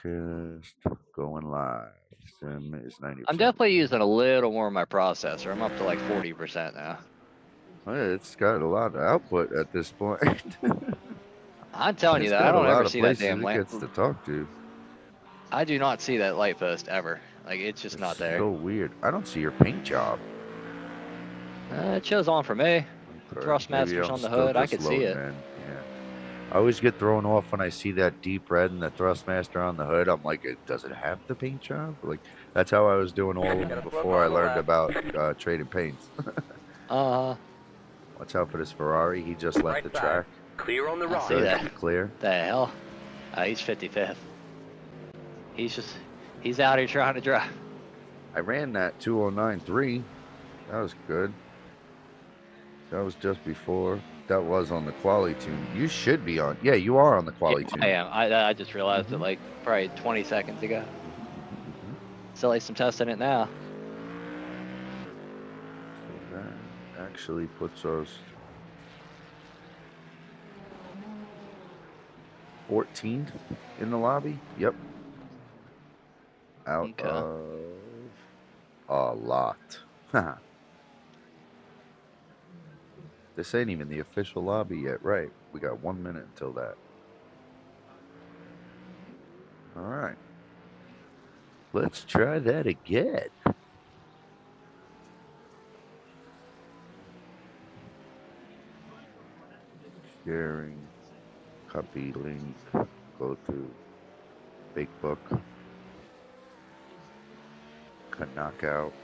Broadcast going live. Sim is 90%. I'm definitely using a little more of my processor. I'm up to like 40% now. Oh, yeah, it's got a lot of output at this point. I'm telling you It's that. I got a don't ever lot of see that places damn it lamp. gets to talk to. I do not see that light post ever. Like, it's just It's not there. so weird. I don't see your paint job. It shows on for me. Okay, Thrustmaster's on the hood. I could see it. Yeah. I always get thrown off when I see that deep red and the Thrustmaster on the hood. I'm like, does it have the paint job? Like, that's how I was doing all of them before I learned about trading paints. Watch out for this Ferrari. He just left the track. Clear on the right. See that? Clear. The hell? He's 55th. He's out here trying to drive. I ran that 209.3. That was good. That was just before. That was on the quali tune. You should be on. Yeah, you are on the quali tune. I am. I just realized it like probably 20 seconds ago. Still like some testing it now. So that actually puts us 14th in the lobby. Yep. Out of a lot. This ain't even the official lobby yet, right? We got 1 minute until that. All right. Let's try that again. Sharing, copy link, go to Facebook, knockout.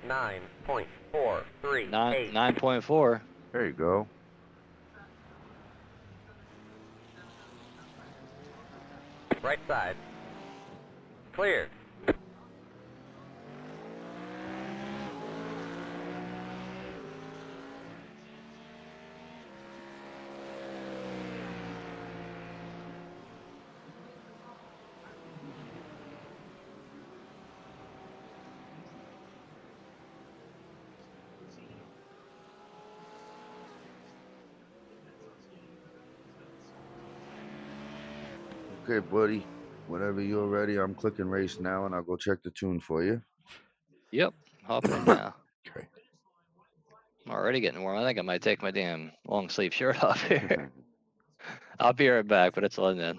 Nine 9.4. There you go. Right side. Clear. Okay, buddy. Whenever you're ready, I'm clicking race now, and I'll go check the tune for you. Yep. Hop in now. Okay. I'm already getting warm. I think I might take my damn long sleeve shirt off here. I'll be right back, but it's letting in.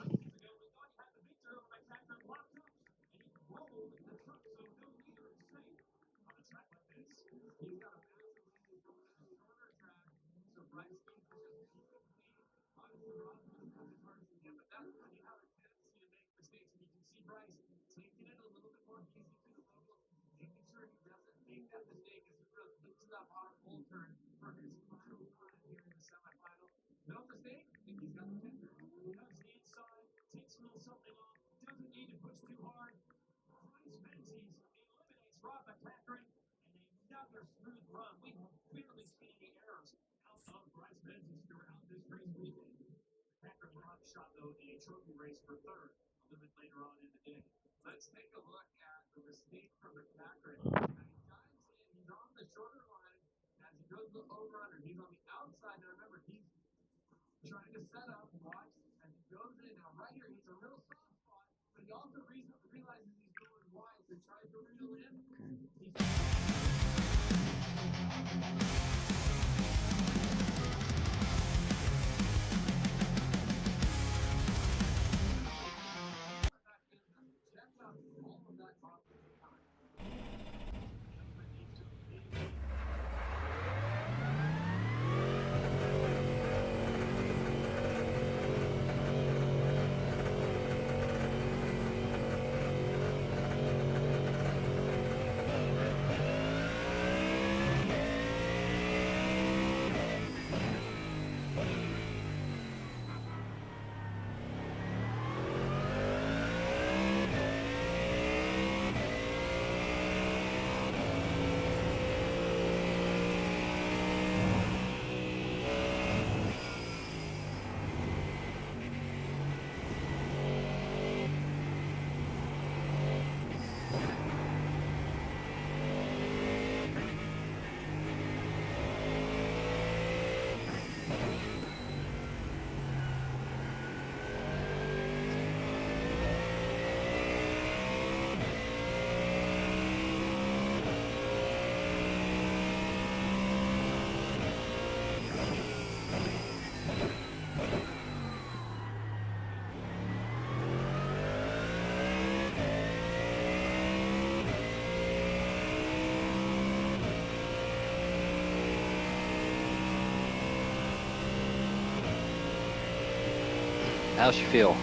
How's you feel?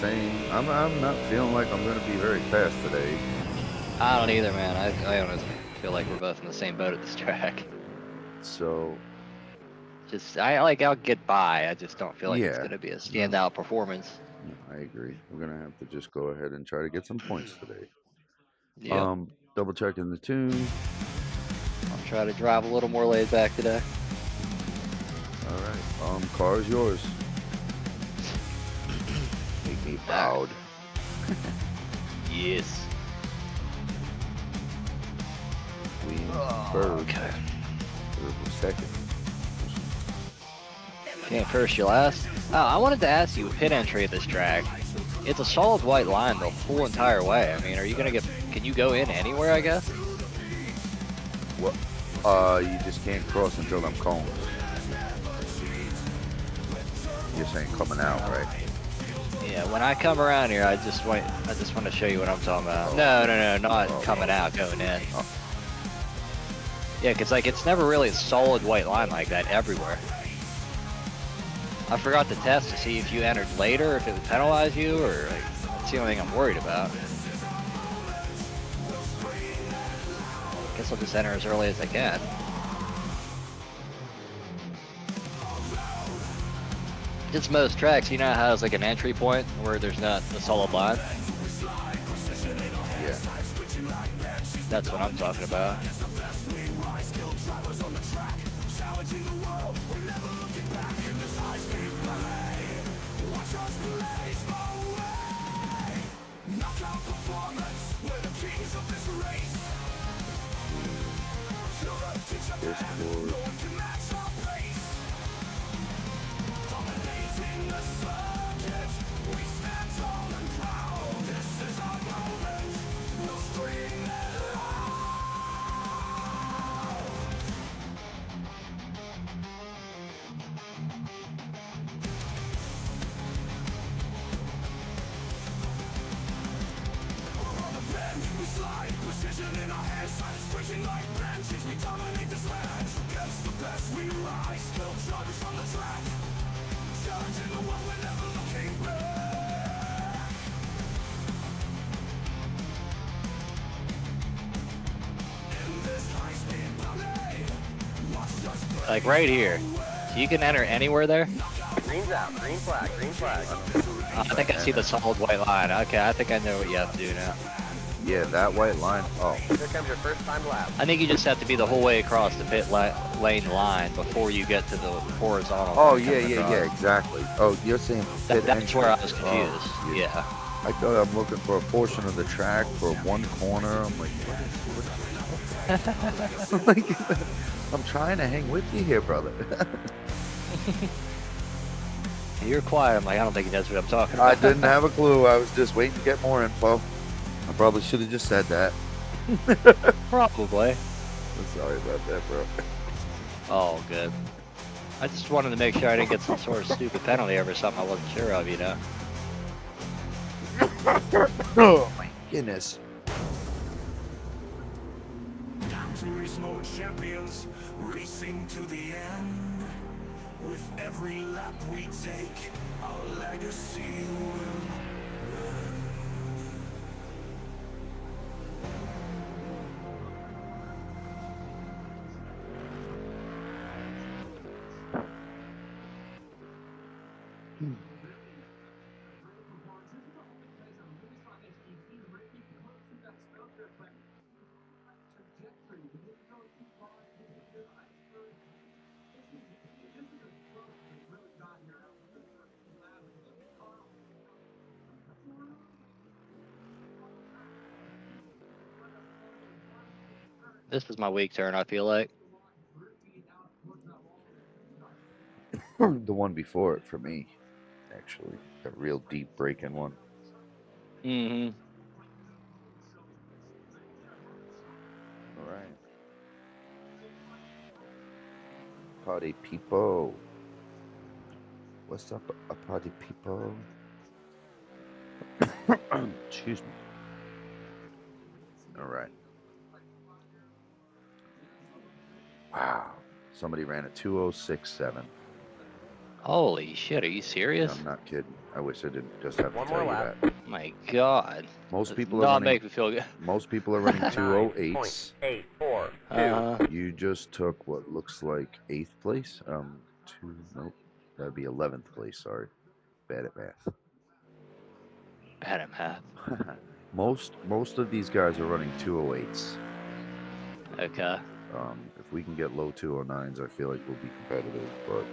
Same. I'm not feeling like I'm gonna be very fast today. I don't either, man. I honestly feel like we're both in the same boat at this track. So Just I'll get by. I just don't feel like it's yeah, gonna be a standout performance. no, I agree. We're gonna have to just go ahead and try to get some points today. Yep. Double checking the tune. I'll try to drive a little more laid back today. All right. Car is yours. Make me proud. Yes. Williams Oh, first. okay. Third was second. Came first, you last. Oh, I wanted to ask you, pit entry at this track. It's a solid white line the whole entire way. I mean, are you gonna get? Can you go in anywhere? I guess. Well, you just can't cross until them cones. You're saying coming out, right? Yeah. When I come around here, I just want to show you what I'm talking about. No, not coming out, going in. Oh. Yeah, cause like it's never really a solid white line like that everywhere. I forgot to test to see if you entered later, if it would penalize you, or like, that's the only thing I'm worried about. Guess I'll just enter as early as I can. Just most tracks, you know how it has like an entry point where there's not a solid line? Yeah. That's what I'm talking about. Discord. Like right here. So you can enter anywhere there? Green's out. Green flag. Green flag. I think I see the solid white line. Okay, I think I know what you have to do now. Yeah, that white line. Oh, Here comes your first time lap. I think you just have to be the whole way across the lane line before you get to the horizontal. oh line yeah, coming yeah, across. yeah, exactly. Oh, you're saying pit That's entry. where I was Oh, confused. Yeah. I thought I'm looking for a portion of the track for one corner. I'm like, what? Like, I'm trying to hang with you here, brother. You're quiet. I'm like, I don't think he knows what I'm talking I about. didn't have a clue. I was just waiting to get more info. I probably should have just said that. Probably. I'm sorry about that, bro. Oh, good. I just wanted to make sure I didn't get some sort of stupid penalty over something I wasn't sure of, you know? Oh my goodness. Mode champions racing to the end. With every lap we take, our legacy will This was my weak turn, I feel like. The one before it for me, actually. A real deep breaking one. Mm-hmm. All right. Party people. What's up, party people? Excuse me. All right. Wow. Somebody ran a 2067. Holy shit, are you Yeah, serious? I'm not kidding. I wish I didn't just have to One tell more you lap. that. My God. Most Does people are not running. make me feel good. Most people are running 208s. 9.842. You just took what looks like 8th place. Nope, that'd be 11th place. Sorry, bad at math. Bad at math. most of these guys are running 208s. Okay. If we can get low 209s, I feel like we'll be competitive. But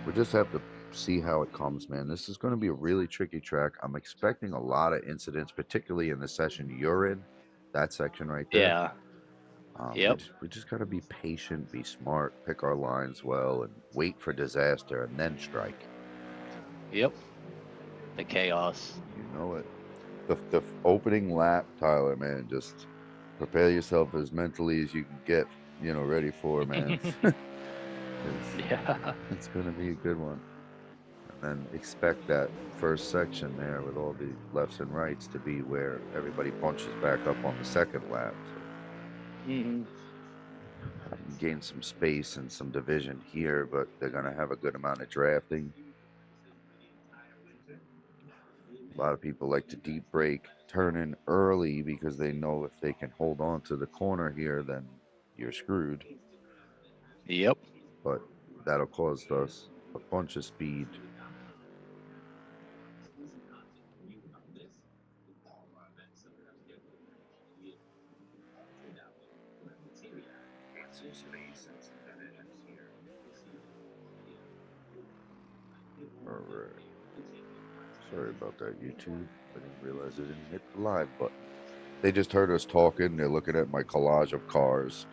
we just have to see how it comes, man. This is going to be a really tricky track. I'm expecting a lot of incidents, particularly in the session you're in. That section right there. Yeah. Yep. We just got to be patient, be smart, pick our lines well, and wait for disaster and then strike. Yep. The chaos. You know it. The opening lap, Tyler, man, just prepare yourself as mentally as you can get, ready for, man. Yeah. It's going to be a good one. And then expect that first section there with all the lefts and rights to be where everybody bunches back up on the second lap. So gain some space and some division here, but they're going to have a good amount of drafting. A lot of people like to deep brake, turn in early because they know if they can hold on to the corner here, then you're screwed. Yep. But that'll cost us a bunch of speed. All right. Sorry about that, YouTube. I didn't realize I didn't hit the live button. They just heard us talking. They're looking at my collage of cars.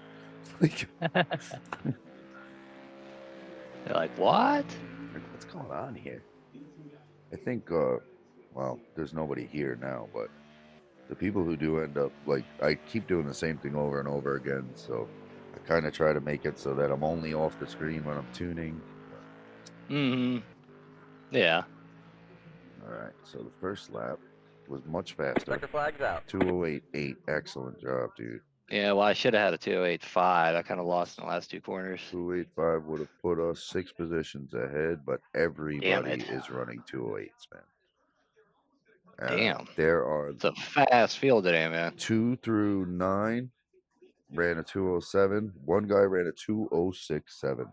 They're like, what? What's going on here? I think, well, there's nobody here now, but the people who do end up, I keep doing the same thing over and over again, so I kind of try to make it so that I'm only off the screen when I'm tuning. Yeah. All right, so the first lap was much faster. Checker flags out. 208.8. Excellent job, dude. Yeah, well, I should have had a 208.5. I kind of lost in the last two corners. 208.5 would have put us 6 positions ahead, but everybody it. is running 208s, man. Damn. There are It's a fast field today, man. 2 through 9 ran a 207. One guy ran a 206.7.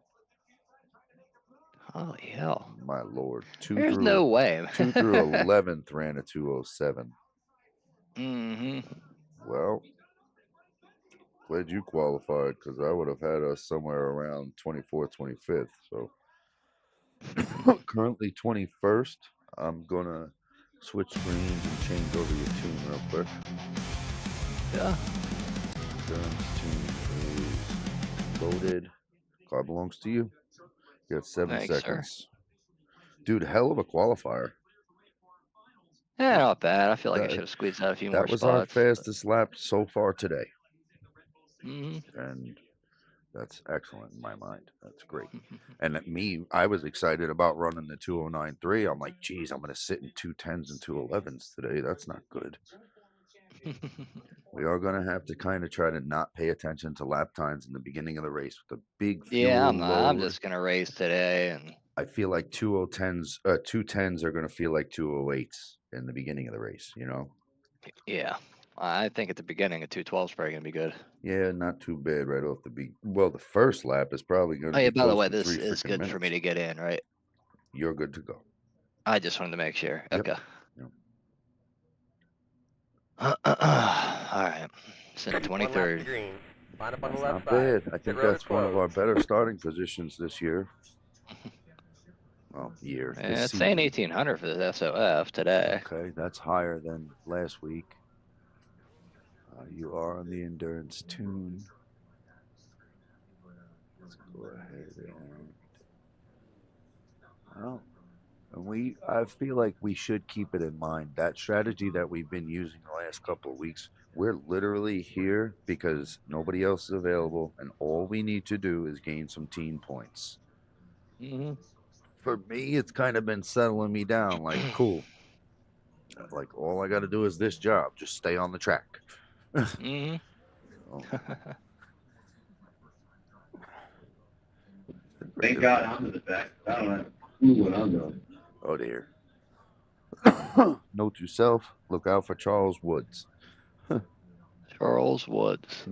Holy hell. My lord. There's no way. 2 through 11th ran a 207. Well, glad you qualified because I would have had us somewhere around 24th, 25th. So currently 21st. I'm going to switch screens and change over your tune real quick. Yeah. Durham's tune is loaded. Car belongs to you. You got 7 Thanks, seconds. sir. Dude, hell of a qualifier. Yeah, not bad. I feel like I should have squeezed out a few more That was spots. our fastest lap so far today. Mm-hmm. And that's excellent in my mind. That's great. And I was excited about running the 209.3. I'm like, geez, I'm going to sit in 210s and 211s today. That's not good. We are going to have to kind of try to not pay attention to lap times in the beginning of the race with the big fuel Yeah, load. I'm just gonna race today, and I feel like 210s are going to feel like 208s in the beginning of the race, you know? yeah, I think at the beginning a 212 is probably gonna be good. Yeah, not too bad right off the beat. Well, the first lap is probably going to Oh be yeah, by the close way, to this 3 is freaking good minutes. for me to get in, right? You're good to go. I just wanted to make sure. Yep. Okay. Yep. All right. Send 1 lap to 23rd. green. Line up on the That's left not side. bad. I Pit think road that's is one of our closed. better starting positions this year. Well, Yeah, this it's saying season. 1800 for the SOF today. Okay, that's higher than last week. You are on the endurance tune. Let's go ahead and. Well, I feel like we should keep it in mind. That strategy that we've been using the last couple of weeks, we're literally here because nobody else is available, and all we need to do is gain some team points. For me, it's kind of been settling me down. Like, cool. Like, all I got to do is this job. Just stay on the track. Mm-hmm. Thank God I'm in the back. I don't know. Ooh, what I'm doing. Oh dear. Note to self: look out for Charles Woods. Charles Woods.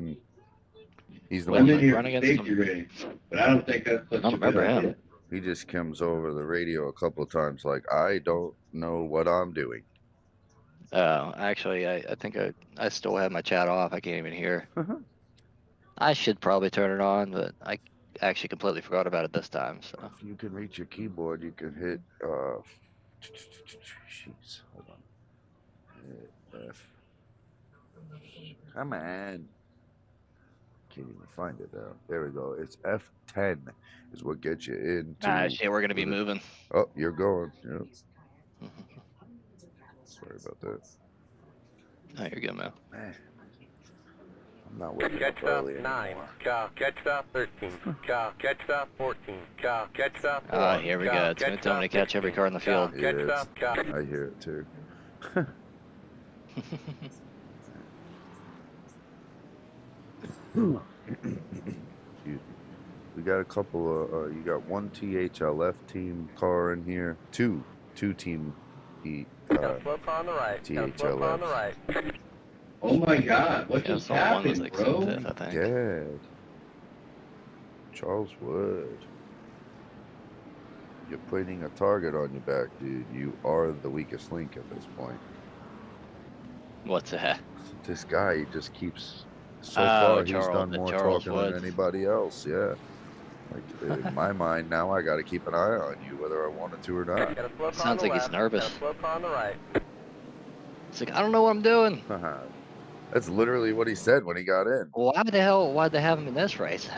He's the Wait, I'm one in that here run for against safety him. rating, but I don't think that's I such don't a good remember idea. him. he just comes over the radio a couple of times like, I don't know what I'm doing. Oh, actually, I think I still have my chat off. I can't even hear. I should probably turn it on, but I actually completely forgot about it this time. So If you can reach your keyboard, you can hit jeez, hold on. Hit F. Come on. Can't even find it now. There we go. It's F10 is what gets you into. shit, we're gonna be moving. Oh, you're going. Yep. Sorry about that. Oh, you're good, man. Man, I'm not waking Catch up stop early 9. anymore. Catch stop 13. Catch stop 14. Catch stop 4. Here we go. It's gonna tell me to catch every car in the field. Yeah, I hear it too. Excuse me. We got a couple of, you got one THLF team car in here, two team Got a slow car on the right. Got a slow car on the right. Oh my God, what Yeah, just so one was happened, like bro? 5th, I think. Dad. Charles Wood. You're putting a target on your back, dude. You are the weakest link at this point. What's that? This guy, he just keeps, so Oh, far, he's Charles- done the more Charles talking Woods. than anybody else, yeah. Like, in my mind, now I got to keep an eye on you, whether I wanted to or not. Got a slow car Sounds on the like he's left. nervous. Got a slow car on the right. It's like, I don't know what I'm doing. That's literally what he said when he got in. Why'd they have him in this race?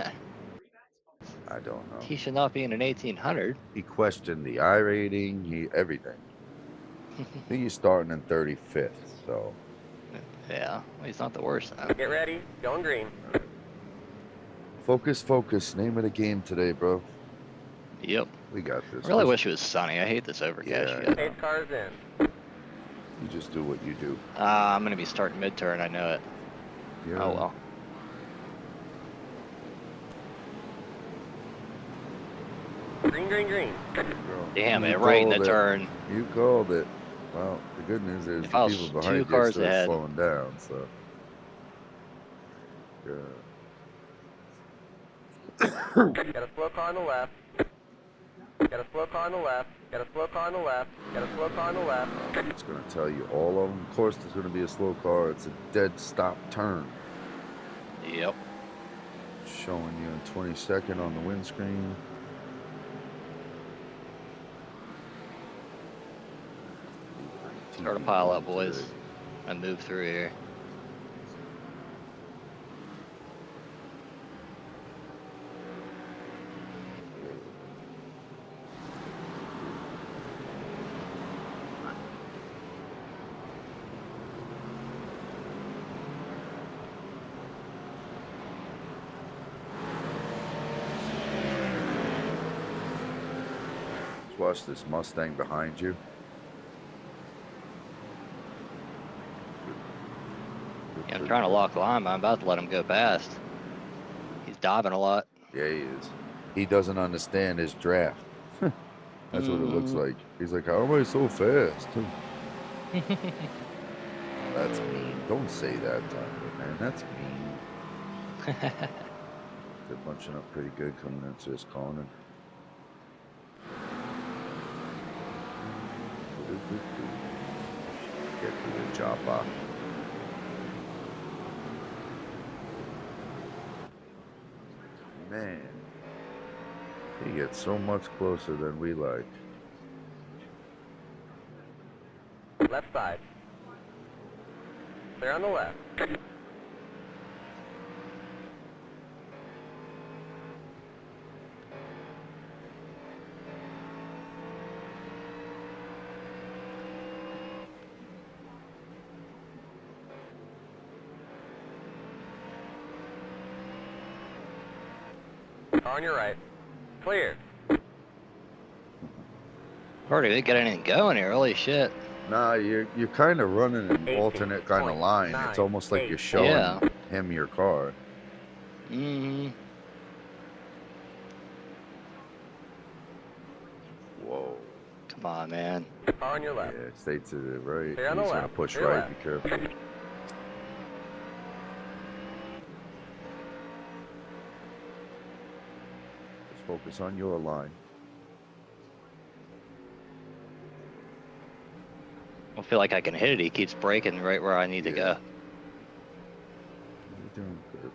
I don't know. He should not be in an 1800. He questioned the I rating, everything. I think he's starting in 35th, so. Yeah, well, he's not the worst though. Get ready. Going green. Focus, focus. Name of the game today, bro. Yep. We got this. I really wish it was sunny. I hate this overcast. Yeah, shit. Pace cars in. You just do what you do. I'm gonna be starting mid-turn. I know it. Yeah. Oh well. Green, green, green. Damn You it! Right in the called it. turn. You called it. Well, the good news is If I the was people 2 behind you cars still ahead. slowing down, so. Yeah. Got a slow car on the left. Got a slow car on the left. Got a slow car on the left. Got a slow car on the left. It's going to tell you all of them. Of course, there's going to be a slow car. It's a dead stop turn. Yep. Showing you in 22nd on the windscreen. Start a pile up, boys, and move through here. Let's watch this Mustang behind you. Yeah, I'm trying to lock line, but I'm about to let him go past. He's diving a lot. Yeah, he is. He doesn't understand his draft. That's what it looks like. He's like, how am I so fast? That's mean. Don't say that, Tyler, man. That's mean. They're bunching up pretty good coming into this corner. Get to the chopper. Man, he gets so much closer than we like. Left side. Clear on the left. Car on your right. Clear. Already didn't get anything going here. Holy shit. Nah, you're kind of running an 18, alternate kind of line. It's 9, almost like 8. you're showing Yeah. him your car. Mm-hmm. Whoa. Come on, man. Car on your left. Yeah, stay to the right. Stay on the He's gonna left. push Stay right. left. Be careful. Just focus on your line. I don't feel like I can hit it. He keeps braking right where I need to Yeah. go. You're doing good.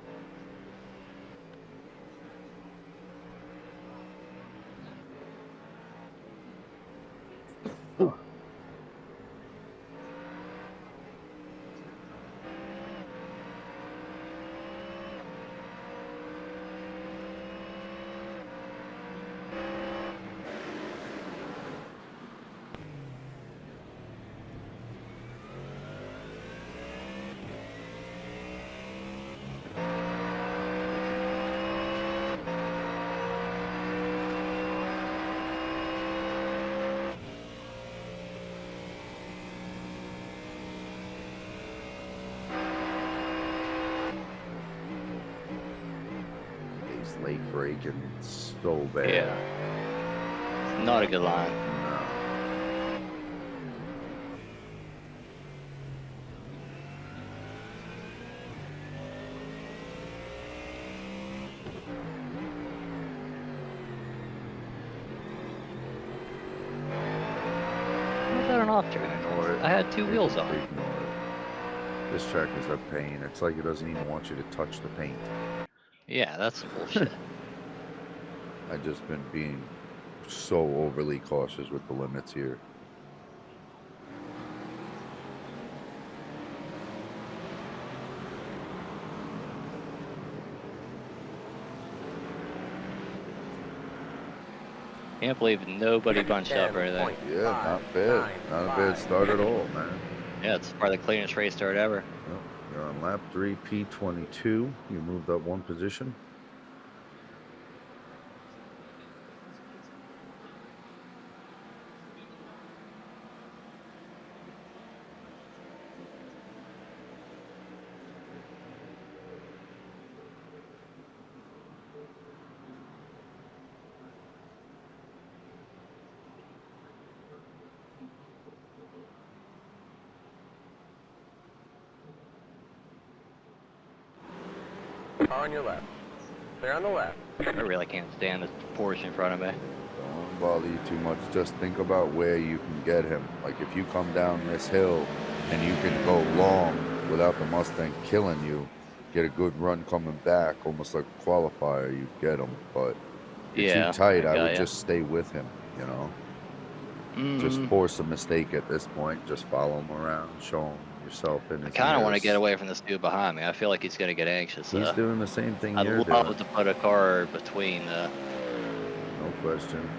He's late braking so bad. Yeah. Not a good line. No. What about an off track? Ignore it. I had two wheels on. Ignore it. This track is a pain. It's like it doesn't even want you to touch the paint. Yeah, that's some bullshit. I've just been being so overly cautious with the limits here. Can't believe nobody bunched up or anything. Yeah, not bad. Not a bad start at all, man. Yeah, it's probably the cleanest race start ever. Well, you're on lap 3, P22. You moved up one position. Car on your left. Stay on the left. I really can't stand this Porsche in front of me. Don't bother you too much. Just think about where you can get him. Like if you come down this hill and you can go long without the Mustang killing you, get a good run coming back, almost like a qualifier, you get him. But if you're Yeah, too tight, I got would ya. just stay with him, you know? Just Mhm. force a mistake at this point. Just follow him around, show him yourself in I his kind of want to mirrors. get away from this dude behind me. I feel like he's going to get anxious. He's doing the same thing I'd you're love doing. to put a car between. No question.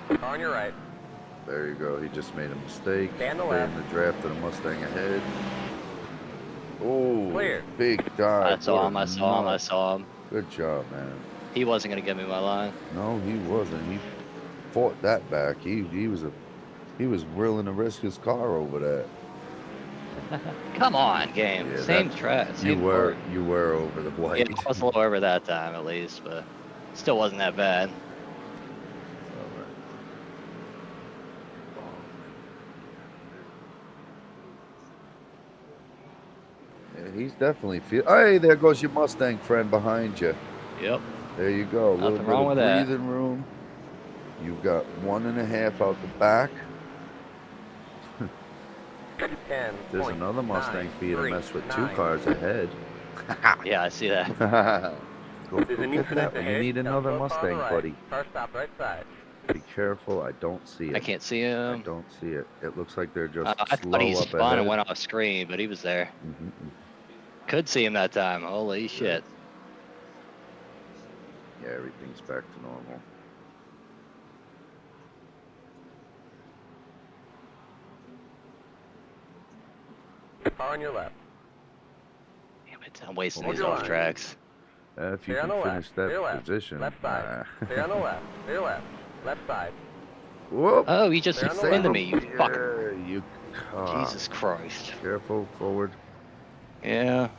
Car on your right. There you go. He just made a mistake. Stay on the Stay left. in the draft of the Mustang ahead. Oh, Clear. big dive. I saw What him. a I saw him. I nut. saw him. Good job, man. He wasn't going to give me my line. No, he wasn't. He fought that back. He was willing to risk his car over that. Come on, game. Yeah, Same that- track. You Same were course. over the Yeah, white. I was a little over that time at least, but still wasn't that bad. Yeah, he's definitely feel. Hey, there goes your Mustang friend behind you. Yep. There you go. A little Nothing bit wrong of with that. breathing room. You've got 1.5 out the back. 10. There's another Mustang for you to mess with 2 9. cars ahead. Yeah, I see that. Go There's a new get that connect one. You ahead. need Got a another slow car on Mustang, the right. buddy. Car stop right side. Be careful. I don't see it. I can't see I him. don't see it. It looks like they're just I slow thought he up spun ahead. and went off screen, but he was there. Could see him that time. Holy shit. Yeah, everything's back to normal. Car on your left. Damn it. I'm wasting Hold these your off line. tracks. If you Stay on can the finish left. that Stay left. position. Left side. Stay on the left. Stay left. Left side. Whoop. Oh, he just Stay on the into left. me, you fucker. Yeah, you. Jesus Christ. Careful, forward. Yeah.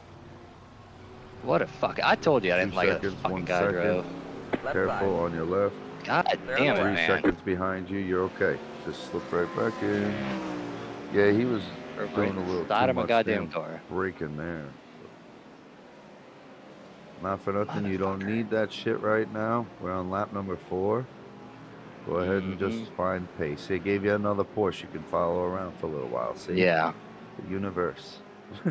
What a fuck! I told you I 2 didn't like it. seconds, Fucking 1 guy second. drove. Left Careful side. on your left. God Clear damn on it, the 3 man! seconds behind you. You're okay. Just slip right back in. Yeah, he was We're right doing a little side too of my much goddamn damn car. braking there. Not for nothing, you don't Motherfucker. need that shit right now. We're on lap number 4. Go ahead and just find pace. They gave you another Porsche you can follow around for a little while. See? Yeah. The universe.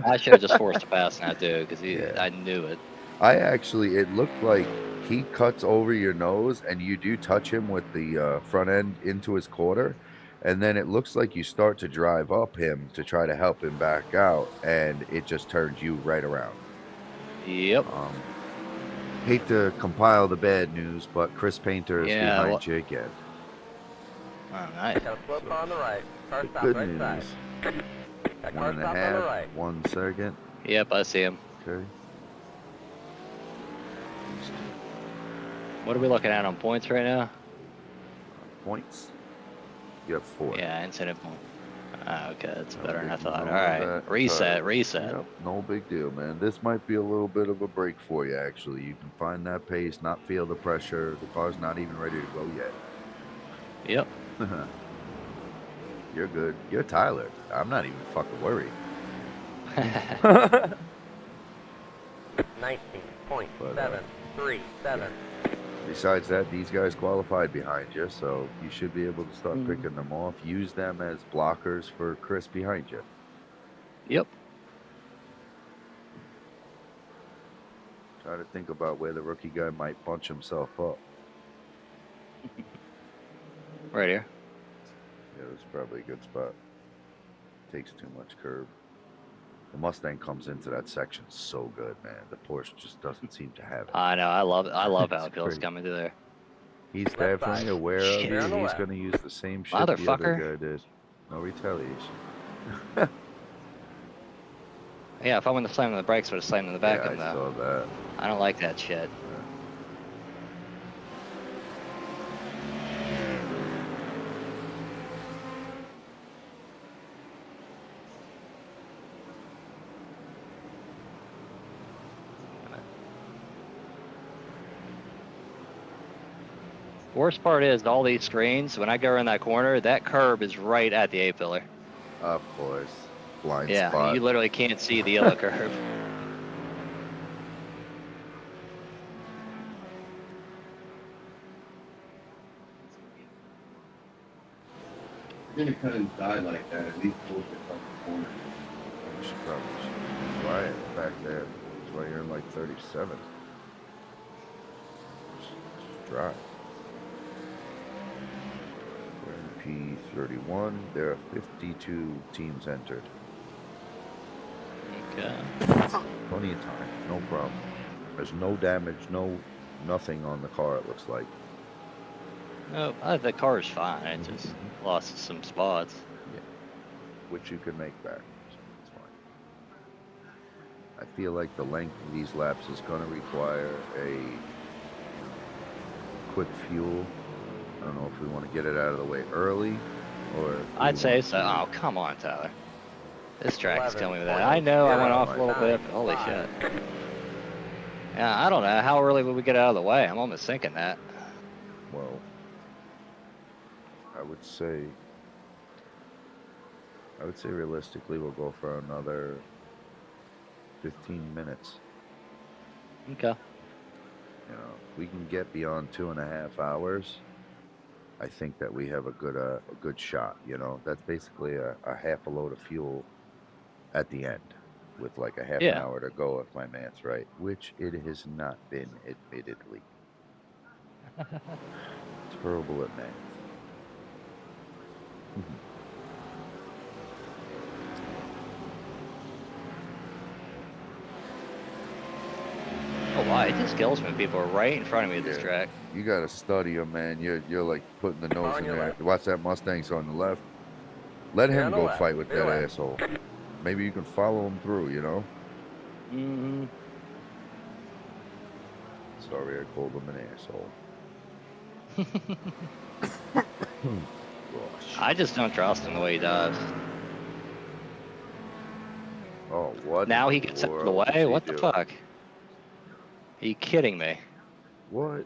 I should have just forced a pass now, dude, because Yeah. I knew it. It looked like he cuts over your nose and you do touch him with the front end into his quarter. And then it looks like you start to drive up him to try to help him back out. And it just turns you right around. Yep. Hate to compile the bad news, but Chris Painter is Yeah, behind you again. Oh, nice. Got a slow car on the right. Car The stop good right news. side. That car 1 and a stop on the half, right. 1 second. Yep, I see him. Okay. What are we looking at on points right now? Points. You have 4. Yeah, incentive point. Ah, okay, that's No better than I big thought. deal All with right, that. reset, reset. Yep, no big deal, man. This might be a little bit of a break for you, actually. You can find that pace, not feel the pressure. The car's not even ready to go yet. Yep. You're good. You're Tyler. I'm not even fucking worried. 19.737. Besides that, these guys qualified behind you, so you should be able to start Mhm. picking them off. Use them as blockers for Chris behind you. Yep. Try to think about where the rookie guy might bunch himself up. Right here. Yeah, this is probably a good spot. Takes too much curb. The Mustang comes into that section so good, man. The Porsche just doesn't seem to have it. I know. I love how It's it feels great. coming through there. He's Left definitely side. aware of Shit. you. Clear on the He's left. going to use the same shit the other Motherfucker. guy did. No retaliation. Yeah, if I wouldn't have slammed on the brakes, I would have slammed in the back Yeah, of him, I though. saw that. I don't like that shit. Worst part is all these screens, when I go around that corner, that curb is right at the A-pillar. Of course. Blind Yeah, spot. you literally can't see the yellow curb. You're gonna cut inside like that, at least pull it up the corner. You should probably should try it back there. That's why you're in like 37. Just drive. We're in P31. There are 52 teams entered. Okay. Plenty of time. No problem. There's no damage, nothing on the car, it looks like. No, the car is fine. It just lost some spots. Which you can make back. So it's fine. I feel like the length of these laps is going to require a quick fuel. I don't know if we want to get it out of the way early or. If I'd we say want so. to- Oh, come on, Tyler. This track is 11, killing me with that. I know I went off a 0, little bit, but holy shit. Yeah, I don't know. How early would we get out of the way? I'm almost thinking that. Well, I would say realistically we'll go for another 15 minutes. Okay. You know, if we can get beyond 2.5 hours, I think that we have a good shot. You know, that's basically a half a load of fuel at the end, with like a half an Yeah. hour to go if my math's right, which it has not been, admittedly. Terrible at math. Oh, wow. It just kills me when people are right in front of me at this Yeah. track. You gotta study him, man. You're like putting the nose On in your there. left. Watch that Mustang's on the left. Let Clear him on the go left. fight with Clear that left. asshole. Maybe you can follow him through, you know? Mm-hmm. Sorry I called him an asshole. Gosh. I just don't trust him the way he does. Oh, what? Now in he the gets out of the world is way? he What the doing? fuck? Are you kidding me? What?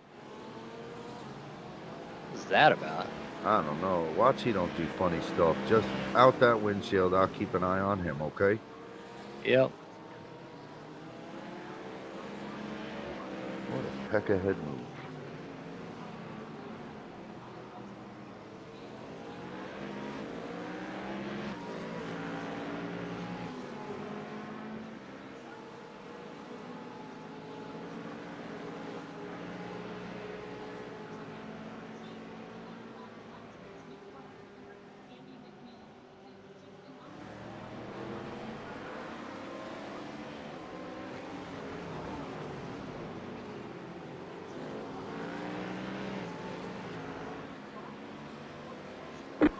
What's that about? I don't know. Watch he don't do funny stuff. Just out that windshield, I'll keep an eye on him, okay? Yep. What a peck ahead move.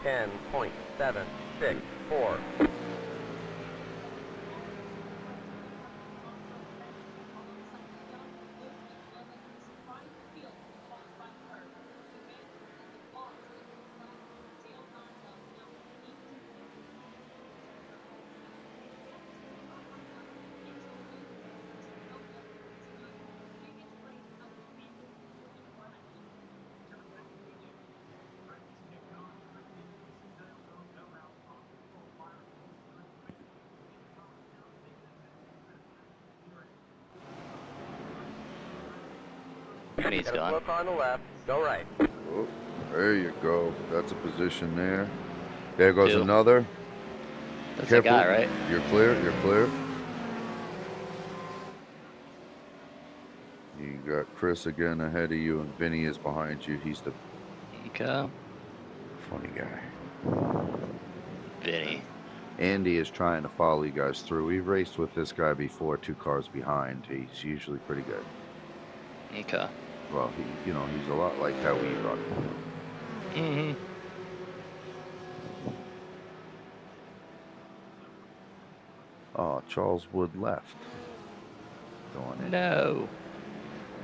Ten point 764. And he's Got a gone. slow car on the left. Go right. Oh, there you go. That's a position there. There goes 2. another. That's Careful. the guy, right? You're clear. You're clear. You got Chris again ahead of you, and Vinny is behind you. He's the Okay. funny guy. Vinny. Andy is trying to follow you guys through. We've raced with this guy before, 2 cars behind. He's usually pretty good. Okay. Well, he's a lot like how we run. Mm-hmm. Oh, Charles Wood left. Going in. No.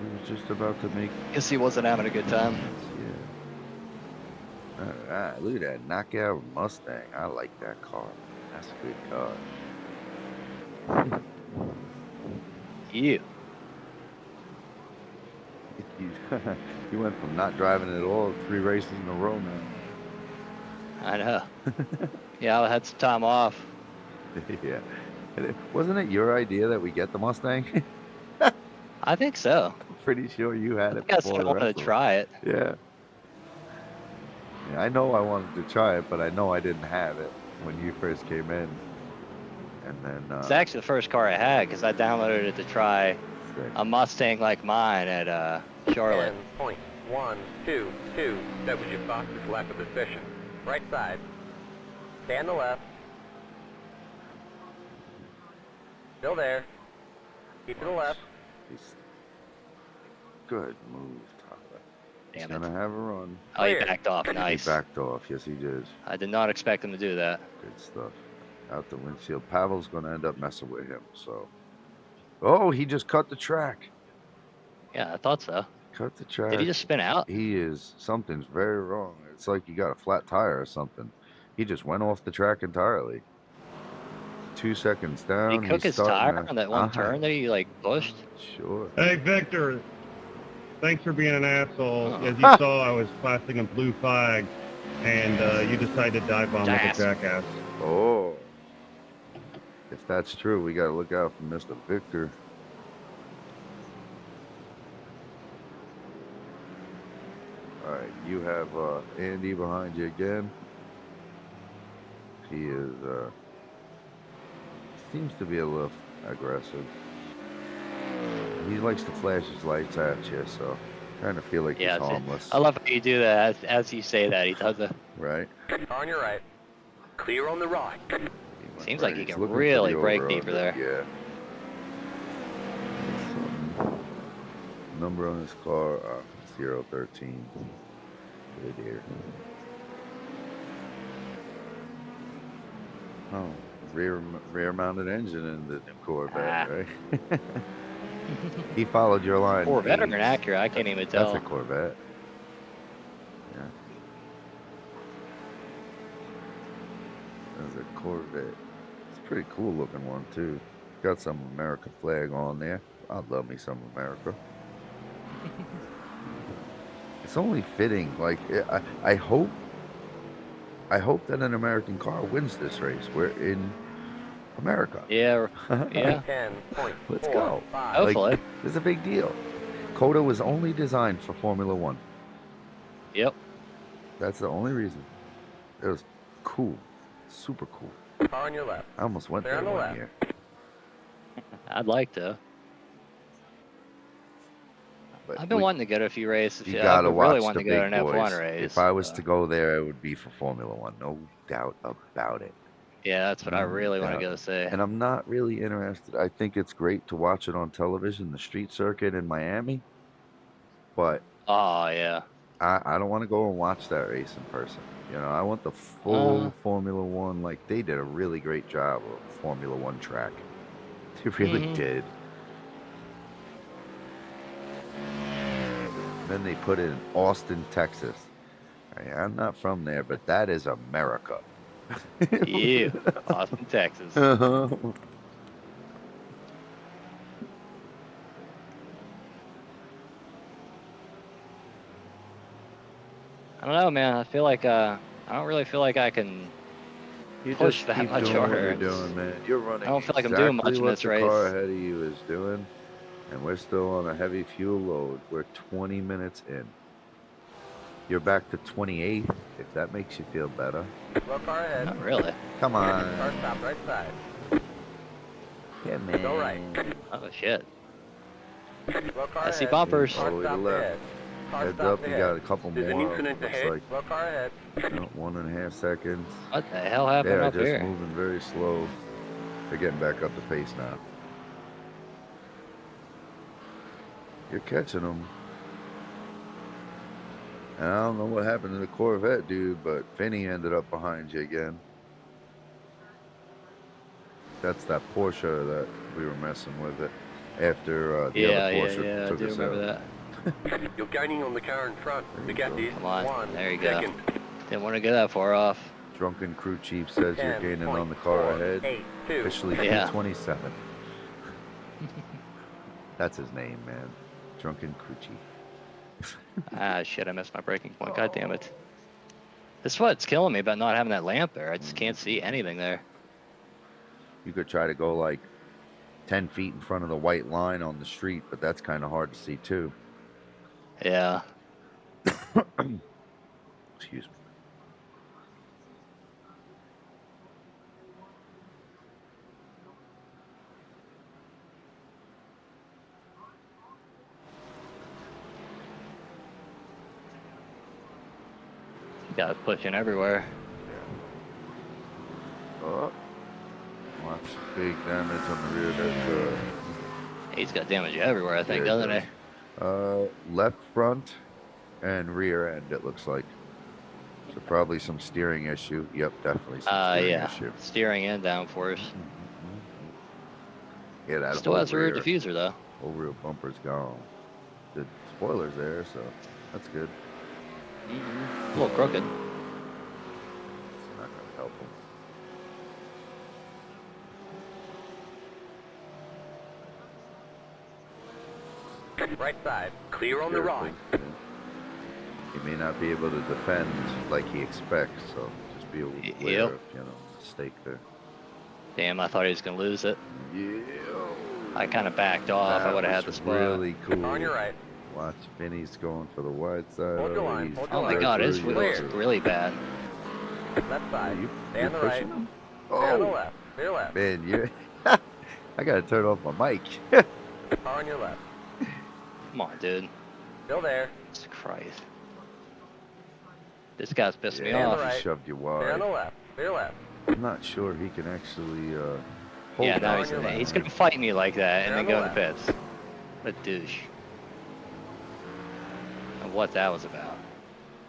He was just about to make. Guess he wasn't having a good time. Yeah. All right, look at that knockout Mustang. I like that car. That's a good car. You. You went from not driving at all 3 races in a row now. I know. Yeah, I had some time off. Yeah. Wasn't it your idea that we get the Mustang? I think so. I'm pretty sure you had it I guess I before the wanted rest to of try it. them. Yeah, I know I wanted to try it, but I know I didn't have it when you first came in. And then It's actually the first car I had because I downloaded it to try a Mustang like mine at Charlotte. 10.122. That was your fastest lap of the session. Right side. Stay on the left. Still there. Keep to the left. Good move, Tyler. He's Damn it. gonna have a run. Oh, he backed off. Nice. He backed off. Yes, he did. I did not expect him to do that. Good stuff. Out the windshield. Pavel's gonna end up messing with him. So. Oh, he just cut the track. Yeah, I thought so. Cut the track. Did he just spin out? He is. Something's very wrong. It's like you got a flat tire or something. He just went off the track entirely. 2 seconds down. Did he cook his tire on that one turn that he like pushed? Sure. Hey, Victor. Thanks for being an asshole. Oh. As you saw, I was flashing a blue flag, and you decided to dive bomb like a jackass. Oh. If that's true, we got to look out for Mr. Victor. All right, you have Andy behind you again. He is seems to be a little aggressive. He likes to flash his lights at you, so kind of feel like he's harmless. I love how you do that. As you say that, he does it. Right. On your right. Clear on the right. Seems like he can really break deeper there. Yeah. Number on his car, 013. Good here. Oh, rear mounted engine in the Corvette, right? He followed your line. Corvette or an Acura? I can't even tell. That's a Corvette. Yeah. That's a Corvette. It's a pretty cool looking one too. Got some American flag on there. I love me some America. It's only fitting. Like I hope that an American car wins this race. We're in America. Yeah, yeah. 10.45. Let's go. Hopefully. Like, it's a big deal. COTA was only designed for Formula One. Yep. That's the only reason. It was cool. Super cool. Car on your left. I almost went There there on the one left. year. I'd like to. But I've been wanting to go to a few races. you Yeah, gotta I've been watch really the wanting to big go to an boys. F1 race. If I was to go there, it would be for Formula One. No doubt about it. Yeah, that's what I really want to go see. And I'm not really interested. I think it's great to watch it on television, the street circuit in Miami. But Oh, yeah. I don't want to go and watch that race in person. You know, I want the full Formula One. Like, they did a really great job of Formula One track. They really did. Then they put it in Austin, Texas. I'm not from there, but that is America. Yeah, Austin, Texas. Uh-huh. I don't know, man. I feel like I don't really feel like I can You push just that keep much doing what harder. you're doing, man. You're running. I don't feel like I'm doing much in what this the race. car ahead of you is doing, and we're still on a heavy fuel load. We're 20 minutes in. You're back to 28, if that makes you feel better. Slow car ahead. Not really. Come Car on. stop right side. Yeah, man. Go right. Oh shit. Slow car I see ahead. bumpers. All the way to Stop left. ahead. Car Heads stop up, you ahead. got a couple There's an more. incident Looks ahead. like Slow car ahead. 1.5 seconds. What the hell happened They're up just here? moving very slow. They're getting back up the pace now. You're catching them. And I don't know what happened to the Corvette, dude, but Vinny ended up behind you again. That's that Porsche that we were messing with it after the other Porsche I took do us remember out. that. You're gaining on the car in front. We got these. Come on, there you go. Second. Didn't want to go that far off. Drunken crew chief says you're gaining on the car ahead. 10.482. Officially Yeah. 227. That's his name, man. Drunken crew chief. Ah, shit, I missed my breaking point. God damn it. This is what's killing me about not having that lamp there. I just can't see anything there. You could try to go like 10 feet in front of the white line on the street, but that's kind of hard to see too. Yeah. Excuse me. Got pushing everywhere. Oh, lots of big damage on the rear of that car. He's got damage everywhere, I think, Yeah, doesn't he? Left front and rear end, it looks like. So probably some steering issue. Yep, definitely some steering Yeah. issue. Steering and downforce. Yeah, that Still whole has a rear diffuser, though. whole rear bumper's gone. The spoiler's there, so that's good. A little crooked. It's not gonna help him. Right side. Clear on the right. He may not be able to defend like he expects, so just be aware of, mistake there. Damn, I thought he was going to lose it. Yeah. I kind of backed off. I would have had the spot. Really cool. On your right. Watch, Vinny's going for the wide side. Hold your line, He's hold your Oh my line. god, his through wheel you. is really bad. Left side. Stay You're on the right. pushing him? Stay on the Oh, left. Clear left. man, you I gotta turn off my mic. Car on your left. Come on, dude. Still there. Jesus Christ. This guy's pissing me Stay on off. the right. He shoved you Stay on the wide. left. Clear left. I'm not sure he can actually hold Yeah, that. no, on your left. he's going to fight me like that and Stay then on go the in the pits. What a douche. And what that was about.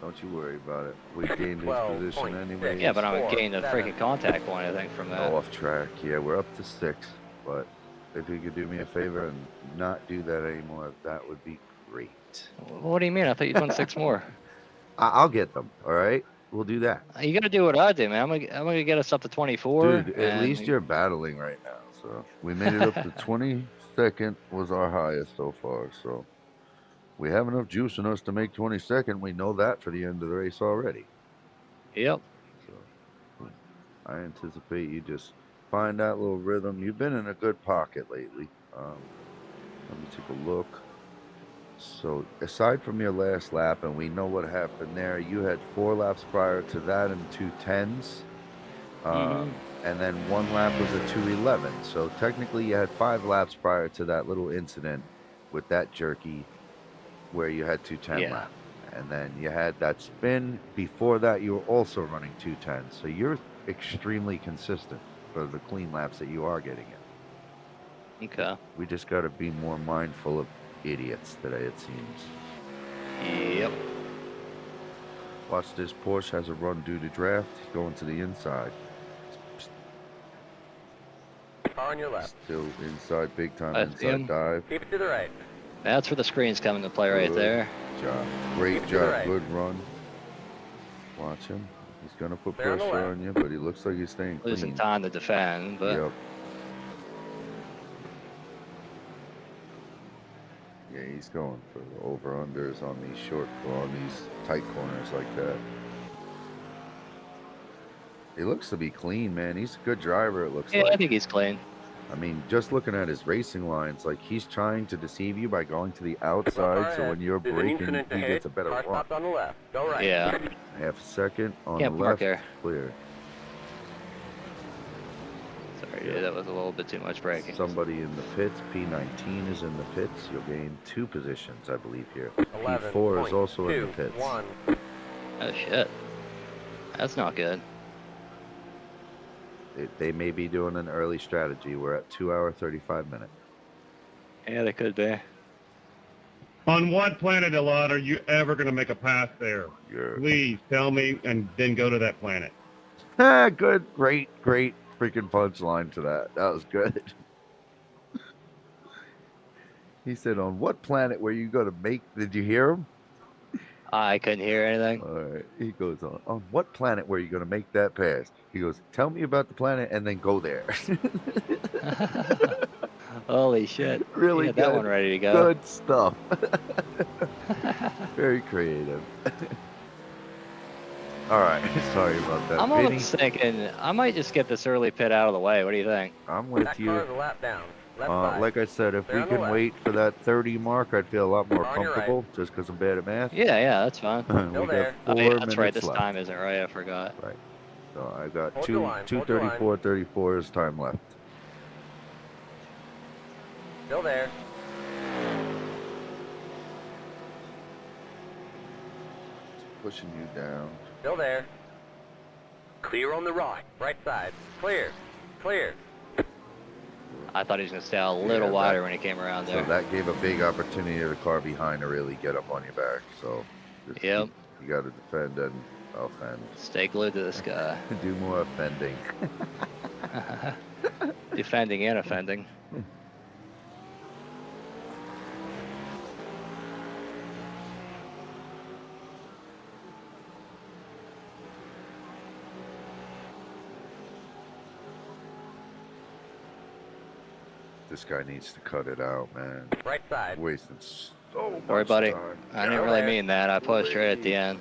Don't you worry about it. We gained his position 12.6. anyway. Yeah, but I'm Four, getting a seven. freaking contact point, I think, from that. Off track. Yeah, we're up to 6. But if you could do me a favor and not do that anymore, that would be great. What do you mean? I thought you'd won 6 more. I'll get them. All right, we'll do that. You got to do what I do, man. I'm gonna get us up to 24. Dude, at least you're battling right now. So we made it up to 22nd was our highest so far. So we have enough juice in us to make 22nd. We know that for the end of the race already. Yep. So I anticipate you just find that little rhythm. You've been in a good pocket lately. Let me take a look. So aside from your last lap, and we know what happened there, you had 4 laps prior to that and 2:10s. And then 1 lap was a 2:11. So technically you had 5 laps prior to that little incident with that jerky where you had 2:10 Yeah. laps. And then you had that spin. Before that, you were also running 2:10. So you're extremely consistent for the clean laps that you are getting in. Okay. We just got to be more mindful of idiots today, it seems. Yep. Watch this. Porsche has a run due to draft. He's going to the inside. Car on your left. Still inside, big time I see him. inside dive. Keep it to the right. That's where the screen's coming to play right Good there. job. Great Keep it to the job. right. Good run. Watch him. He's going to put Clear on the pressure left. on you, but he looks like he's staying Losing clean. time to defend, but Yep. Yeah, he's going for the over-unders on these on these tight corners like that. He looks to be clean, man. He's a good driver, it looks yeah, I like. think he's clean. I mean, just looking at his racing lines, like he's trying to deceive you by going to the outside, so when you're There's an braking, infinite he ahead. gets a better Car run. stops on the left. Go right. Yeah. Half a second on Can't the park left, there. clear. Sorry, dude, that was a little bit too much braking. Somebody in the pits, P19 is in the pits. You'll gain 2 positions, I believe, here. 11, P4 is also in the 2, pits. 1. Oh shit. That's not good. They may be doing an early strategy. We're at 2 hour 35 minutes. Yeah, they could be. On what planet, Elad, are you ever going to make a pass there? Yeah. Please tell me and then go to that planet. Good, great freaking punchline to that. That was good. He said, on what planet were you going to make, did you hear him? I couldn't hear anything. All right. He goes, on what planet were you going to make that pass? He goes, tell me about the planet and then go there. Holy shit. Really He had good. that one ready to go. Good stuff. Very creative. All right. Sorry about that. I'm Vinny, almost thinking I might just get this early pit out of the way. What do you think? I'm with That car you. is a lap down. Left side. Like I said, if Clear we on the can left. wait for that 30 mark, I'd feel a lot more On your right. comfortable just because I'm bad at math. Yeah, that's fine. We Still got there. 4 Oh, yeah, that's minutes right. This left. time isn't right. I forgot. Right. So I got Hold your line, hold your 2:34, 34 is time left. Still there. Pushing you down. Still there. Clear on the right. Right side. Clear. Clear. I thought he was going to stay a little Yeah, wider that- when he came around So there. that gave a big opportunity to the car behind to really get up on your back. So just Yep. you got to defend and offend. Stay glued to this guy. Do more offending. Defending and offending. This guy needs to cut it out, man. Right side. Wasting so much Sorry, buddy. time. I didn't really mean that. I pushed right at the end.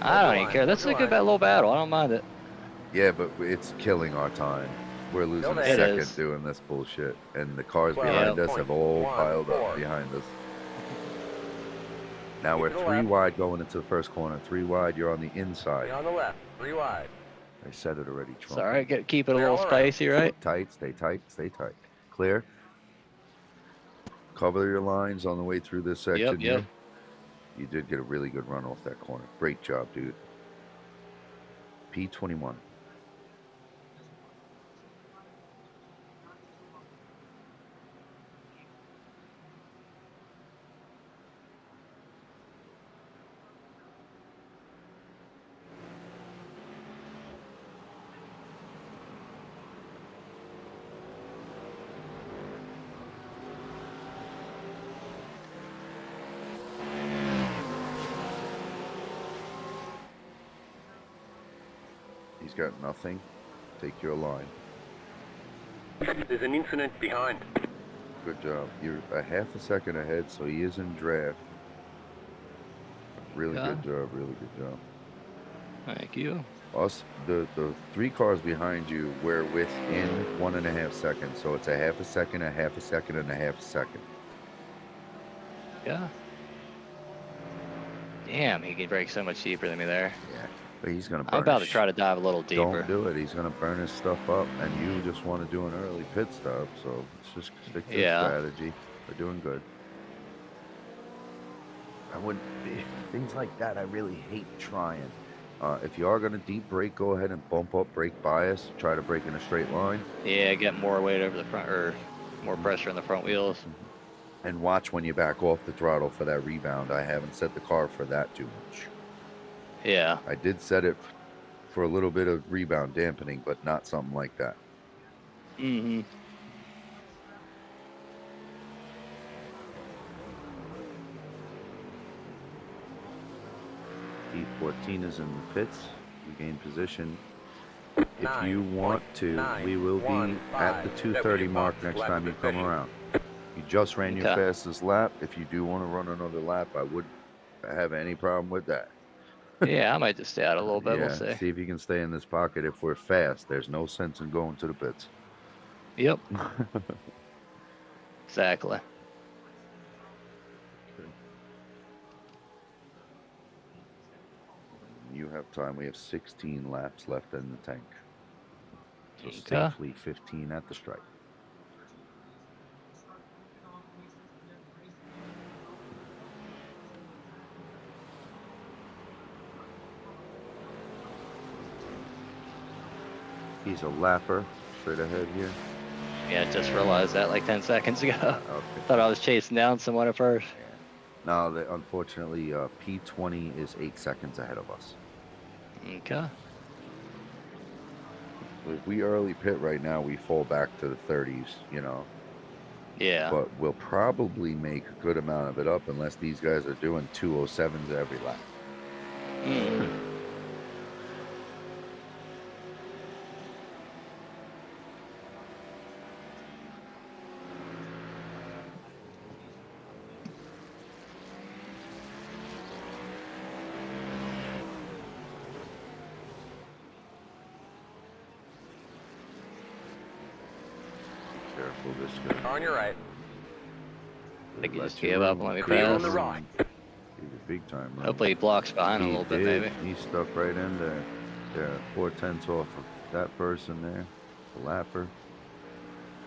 I don't even care. This is a good little battle. I don't mind it. Yeah, but it's killing our time. We're losing It second is. doing this bullshit, and the cars 12, behind us have all 1, piled 4. up behind us. Now Keep we're to the 3 left. wide going into the first corner. 3 wide, you're on the Stay inside. on the left. 3 wide. I said it already, Trump. Sorry, keep it a Clear little all right. spacey, right? Stay tight, stay tight. Clear. Cover your lines on the way through this section Yep. here. You did get a really good run off that corner. Great job, dude. P21. He's got nothing. Take your line. There's an incident behind. Good job. You're a half a second ahead, so he is in draft. Really Yeah. good job. Really good job. Thank you. Us, the 3 cars behind you, we're within 1.5 seconds. So it's a half a second, a half a second, and a half a second. Yeah. Damn, he can break so much deeper than me there. Yeah. But he's gonna burn. I'm about to try to dive a little deeper. Don't do it. He's gonna burn his stuff up, and you just want to do an early pit stop. So let's just stick to the strategy. We're doing good. I wouldn't. Things like that, I really hate trying. If you are gonna deep brake, go ahead and bump up brake bias. Try to brake in a straight line. Yeah, get more weight over the front, or more pressure in the front wheels. And watch when you back off the throttle for that rebound. I haven't set the car for that too much. Yeah. I did set it for a little bit of rebound dampening, but not something like that. Mm-hmm. E14 is in the pits. You gain position. If you want to, we will be at the 230 mark next time you come around. You just ran your fastest lap. If you do want to run another lap, I wouldn't have any problem with that. Yeah, I might just stay out a little bit. Yeah, We'll see. see if you can stay in this pocket. If we're fast, there's no sense in going to the pits. Yep. Exactly. You have time. We have 16 laps left in the tank. So Okay. safely 15 at the stripe. He's a lapper straight ahead here. Yeah, just realized that like 10 seconds ago. Okay. Thought I was chasing down someone at first. No, unfortunately, P20 is 8 seconds ahead of us. Okay. If we early pit right now, we fall back to the 30s, you know. Yeah. But we'll probably make a good amount of it up unless these guys are doing 207s every lap. Mm. Careful, this guy. On your right. I think he Let just you gave up run. and let me Clear on pass. the right. He's a big time run. Hopefully he blocks behind a little bit, maybe. He stuck right in there. Yeah, 4/10 off of that person there, the lapper.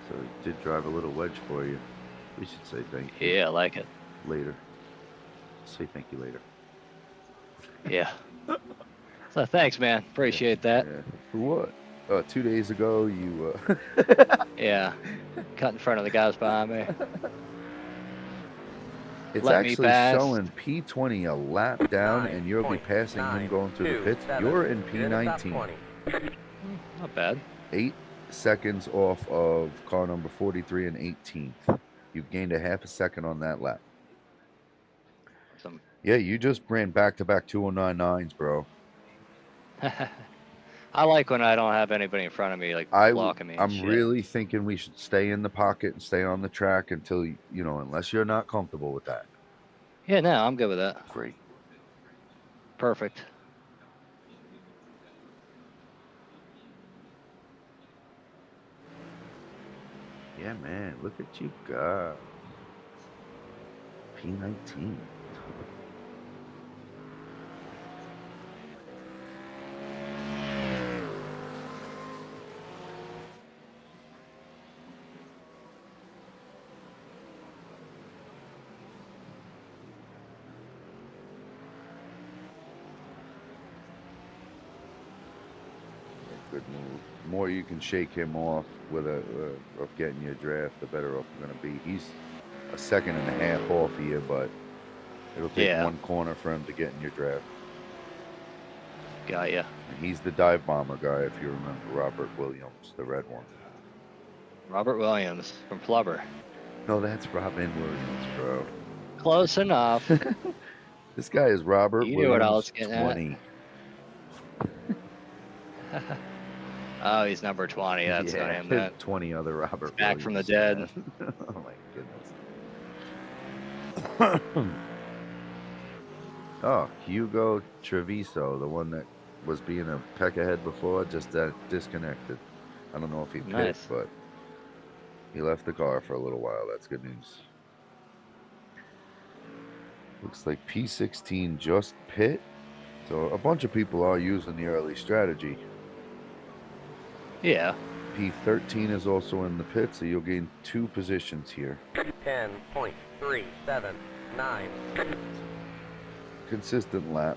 So he did drive a little wedge for you. We should say thank you. Yeah, I like it. Later. Say thank you later. Yeah. So thanks, man. Appreciate that. Yeah. For what? 2 days ago, you. Yeah. Cut in front of the guys behind me. It's Let me actually pass. showing P20 a lap down, and you'll be passing him going through the pits. You're in P19. Not bad. 8 seconds off of car number 43 and 18th. You've gained a half a second on that lap. Some. Yeah, you just ran back-to-back 209.9s, bro. I like when I don't have anybody in front of me, like blocking me. And I'm shit. really thinking we should stay in the pocket and stay on the track until, you know, unless you're not comfortable with that. Yeah, no, I'm good with that. Great. Perfect. Yeah, man, look at you go. P19. Good move. The more you can shake him off with of getting your draft, the better off you're going to be. He's a second and a half off of you, but it'll take one corner for him to get in your draft. Got ya. And he's the dive bomber guy, if you remember Robert Williams, the red one. Robert Williams from Flubber. No, that's Robin Williams, bro. Close enough. This guy is Robert You Williams, knew what I was getting 20. at. Oh, he's number 20. That's not him then. 20 other Robert He's back from the Williams, dead. man. Oh my goodness. Oh, Hugo Treviso, the one that was being a peck ahead before, just disconnected. I don't know if he pit, Nice. but he left the car for a little while. That's good news. Looks like P16 just pit. So a bunch of people are using the early strategy. Yeah. P13 is also in the pit, so you'll gain 2 positions here. 10.379. Consistent lap.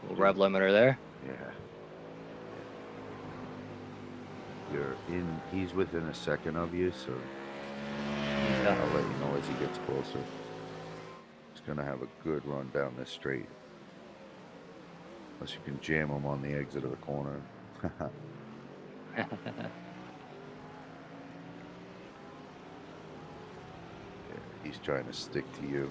Little rev limiter there. Yeah. You're in, he's within a second of you, so I'll let you know as he gets closer. He's going to have a good run down this straight. Unless you can jam him on the exit of the corner. Yeah, he's trying to stick to you.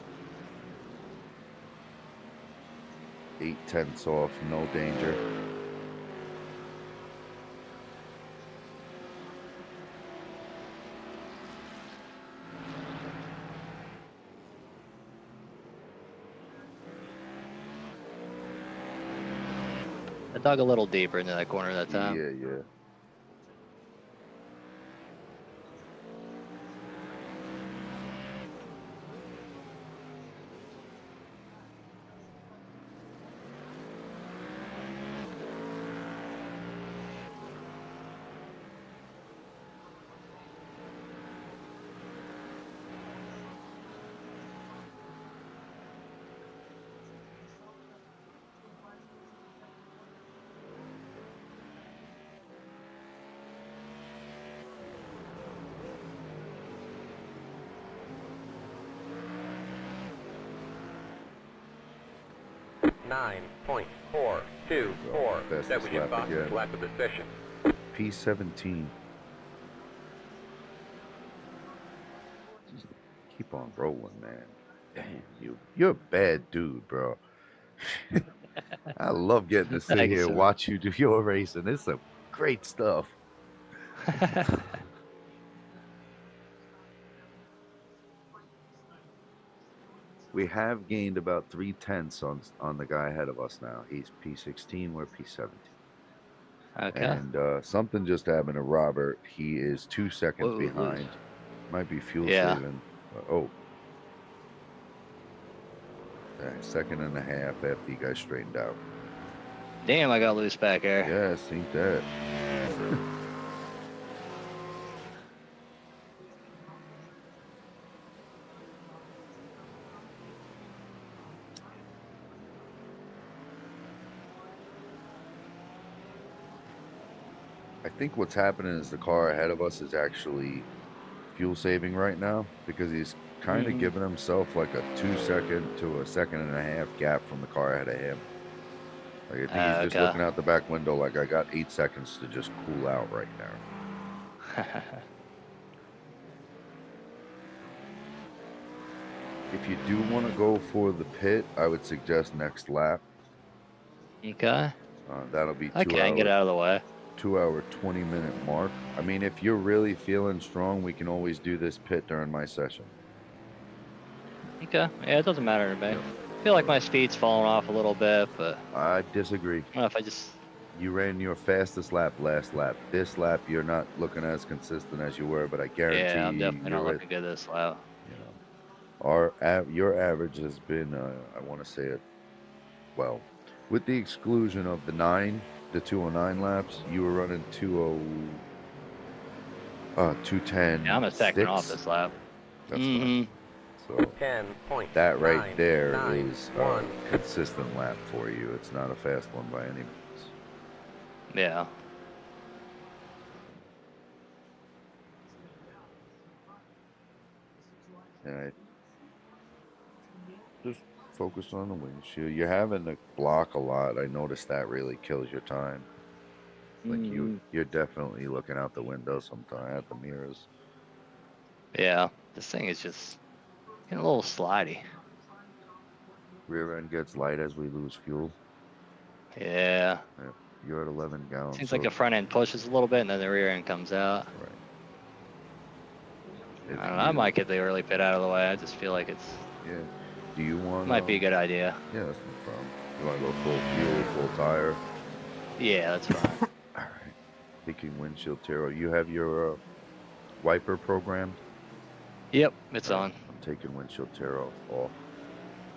8/10 off, no danger. I dug a little deeper into that corner that time. Yeah, yeah. .424. Fastest lap again. Lap of the session. P17. Just keep on rolling, man. Damn, you're a bad dude, bro. I love getting to sit Thank you, here sir. and watch you do your racing. It's some great stuff. We have gained about 3/10 on the guy ahead of us now. He's P16, we're P17. Okay. And something just happened to Robert. He is 2 seconds Whoa, behind. Might be fuel Yeah. saving. Oh. Second and a half after you guys straightened out. Damn, I got loose back there. Yes, ain't that. I think what's happening is the car ahead of us is actually fuel saving right now because he's kind of giving himself like a 2 second to a second and a half gap from the car ahead of him. Like I think he's just looking out the back window like I got 8 seconds to just cool out right now. If you do want to go for the pit, I would suggest next lap. Okay. That'll be 2 Okay, hours. get out of the way. 2 hour 20-minute mark. I mean, if you're really feeling strong, we can always do this pit during my session. Okay. Yeah, it doesn't matter to me. I feel like my speed's falling off a little bit, but I disagree. I don't know if I just... You ran your fastest lap last lap. This lap, you're not looking as consistent as you were, but I guarantee Yeah, I'm definitely not you're looking good this lap. You know, your average has been, I want to say it, well, with the exclusion of the 209 laps, you were running 210. Yeah, I'm a second off this lap. That's fine. So 10.991. that right there is a consistent lap for you. It's not a fast one by any means. Yeah. And just focus on the windshield. You're having to block a lot. I noticed that really kills your time. Like you're definitely looking out the window sometimes at the mirrors. Yeah. This thing is just getting a little slidey. Rear end gets light as we lose fuel. Yeah. Yeah, you're at 11 gallons. Seems so like the front end pushes a little bit and then the rear end comes out. right. I don't know. I might get the early pit out of the way. I just feel like it's. Yeah. Do you want? Might be a good idea. Yeah, that's no problem. You want to go full fuel, full tire? Yeah, that's fine. All right. Taking windshield tear. You have your wiper programmed? Yep, it's on. I'm taking windshield tear off.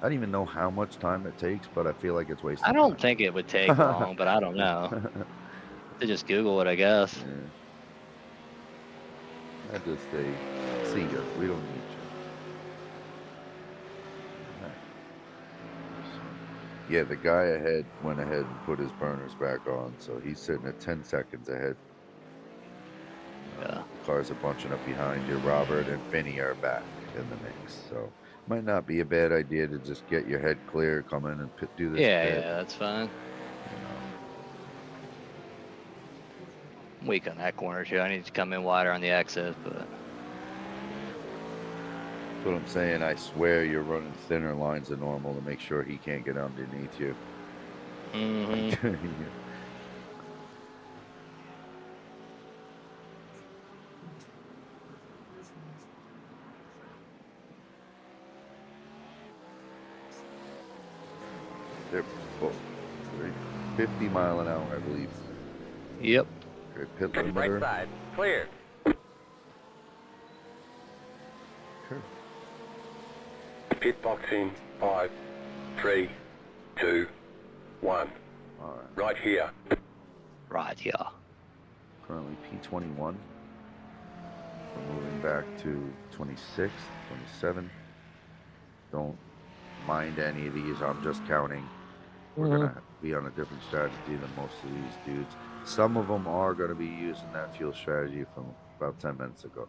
I don't even know how much time it takes, but I feel like it's wasting I don't time. think it would take long, but I don't know. To just Google it, I guess. Yeah. I just say, see ya. We don't need you. Right. Yeah, the guy ahead went ahead and put his burners back on, so he's sitting at 10 seconds ahead. Yeah. Cars are bunching up behind you. Robert and Vinny are back in the mix, so might not be a bad idea to just get your head clear, come in and do this. Yeah, that's fine. Weak on that corner too. I need to come in wider on the exit, but That's what I'm saying. I swear you're running thinner lines than normal to make sure he can't get underneath you. They're both 50 mile an hour, I believe. Yep. Okay, pit Right limiter. side, clear. Okay. Pit box in 5, 3, 2, 1. All right. Right here. Right, yeah. Currently P21. We're moving back to 26, 27. Don't mind any of these. I'm just counting. We're going to be on a different strategy than most of these dudes. Some of them are going to be using that fuel strategy from about 10 minutes ago.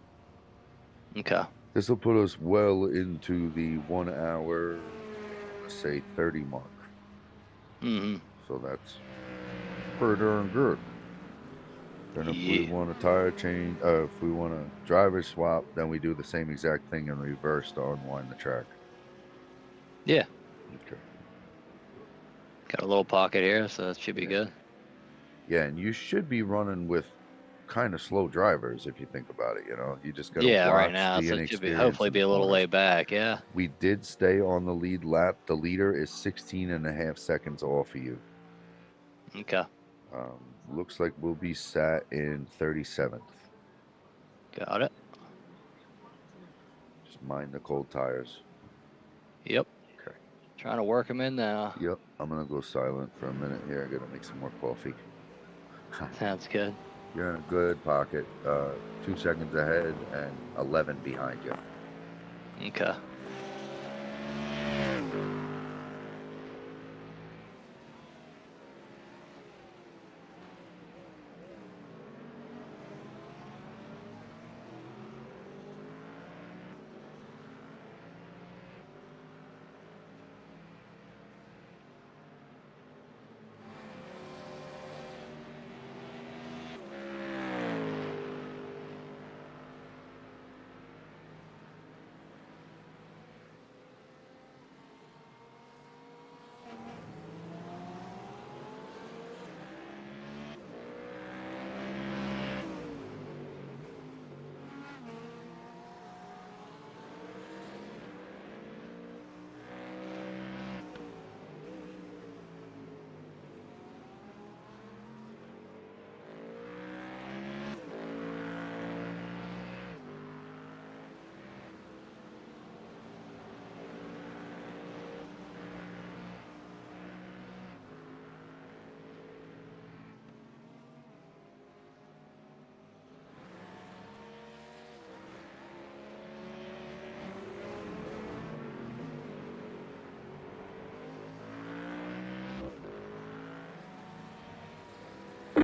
Okay. This will put us well into the 1 hour, let's say 30 mark. So that's pretty darn good. Then if we want a tire change, if we want a driver swap, then we do the same exact thing in reverse to unwind the track. Yeah. Okay. Got a little pocket here, so that should be good. Yeah, and you should be running with kind of slow drivers if you think about it. You know, you just got to Yeah, watch right now, the so it should be inexperience hopefully in be the a little corners. laid back. Yeah. We did stay on the lead lap. The leader is 16.5 seconds off of you. Okay. Looks like we'll be sat in 37th. Got it. Just mind the cold tires. Yep. Okay. Trying to work them in now. Yep. I'm gonna go silent for a minute here. I gotta make some more coffee. Sounds good. You're in a good pocket. 2 seconds ahead and 11 behind you. Okay.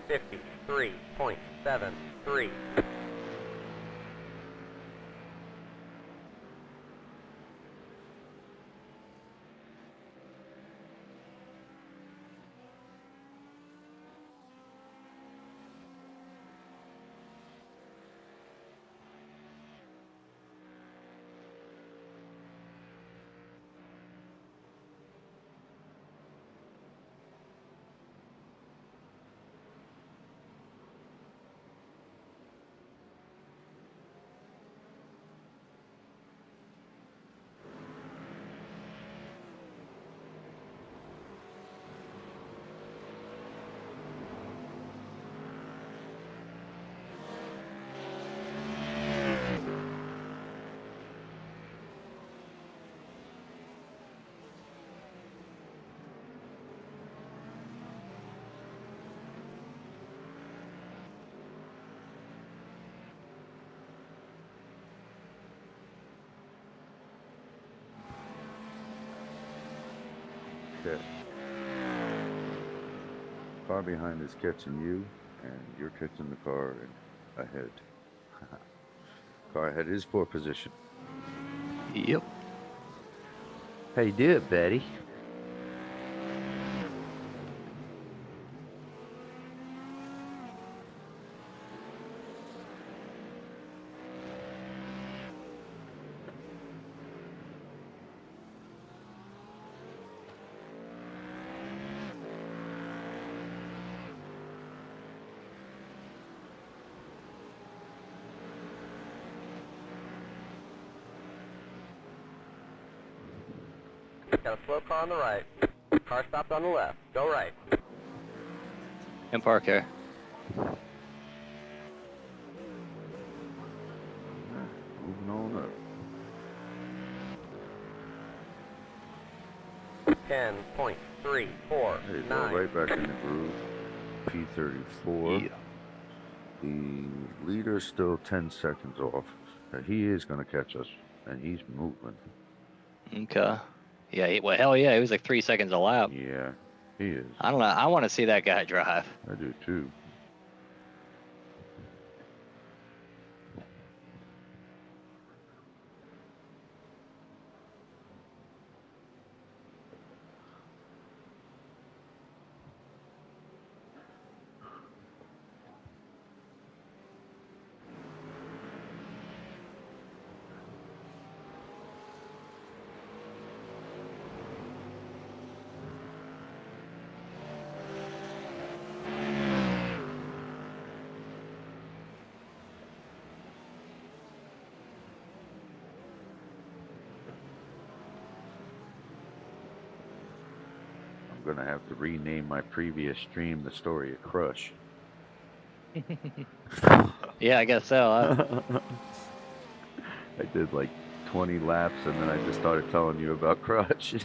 53.73. Okay. Car behind is catching you, and you're catching the car ahead. Car ahead is for position. Yep. How you do it, Betty? Got a slow car on the right. Car stopped on the left. Go right. And park here. Moving on up. 10.349. Hey, go right back in the groove. P34. Yeah. The leader's still 10 seconds off. He is going to catch us, and he's moving. Okay. Yeah, well, hell yeah, he was like 3 seconds a lap. Yeah, he is. I don't know. I want to see that guy drive. I do too. I'm going to have to rename my previous stream The Story of Crush. Yeah, I guess so. I did like 20 laps, and then I just started telling you about Crush.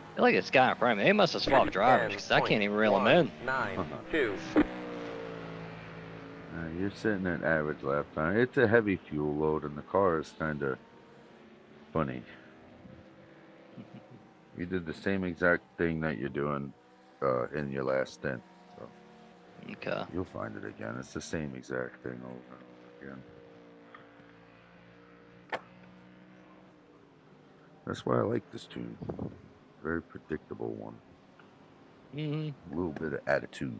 I feel like this guy in front of me, they must have swapped drivers because I can't even reel him in. 9.2. You're sitting at average lap time. It's a heavy fuel load, and the car is kind of funny. You did the same exact thing that you're doing in your last stint. So Okay. you'll find it again. It's the same exact thing over and over again. That's why I like this tune. Very predictable one. Mm-hmm. A little bit of attitude.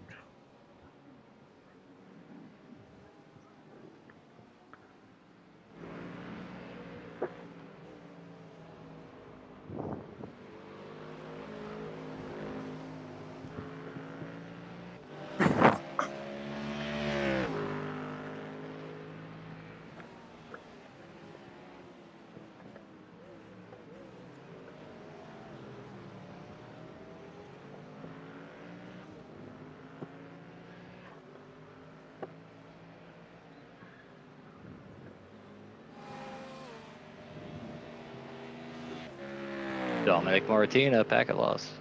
Dominic Martina, packet loss.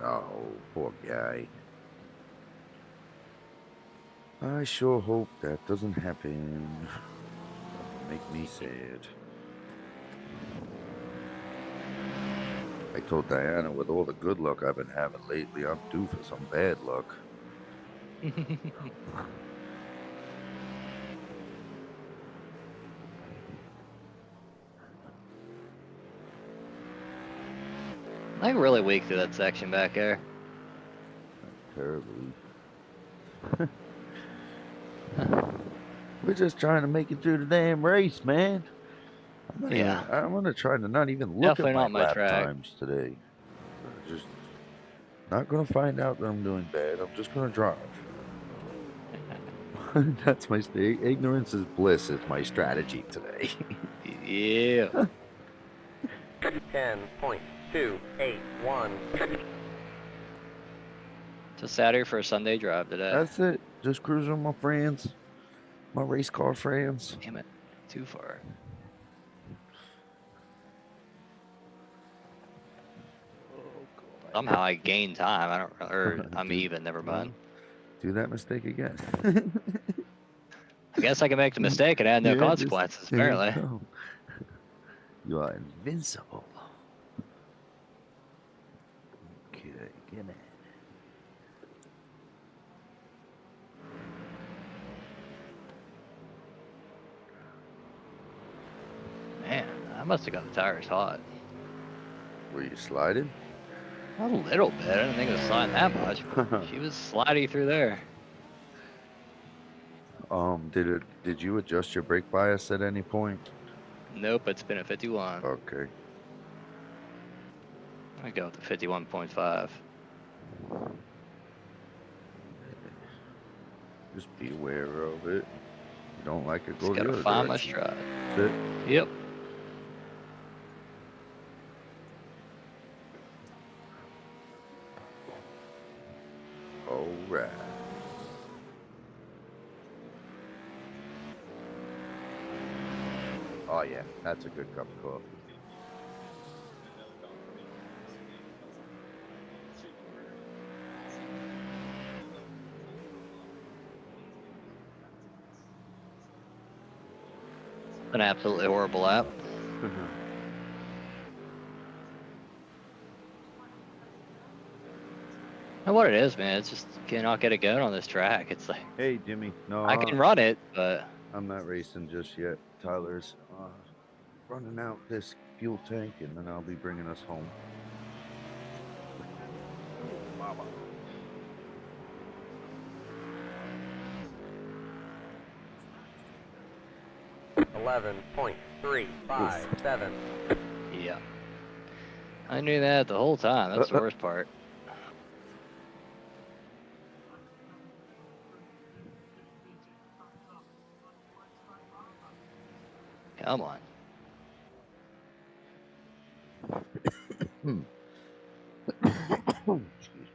Oh, poor guy. I sure hope that doesn't happen. That'll make me sad. I told Diana, with all the good luck I've been having lately, I'm due for some bad luck. Like really weak through that section back there. Terribly. We're just trying to make it through the damn race, man. Yeah. I'm gonna try to not even look Definitely at my not my lap track. times today. Just not gonna find out that I'm doing bad. I'm just gonna drive. That's my ignorance is bliss. Is my strategy today. Yeah. 10.281. Just Saturday for a Sunday drive today. That's it. Just cruising with my friends, my race car friends. Damn it, too far. Somehow I gain time. I don't, or I'm even. Never mind. Do that mistake again. I guess I can make the mistake and add no consequences. Apparently. You are invincible. Okay, get it. Man, I must have got the tires hot. Were you sliding? A little bit. I didn't think it was sliding that much. But she was sliding through there. Did you adjust your brake bias at any point? Nope, it's been at 51. Okay. I go with the 51.5. Just be aware of it. You don't like it, go Just the gotta other find my direction. stride. That's it. Yep. All right. Oh yeah, that's a good cup of coffee. An absolutely horrible lap. And what it is, man, it's just cannot get it going on this track. It's like Hey Jimmy, no, I can run it, but I'm not racing just yet. Tyler's running out this fuel tank, and then I'll be bringing us home. Mama. $11.357. yeah. I knew that the whole time. That's the worst part. Come on. Excuse.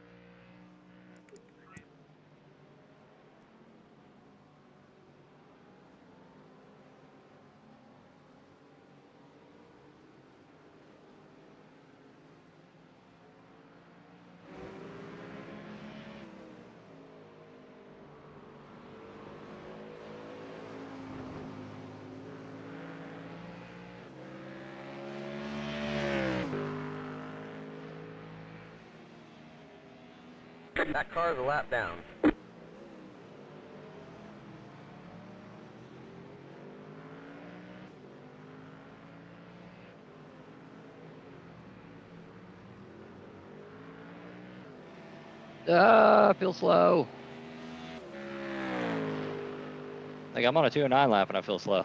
That car's a lap down. I feel slow. Like I'm on a 209 lap and I feel slow.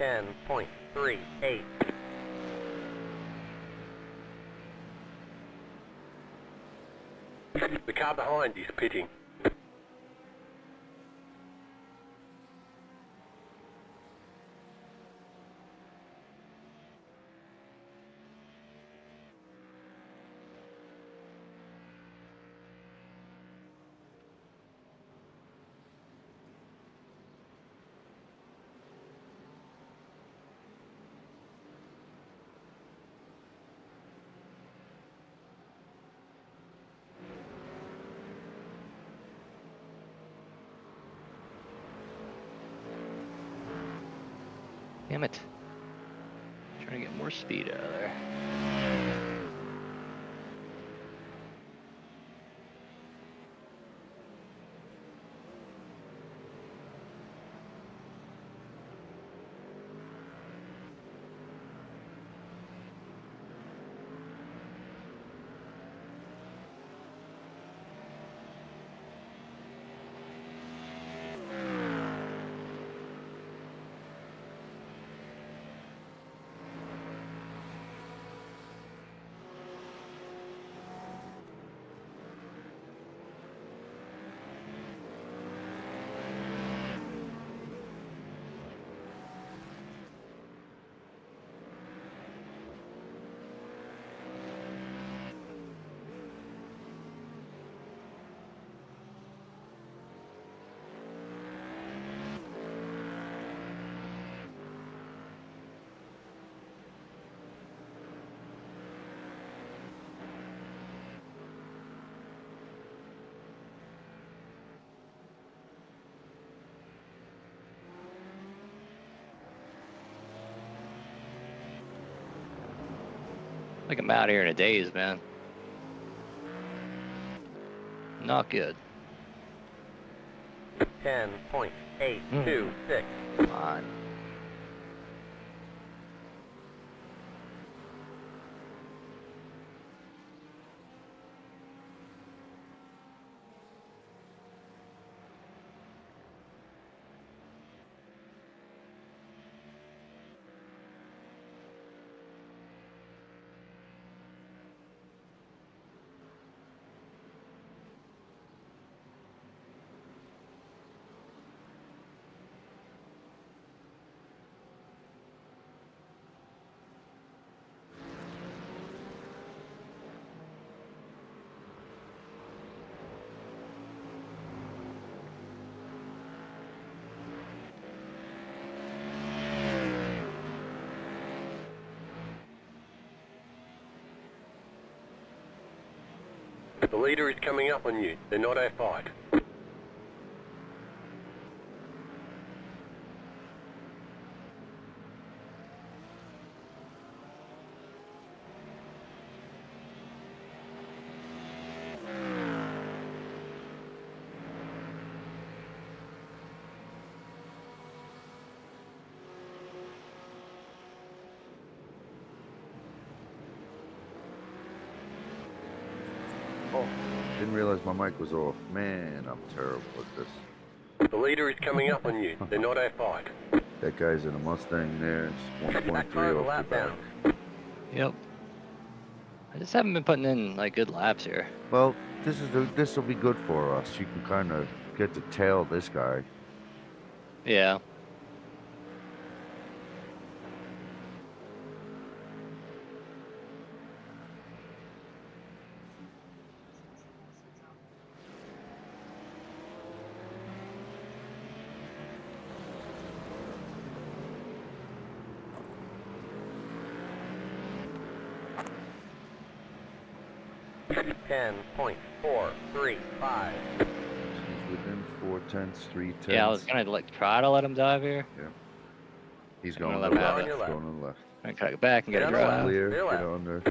10.38. The car behind is pitting. Damn it. Trying to get more speed out of there. Like I'm out here in a daze, man. Not good. 10.826. Come on. The leader is coming up on you. They're not our fight. Oh, didn't realize my mic was off. Man, I'm terrible at this. The leader is coming up on you. They're not our fight. That guy's in a Mustang there. It's 1.3 Back car on the off the lap back. down. Yep. I just haven't been putting in like good laps here. Well, this will be good for us. You can kind of get to tail this guy. Yeah. Ten point four three five. He's within 4/10, 3/10. Yeah, I was gonna like try to let him dive here. Yeah. He's I'm going gonna to let the him have left. it. He's going to the left. I'm gonna cut it back and get a Get on the drive. left. Clear. Clear Get left. on there.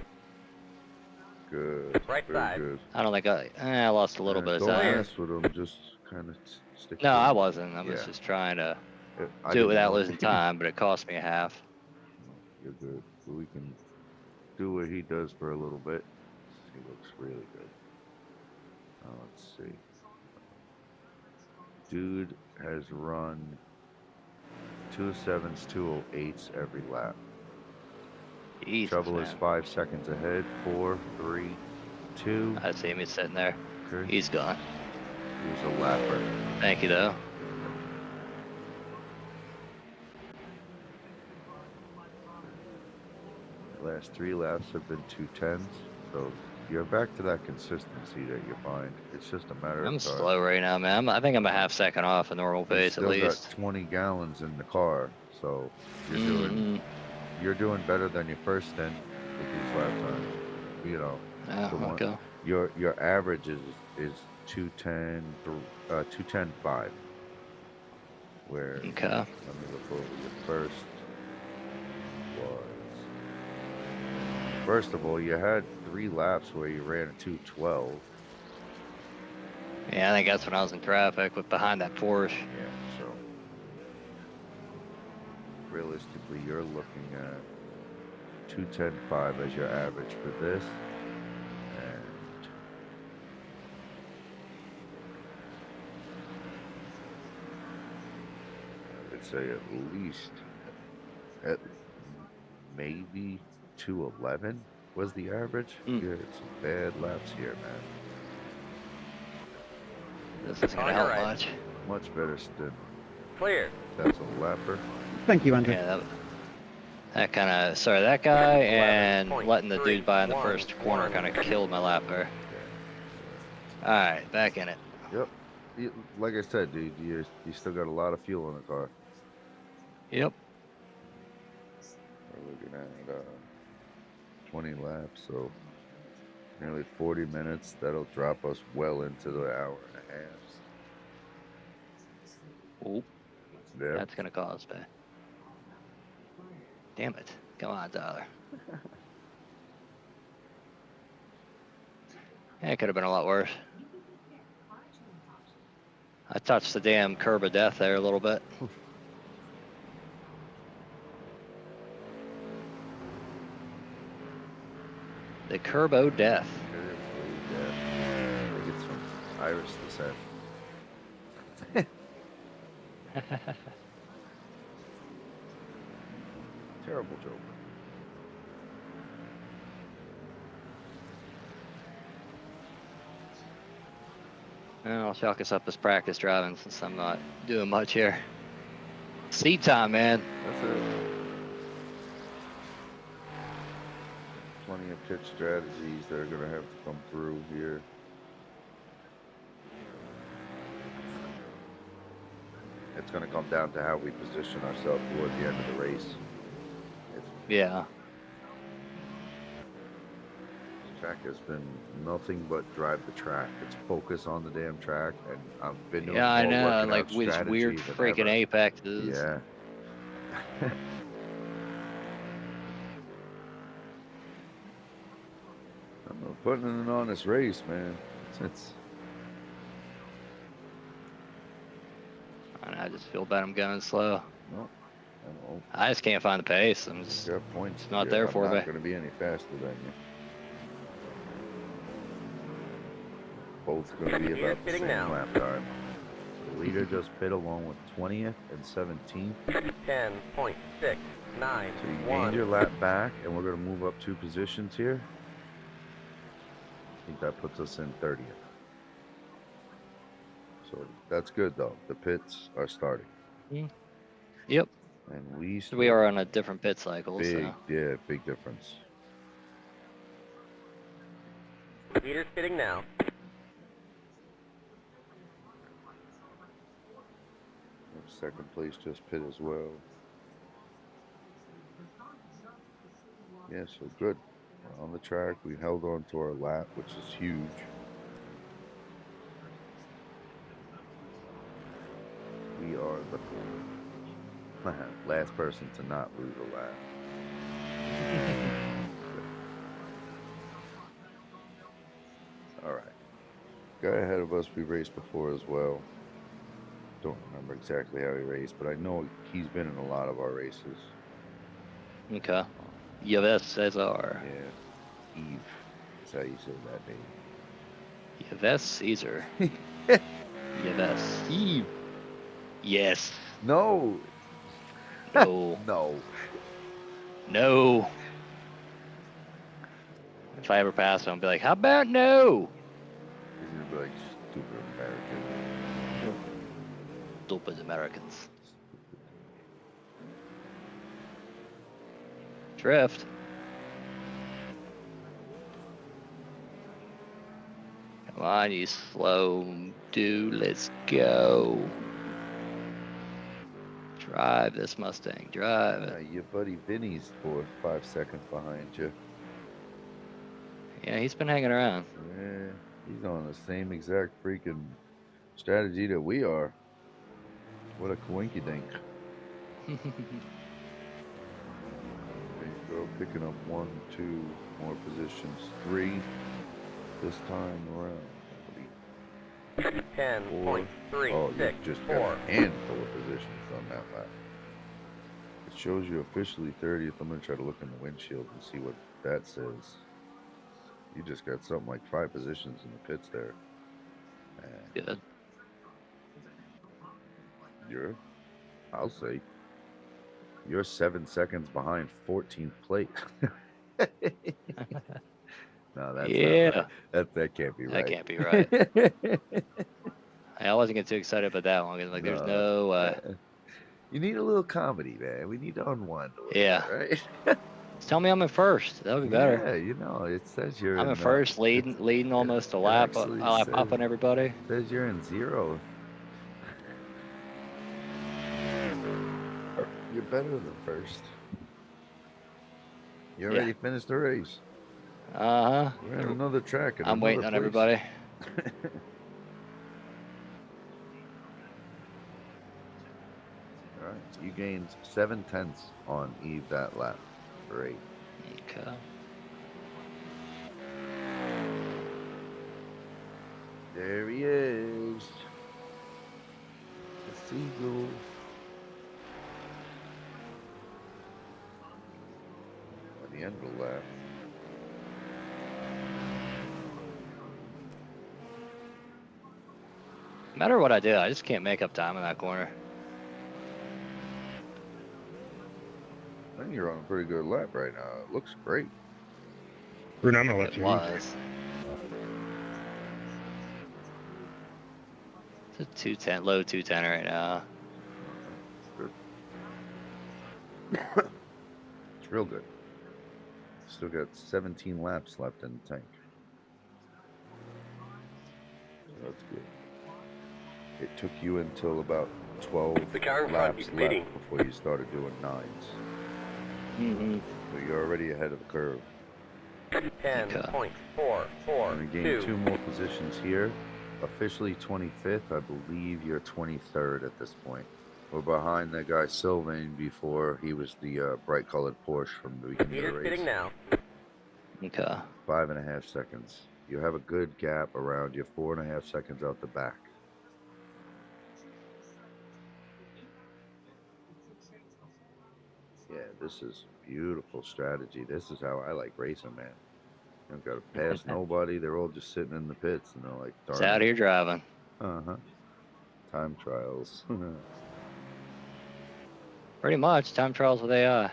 Good. Right Very side. good. I don't think I lost a little bit of Don't time. mess with him. Just kind of stick. No, to I him. wasn't. I was Yeah. just trying to I do it didn't without know. losing time, but it cost me a half. You're good. But we can do what he does for a little bit. He looks really good. Let's see. Dude has run 207s, 208s every lap. Jesus, Trouble is man. 5 seconds ahead. 4, 3, 2. I see him. He's sitting there. Okay. He's gone. He's a lapper. Thank you, though. The last 3 laps have been 210s, so you're back to that consistency that you find. It's just a matter I'm of time. slow right now, man. I think I'm a half second off a normal You pace at still least. got 20 gallons in the car, so you're doing better than your first stint with these lap times. You know, Oh, okay. your average is 210 210.5. Where Okay. let me look over your first was. First of all, you had 3 laps where you ran a 212. Yeah, I think that's when I was in traffic with behind that Porsche. Yeah, so realistically, you're looking at 210.5 as your average for this, and I would say at maybe 211 was the average. You had some bad laps here, man. This isn't gonna On help your right. much. Much better than Clear. that's a lapper. Thank you, Andrew. Yeah, that kind of, sorry, that guy and 11.3, letting the dude by in the 1, first corner 1. kind of killed my lapper. Alright, back in it. Yep. Like I said, dude, you still got a lot of fuel in the car. Yep. We're looking at 20 laps, so nearly 40 minutes. That'll drop us well into the hour and a half. Oop, Yeah. that's gonna cause me. Damn it. Come on, Tyler. Yeah, it could have been a lot worse. I touched the damn curb of death there a little bit. The curb of death. I get some Irish descent. Terrible joke. I'll chalk us up as practice driving since I'm not doing much here. Seat time, man. That's it. Plenty of pitch strategies that are going to have to come through here. It's going to come down to how we position ourselves toward the end of the race. Yeah. This track has been nothing but drive the track. It's focus on the damn track, and I've been doing Yeah, I more know. working Like out with strategy weird than freaking ever. apexes. Yeah. I'm putting in an honest race, man. It's I just feel bad I'm going slow. no, I don't know. I just can't find the pace. I'm just You got points. it's not there for I'm me. not going to be any faster than you. Both going to be You're about the pitting same now. lap time. The leader just pit along with 20th and 17th. 10.6, 9, So you 1. gained your lap back, and we're going to move up 2 positions here. I think that puts us in 30th. So that's good, though. The pits are starting. Yep. And we So we are on a different pit cycle. big, So yeah, big difference. Leader's pitting now. Second place just pit as well. Yeah, so good. We're on the track. We held on to our lap, which is huge. We are the last person to not lose a lap. All right. Guy ahead of us we raced before as well. Don't remember exactly how he raced, but I know he's been in a lot of our races. okay. Yes, Cesar. Yeah. Eve is how you say that name. Yes, Caesar. Yes. Eve. Yes. No. No. No. No. If I ever pass him, I'll be like, how about no? He's gonna be like, stupid American. Stupid Americans. Drift. Come on, you slow dude. Let's go. Drive this Mustang. Drive it. Your buddy Vinny's 4 or 5 seconds behind you. Yeah, he's been hanging around. Yeah, he's on the same exact freaking strategy that we are. What a coinkydink. There you go, picking up 1, 2 more positions, 3 this time around. 10.36. Oh, you just got a handful of positions on that lap. It shows you officially 30th. I'm gonna try to look in the windshield and see what that says. You just got something like 5 positions in the pits there. Good. I'll say, you're 7 seconds behind 14th plate. No, that's not right. That can't be right. That can't be right. I wasn't getting too excited about that one. Like, there's no. You need a little comedy, man. We need to unwind a little bit, right? Just tell me I'm in first. That would be better. Yeah, you know, it says you're I'm in first, leading almost a lap up on everybody. It says you're in 0. You're better than first. You already finished the race. Uh-huh. We're at another track. I'm waiting on everybody. All right, you gained 7/10 on Eve that lap. Great. Okay. There he is. The seagull. At the end of the lap. No matter what I do, I just can't make up time in that corner. I think you're on a pretty good lap right now. It looks great. Bruno, I'm gonna let It you was. It's a 210, low 210 right now. Good. It's real good. Still got 17 laps left in the tank. That's good. It took you until about 12 laps left before you started doing 9s. Mm-hmm. So you're already ahead of the curve. 10.442. You gained 2 more positions here. Officially 25th. I believe you're 23rd at this point. We're behind that guy Sylvain before he was the bright colored Porsche from the beginning of the race. Sitting now. Okay. 5.5 seconds. You have a good gap around you. 4.5 seconds out the back. Yeah, this is beautiful strategy. This is how I like racing, man. You don't got to pass nobody. They're all just sitting in the pits, and they're like, darn. It's out here driving. Uh-huh. Time trials. Pretty much. Time trials with AI.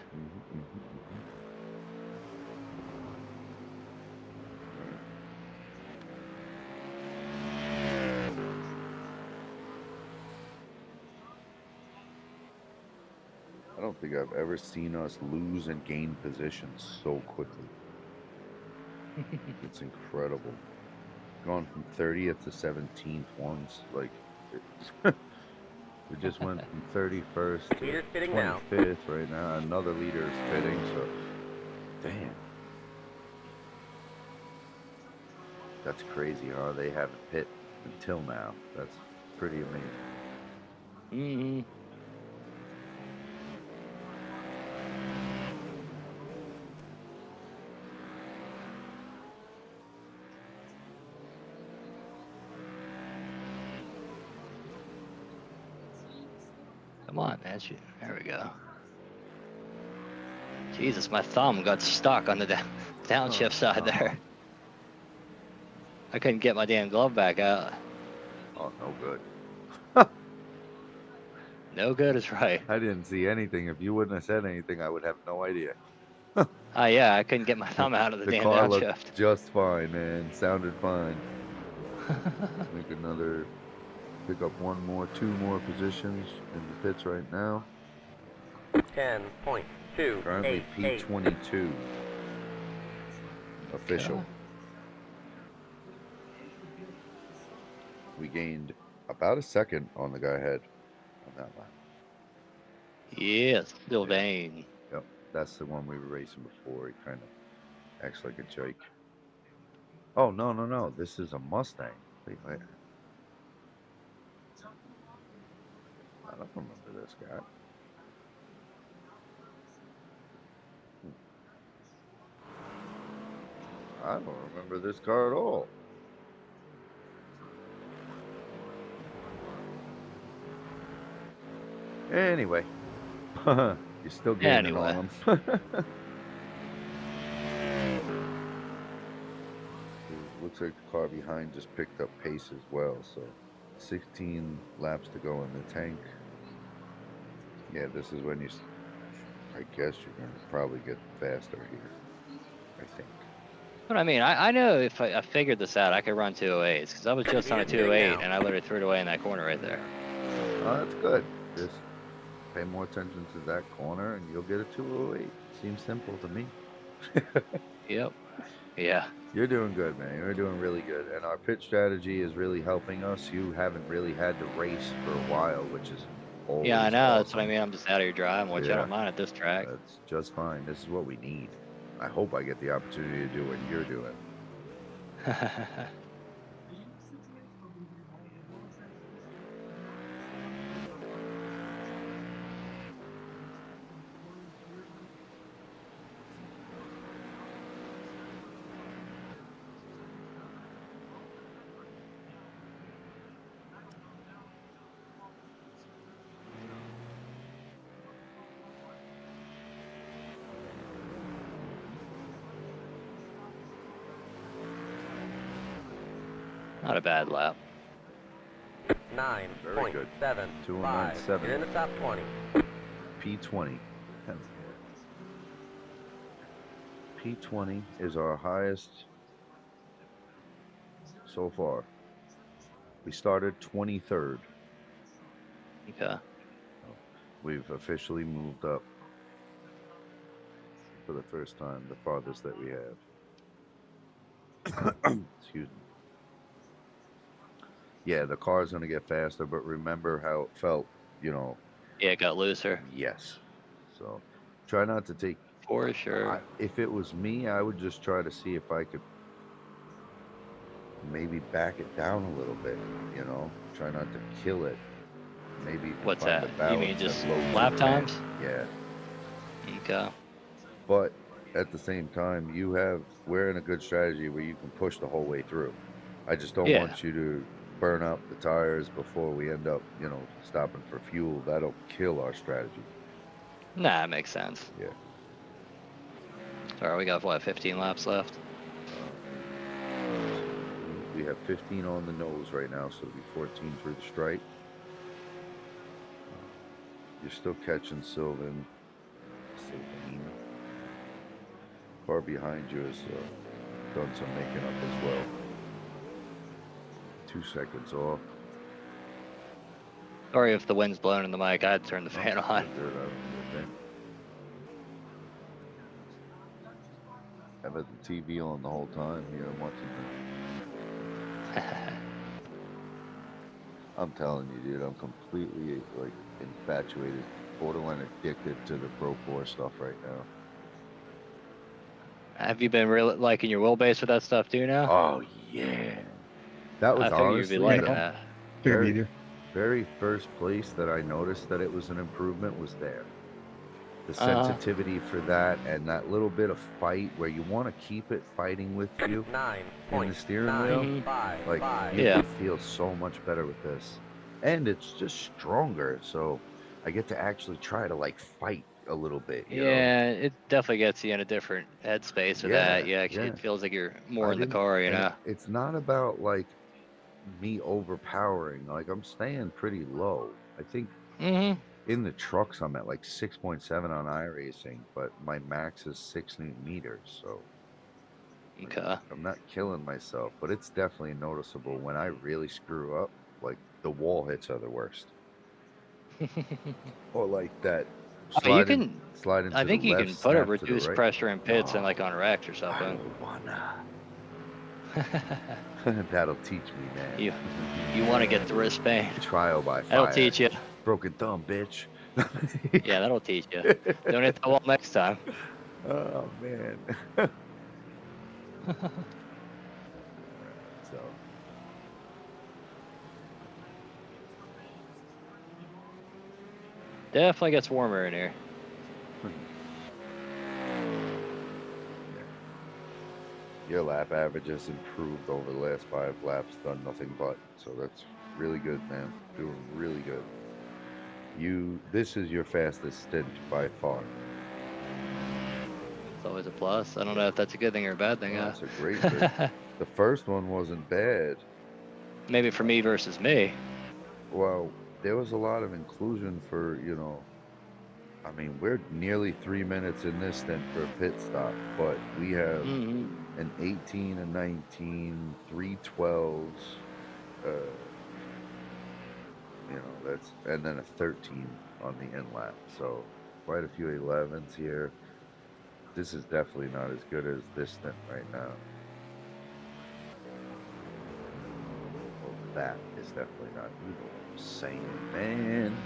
I don't think I've ever seen us lose and gain positions so quickly. It's incredible. Gone from 30th to 17th once. Like, we just went from 31st to 25th right now. Another leader is pitting, so damn. That's crazy how they haven't pit until now. That's pretty amazing. Mm-hmm. Come on, man. There we go. Jesus, my thumb got stuck on the downshift side there. I couldn't get my damn glove back out. Oh, no good. No good is right. I didn't see anything. If you wouldn't have said anything, I would have no idea. Yeah, I couldn't get my thumb out of the The damn car looked downshift. just fine, man. Sounded fine. Make another, pick up one more, two more positions in the pits right now. 10.288. Currently P22. Official. Okay. We gained about a second on the guy ahead on that lap. Yes, Sylvain. Yep, that's the one we were racing before. He kind of acts like a Jake. Oh, no, no, no. This is a Mustang. Wait. I don't remember this guy. I don't remember this car at all. Anyway, you're still gaining on him. Looks like the car behind just picked up pace as well. So 16 laps to go in the tank. Yeah, this is when I guess you're going to probably get faster here, I think. But I mean, I know if I figured this out, I could run 208s because I was just on a 208 and I literally threw it away in that corner right there. Oh, that's good. Just pay more attention to that corner and you'll get a 208. Seems simple to me. Yep. Yeah. You're doing good, man. You're doing really good. And our pit strategy is really helping us. You haven't really had to race for a while, which is always Yeah, I know. awesome. That's what I mean. I'm just out of your drive, which I don't mind at this track. That's just fine. This is what we need. I hope I get the opportunity to do what you're doing. Not a bad lap. 9.75. You're in the top 20. P20. P20 is our highest so far. We started 23rd. Okay. We've officially moved up for the first time, the farthest that we have. Excuse me. Yeah, the car's going to get faster, but remember how it felt, you know. Yeah, it got looser. Yes. So try not to take. For sure. If it was me, I would just try to see if I could maybe back it down a little bit, you know. Try not to kill it. Maybe. What's that? You mean just lap times? Yeah. Okay. But at the same time, we're in a good strategy where you can push the whole way through. I just don't want you to burn up the tires before we end up, you know, stopping for fuel. That'll kill our strategy. Nah, it makes sense. Yeah. Sorry, we got what, 15 laps left? We have 15 on the nose right now, so it'll be 14 through the stripe. You're still catching Sylvain. Car behind you has done some making up as well. 2 seconds off. Sorry if the wind's blowing in the mic. I had to turn the fan on. I've had the TV on the whole time here. I'm watching I'm telling you, dude, I'm completely like infatuated, borderline addicted to the Pro 4 stuff right now. Have you been really liking your wheelbase with that stuff too now? Oh yeah. That was honestly that. Very first place that I noticed that it was an improvement was there. The sensitivity for that and that little bit of fight where you want to keep it fighting with you in the steering wheel. Like you feel so much better with this. And it's just stronger, so I get to actually try to like fight a little bit. You know? It definitely gets you in a different headspace with that. Yeah, it feels like you're more in the car, you know. It's not about like me overpowering. Like I'm staying pretty low. I think In the trucks, I'm at like 6.7 on iRacing, but my max is 6 Newton meters, so Okay. I'm not killing myself, but it's definitely noticeable when I really screw up. Like the wall hits are the worst, or like that Oh, you sliding can. sliding I to the think you left, can put a snap to the reduced right. pressure in pits and No, like on racks or I something. don't wanna. That'll teach me, man. You want to get the wristband. Trial by That'll fire. teach you. Broken thumb, bitch. Yeah, that'll teach you. Don't hit the wall next time. Oh man. So Definitely gets warmer in here. your lap average has improved over the last 5 laps, done nothing but. So that's really good, man. Doing really good. This is your fastest stint by far. It's always a plus. I don't know if that's a good thing or a bad thing. Oh, that's a great thing. The first one wasn't bad. Maybe for me versus me. Well, there was a lot of inclusion for, I mean, we're nearly 3 minutes in this stint for a pit stop, but we have an 18, a 19, 3 12s, that's, and then a 13 on the in lap. So quite a few 11s here. This is definitely not as good as this stint right now. Well, that is definitely not. You know what I'm saying, man.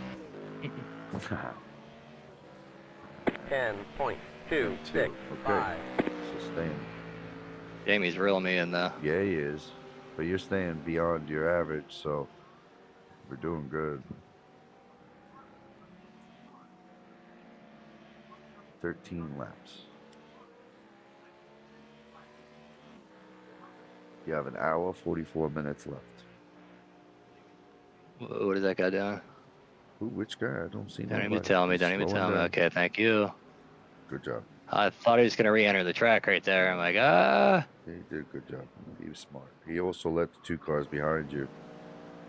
10.265. Okay. Sustain. Jamie's reeling me in though. Yeah, he is. But you're staying beyond your average, so we're doing good. 13 laps. You have an hour, 44 minutes left. What is that guy doing? Ooh, which guy? I don't see Don't nobody. even tell me. He's Don't even slowing tell me. down. Okay, thank you. Good job. I thought he was going to re-enter the track right there. I'm like, Yeah, he did a good job. He was smart. He also let the 2 cars behind you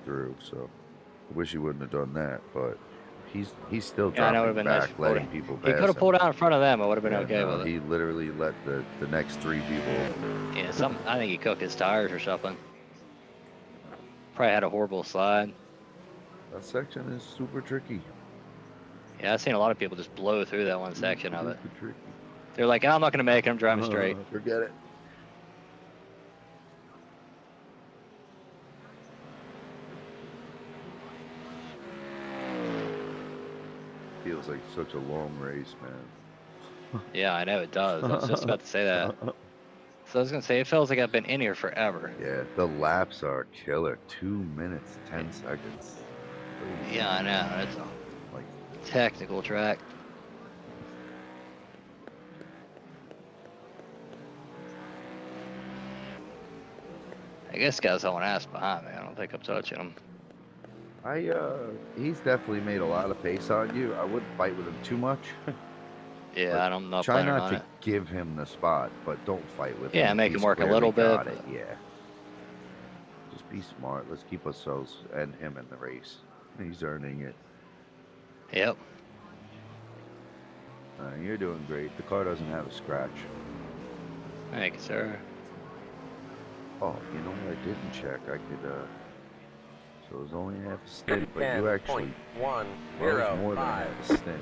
through, so I wish he wouldn't have done that, but he's still yeah, I know it dropping would have been nice. back, letting people He pass could have him. pulled out in front of them. I would have been Yeah, okay no, with it. he literally let the next 3 people. Yeah, I think he cooked his tires or something. Probably had a horrible slide. That section is super tricky. Yeah, I've seen a lot of people just blow through that one section of it. Super tricky. They're like, oh, I'm not going to make it. I'm driving straight. Forget it. Feels like such a long race, man. Yeah, I know it does. I was just about to say that. So I was going to say, it feels like I've been in here forever. Yeah, the laps are killer. 2 minutes, 10 seconds. Crazy. Yeah, I know. It's a Like, technical track. I guess guys hauling ass behind me. I don't think I'm touching him. he's definitely made a lot of pace on you. I wouldn't fight with him too much. Yeah, I'm not Try planning not on to it. give him the spot, but don't fight with him. Yeah, make him He's work a clearly little bit. got it, yeah. Just be smart. Let's keep ourselves and him in the race. He's earning it. Yep. You're doing great. The car doesn't have a scratch. Thank you, sir. Oh, you know what? I didn't check. I could, so it was only half a stint, but you actually, well, it was more than half a stint.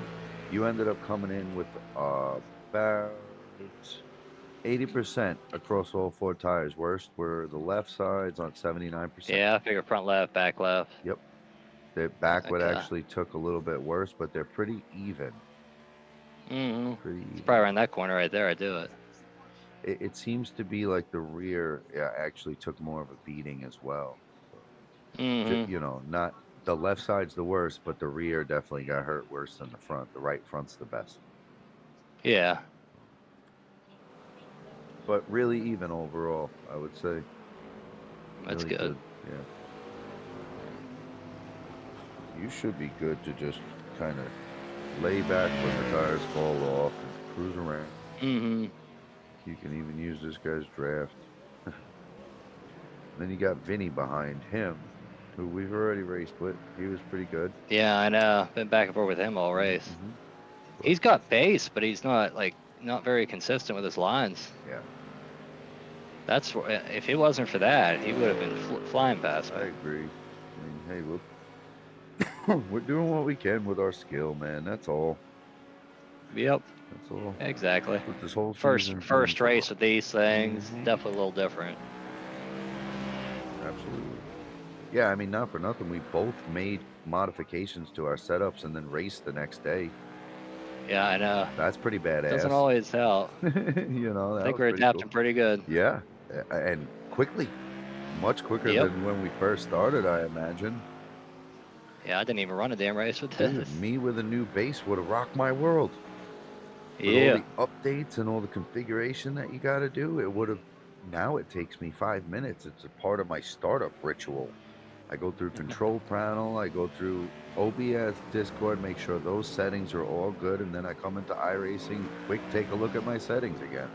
You ended up coming in with about 80% across all 4 tires. Worst were the left sides on 79%. Yeah, I figure front left, back left. Yep. The back would Okay. actually took a little bit worse, but they're pretty even. Pretty even. It's probably around that corner right there. I do it. It seems to be like the rear actually took more of a beating as well. You know, not the left side's the worst, but the rear definitely got hurt worse than the front. The right front's the best. Yeah. But really even overall, I would say. That's Really good. Yeah. You should be good to just kind of lay back when the tires fall off and cruise around. You can even use this guy's draft. Then you got Vinny behind him. who we've already raced with. He was pretty good. Yeah, I know. Been back and forth with him all race. Mhm. He's got pace, but he's not like not very consistent with his lines. Yeah, That's if it wasn't for that, he would have been flying past I me. agree. I mean, hey, we're doing what we can with our skill, man. That's all. Yep, That's all. exactly. With this whole First season. first race with these things, Mhm. definitely a little different. Absolutely. Yeah, I mean, not for nothing. We both made modifications to our setups and then raced the next day. Yeah, I know. That's pretty badass. Doesn't always help. You know, I that think was we're pretty adapting cool. pretty good. Yeah, and quickly, much quicker Yep. than when we first started, I imagine. Yeah, I didn't even run a damn race with Dude, this. me with a new base would have rocked my world. With all Yeah. the updates and all the configuration that you got to do, it would have. Now it takes me 5 minutes. It's a part of my startup ritual. I go through control panel, I go through OBS, Discord, make sure those settings are all good, and then I come into iRacing, quick take a look at my settings again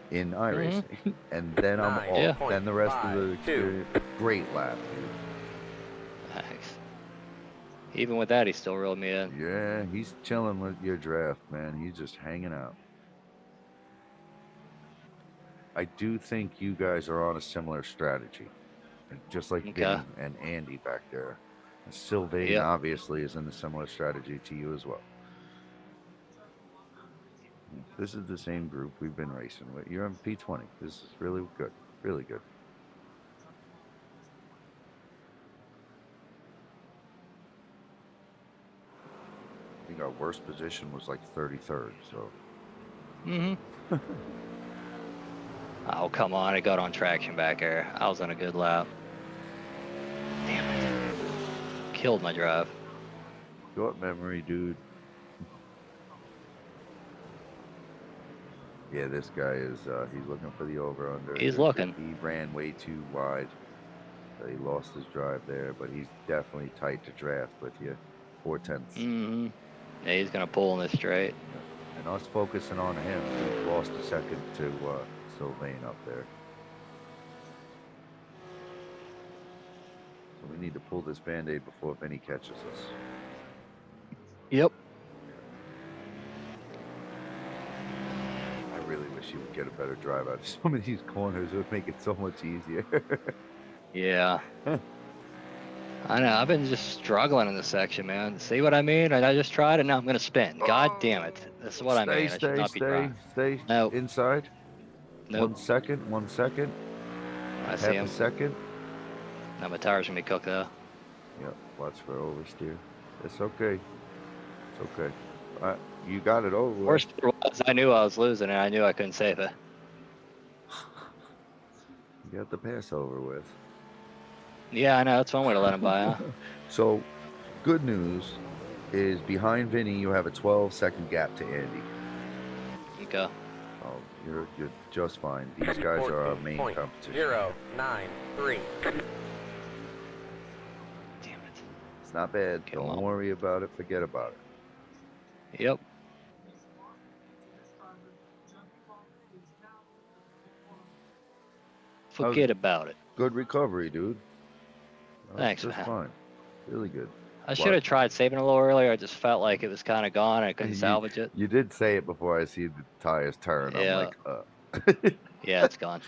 in iRacing, and then I'm off. Yeah. Then the rest of the 9.52. experience, great lap, dude. Thanks. Even with that, he still reeled me in. Yeah, he's chilling with your draft, man. He's just hanging out. I do think you guys are on a similar strategy, just like Okay. Vinny and Andy back there. And Sylvain Yep. obviously is in a similar strategy to you as well. This is the same group we've been racing with. You're on P20. This is really good. Really good. I think our worst position was like 33rd, so. Mm-hmm. Oh, come on. I got on traction back there. I was on a good lap. Damn it. Killed my drive. Short memory, dude. Yeah, this guy is, he's looking for the over-under. He's looking. He ran way too wide. He lost his drive there, but he's definitely tight to draft with you. 4/10. Mm-hmm. Yeah, he's going to pull in this straight. And us focusing on him, we lost a second to Sylvain up there. So we need to pull this Band-Aid before Vinny catches us. Yep. I really wish he would get a better drive out of some of these corners. It would make it so much easier. Yeah. I know. I've been just struggling in this section, man. See what I mean? And I just tried, and now I'm going to spin. God damn it. This is what I mean. I should not be trying. Stay Nope. inside. Nope. 1 second, 1 second. I see Half him. a second. Now my tires going to be cooked, though. Yep, watch for oversteer. It's okay. It's okay. You got it over with. Worst part was I knew I was losing, and I knew I couldn't save it. You got the pass over with. Yeah, I know. That's one way to let him by, huh? So, good news is behind Vinny, you have a 12-second gap to Andy. Okay. Oh, you're just fine. These guys are our main competition. 0.093. Damn it. It's not bad. Come Don't on. worry about it. Forget about it. Yep. Forget about it. Good recovery, dude. Thanks, just man. fine. Really good. I should have tried saving a little earlier. I just felt like it was kind of gone. I couldn't You- salvage it. You did say it before I see the tires turn. Yeah. I'm like, Yeah, it's gone.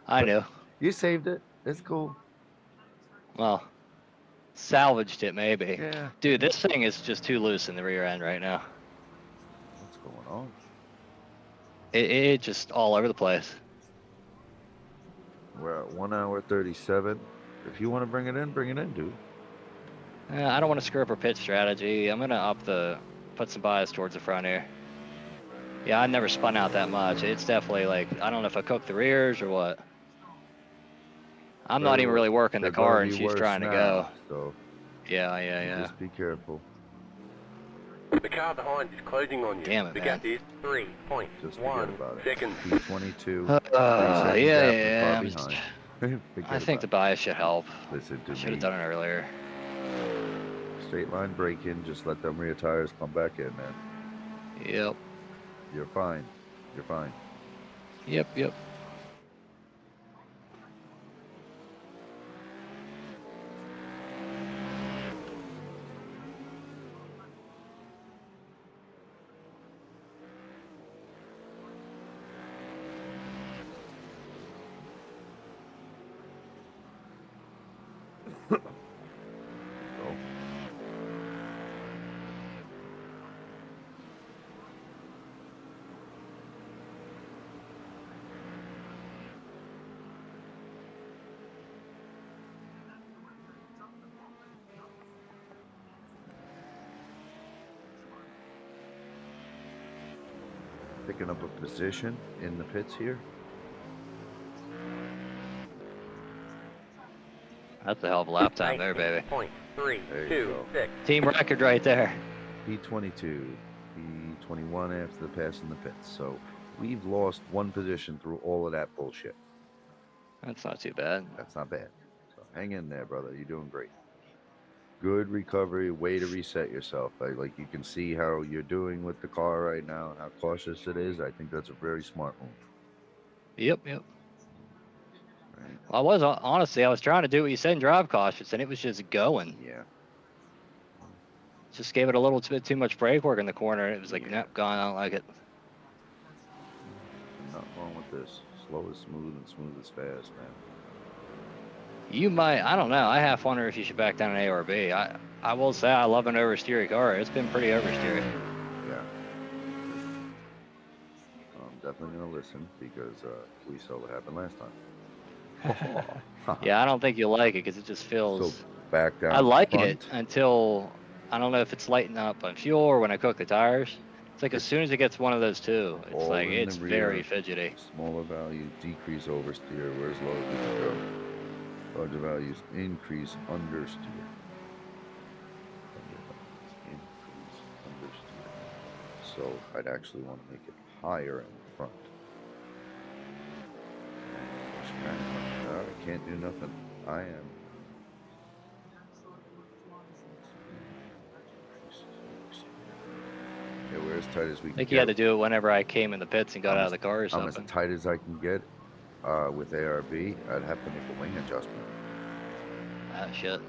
I knew. You saved it. It's cool. Well, salvaged it maybe. Yeah. Dude, this thing is just too loose in the rear end right now. What's going on? It just all over the place. We're at 1 hour 37. If you want to bring it in, dude. I don't want to screw up our pit strategy. I'm gonna put some bias towards the front here. Yeah, I never spun out that much. It's definitely like, I don't know if I cooked the rears or what. I'm not even really working the They're car gonna and be she's worse trying to now, go. So Yeah. just be careful. The car behind is closing on you. Damn it, The man. gap is Just forget 3.1 about it. seconds. P22. Yeah. Forget I think the about bias should help. it. Listen to I should me. have done it earlier. Straight line break in. Just let them rear tires come back in, man. Yep. You're fine. You're fine. Yep. Go. Picking up a position in the pits here. That's a hell of a lap time there, baby. 19.326. Team record right there. P22, P21 after the pass in the pits. So we've lost one position through all of that bullshit. That's not too bad. That's not bad. So hang in there, brother. You're doing great. Good recovery, way to reset yourself. Like you can see how you're doing with the car right now and how cautious it is. I think that's a very smart move. Yep, yep. Right? Well, I was honestly, I was trying to do what you said and drive cautious, and it was just going. Yeah. Just gave it a little bit too much brake work in the corner, and it was like, Yeah. nope, gone. I don't like it. Nothing wrong with this. Slow is smooth and smooth is fast, man. You might, I don't know. I half wonder if you should back down an A or B. I will say I love an oversteery car. It's been pretty oversteery. Yeah. I'm definitely going to listen because we saw what happened last time. Yeah, I don't think you'll like it because it just feels. So back down. I like front. it until I don't know if it's lighting up on fuel or when I cook the tires. It's like as soon as it gets one of those two, it's all like in it's the rear. very fidgety. Smaller value, decrease oversteer. Where's low we can go? Larger values, increase understeer. Increase understeer. So I'd actually want to make it higher in the front. I can't do nothing. I am. Yeah, we're as tight as we I can think get. you had to do it whenever I came in the pits and got out of the car or I'm something. as tight as I can get with ARB. I'd have to make a wing adjustment. Ah, shit.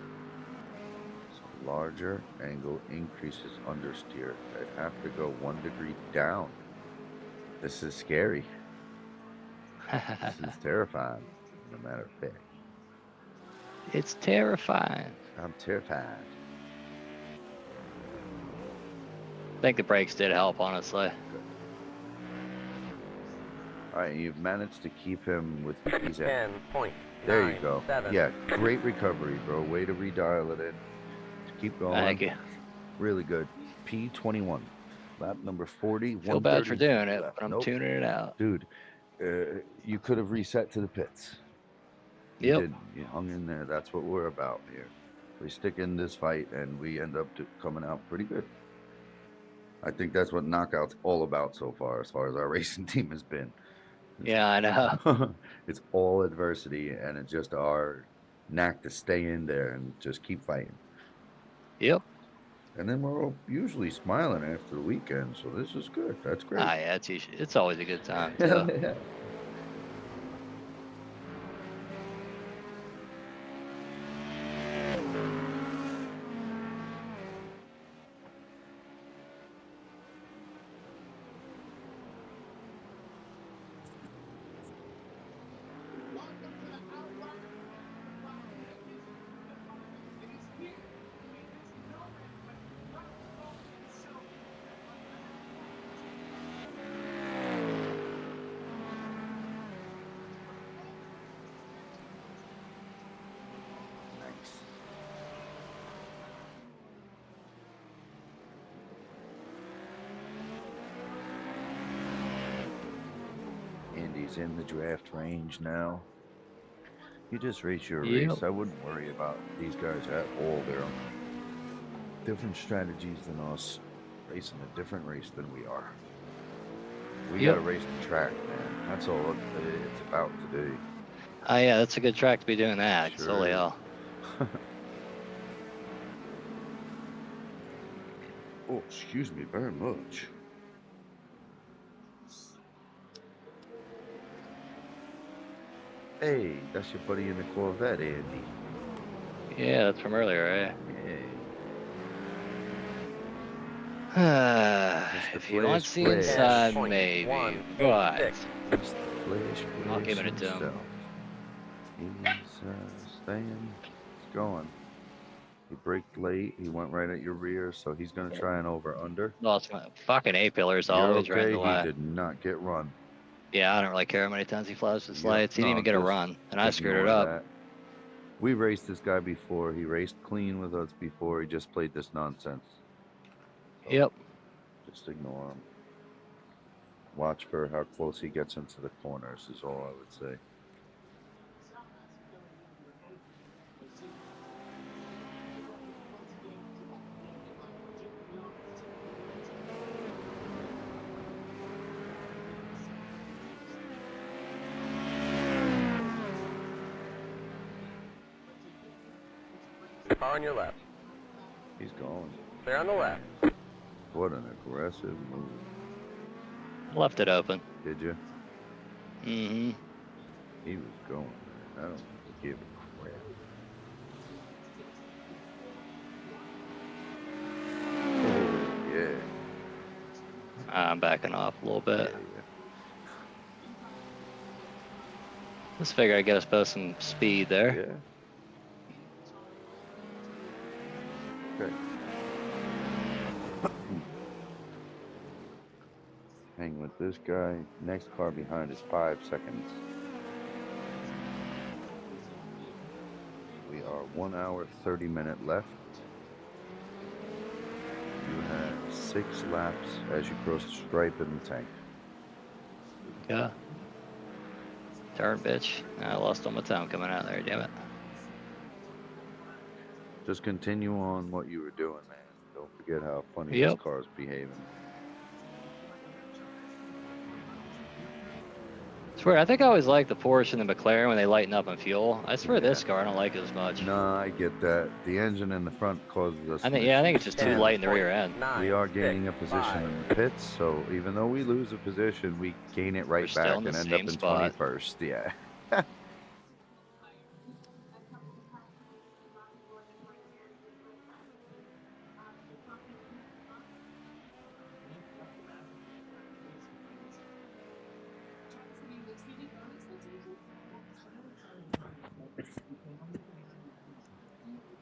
So larger angle increases understeer. I'd have to go 1 degree down. This is scary. This is terrifying, no matter of fact. It's terrifying. I'm terrified. I think the brakes did help, honestly. Good. All right, you've managed to keep him with these. 10.97. There you go. Yeah, great recovery, bro. Way to redial it in. Keep going. Thank you. Really good. P21. Lap number 40. Feel bad for doing it, left. but I'm Nope. tuning it out. Dude, you could have reset to the pits. You Yep. didn't. You hung in there. That's what we're about here. We stick in this fight, and we end up coming out pretty good. I think that's what Knockout's all about so far as our racing team has been. Yeah, I know. It's all adversity, and it's just our knack to stay in there and just keep fighting. Yep. And then we're all usually smiling after the weekend, so this is good. That's great. Ah, yeah, it's always a good time. Hell So. yeah. Andy's in the draft range now. You just race your race. I wouldn't worry about these guys at all. They're on different strategies than us, racing a different race than we are. We gotta race the track, man. That's all it's about today. Oh yeah, that's a good track to be doing that. Sure Holy is. hell. Oh, excuse me very much. Hey, that's your buddy in the Corvette, Andy. Yeah, that's from earlier, right? Yeah. If you want to see Flash. inside, 10.186. maybe, but Just flash, I'm not giving it to him. himself. He's staying going. He braked late. He went right at your rear, so he's going to try an over-under. No, it's my fucking A-pillars You're always okay. running away. He did not get run. Yeah, I don't really care how many times he flashes his Yep. lights. He didn't No, even get a just run, and I screwed it ignore up. that. We raced this guy before. He raced clean with us before. He just played this nonsense. So Yep. just ignore him. Watch for how close he gets into the corners is all I would say. Car on your left. He's going. Clear on the left. What an aggressive move. Left it open. Did you? Mm-hmm. He was going, man. I don't think he gave a crap. Oh, yeah. I'm backing off a little bit. Yeah. Let's figure I'd get us both some speed there. Yeah. Okay. Hang with this guy. Next car behind is 5 seconds. We are 1 hour 30-minute left. You have 6 laps as you cross the stripe in the tank. Yeah. Turn, bitch. I lost all my time coming out there, damn it. Just continue on what you were doing, man. Don't forget how funny Yep. this car's behaving. I swear, I think I always like the Porsche and the McLaren when they lighten up on fuel. I swear this car I don't like it as much. No, I get that. The engine in the front causes us. I think it's just too light in the rear end. We are gaining a position in the pits, so even though we lose a position, we gain it right We're still back in the and end up same in spot. 21st. Yeah.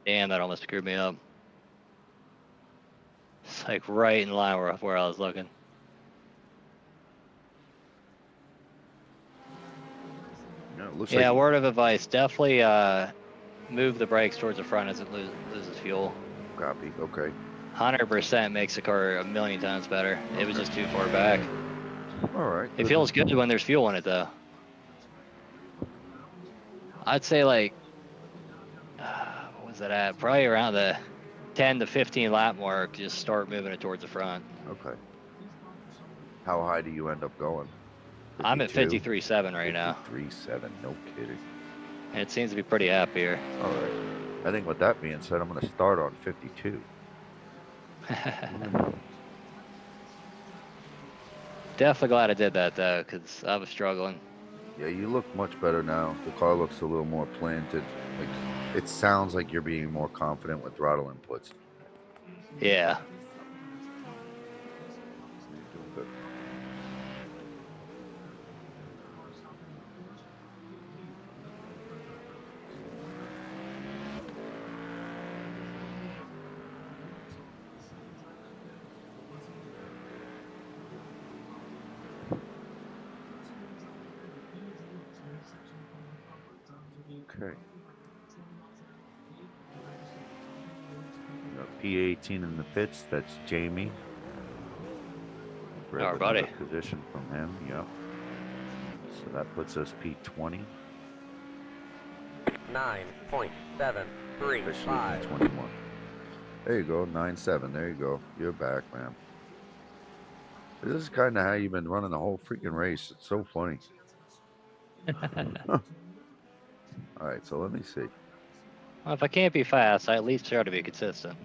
Damn, that almost screwed me up. It's like right in line where I was looking. No, it looks Yeah, like word of advice, definitely move the brakes towards the front as it loses fuel. copy. Okay. 100% makes the car a million times better. It was just too far back. All right. It feels good when there's fuel in it, though. I'd say like, what was that at? Probably around the 10 to 15 lap mark, just start moving it towards the front. Okay. How high do you end up going? I'm at 52? 53.7 right now, 53.7. No kidding. and it seems to be pretty happy here. All right. I think with that being said, I'm going to start on 52. Definitely glad I did that, though, because I was struggling. Yeah, you look much better now. The car looks a little more planted. Like, it sounds like you're being more confident with throttle inputs. Yeah. You're doing good. Okay. P18 in the pits. That's Jamie. Grab Our buddy. another position from him. Yep. So that puts us P20. 9.735. Officially 21. There you go. 9.7. There you go. You're back, man. This is kind of how you've been running the whole freaking race. It's so funny. All right, so let me see. Well, if I can't be fast, I at least try to be consistent.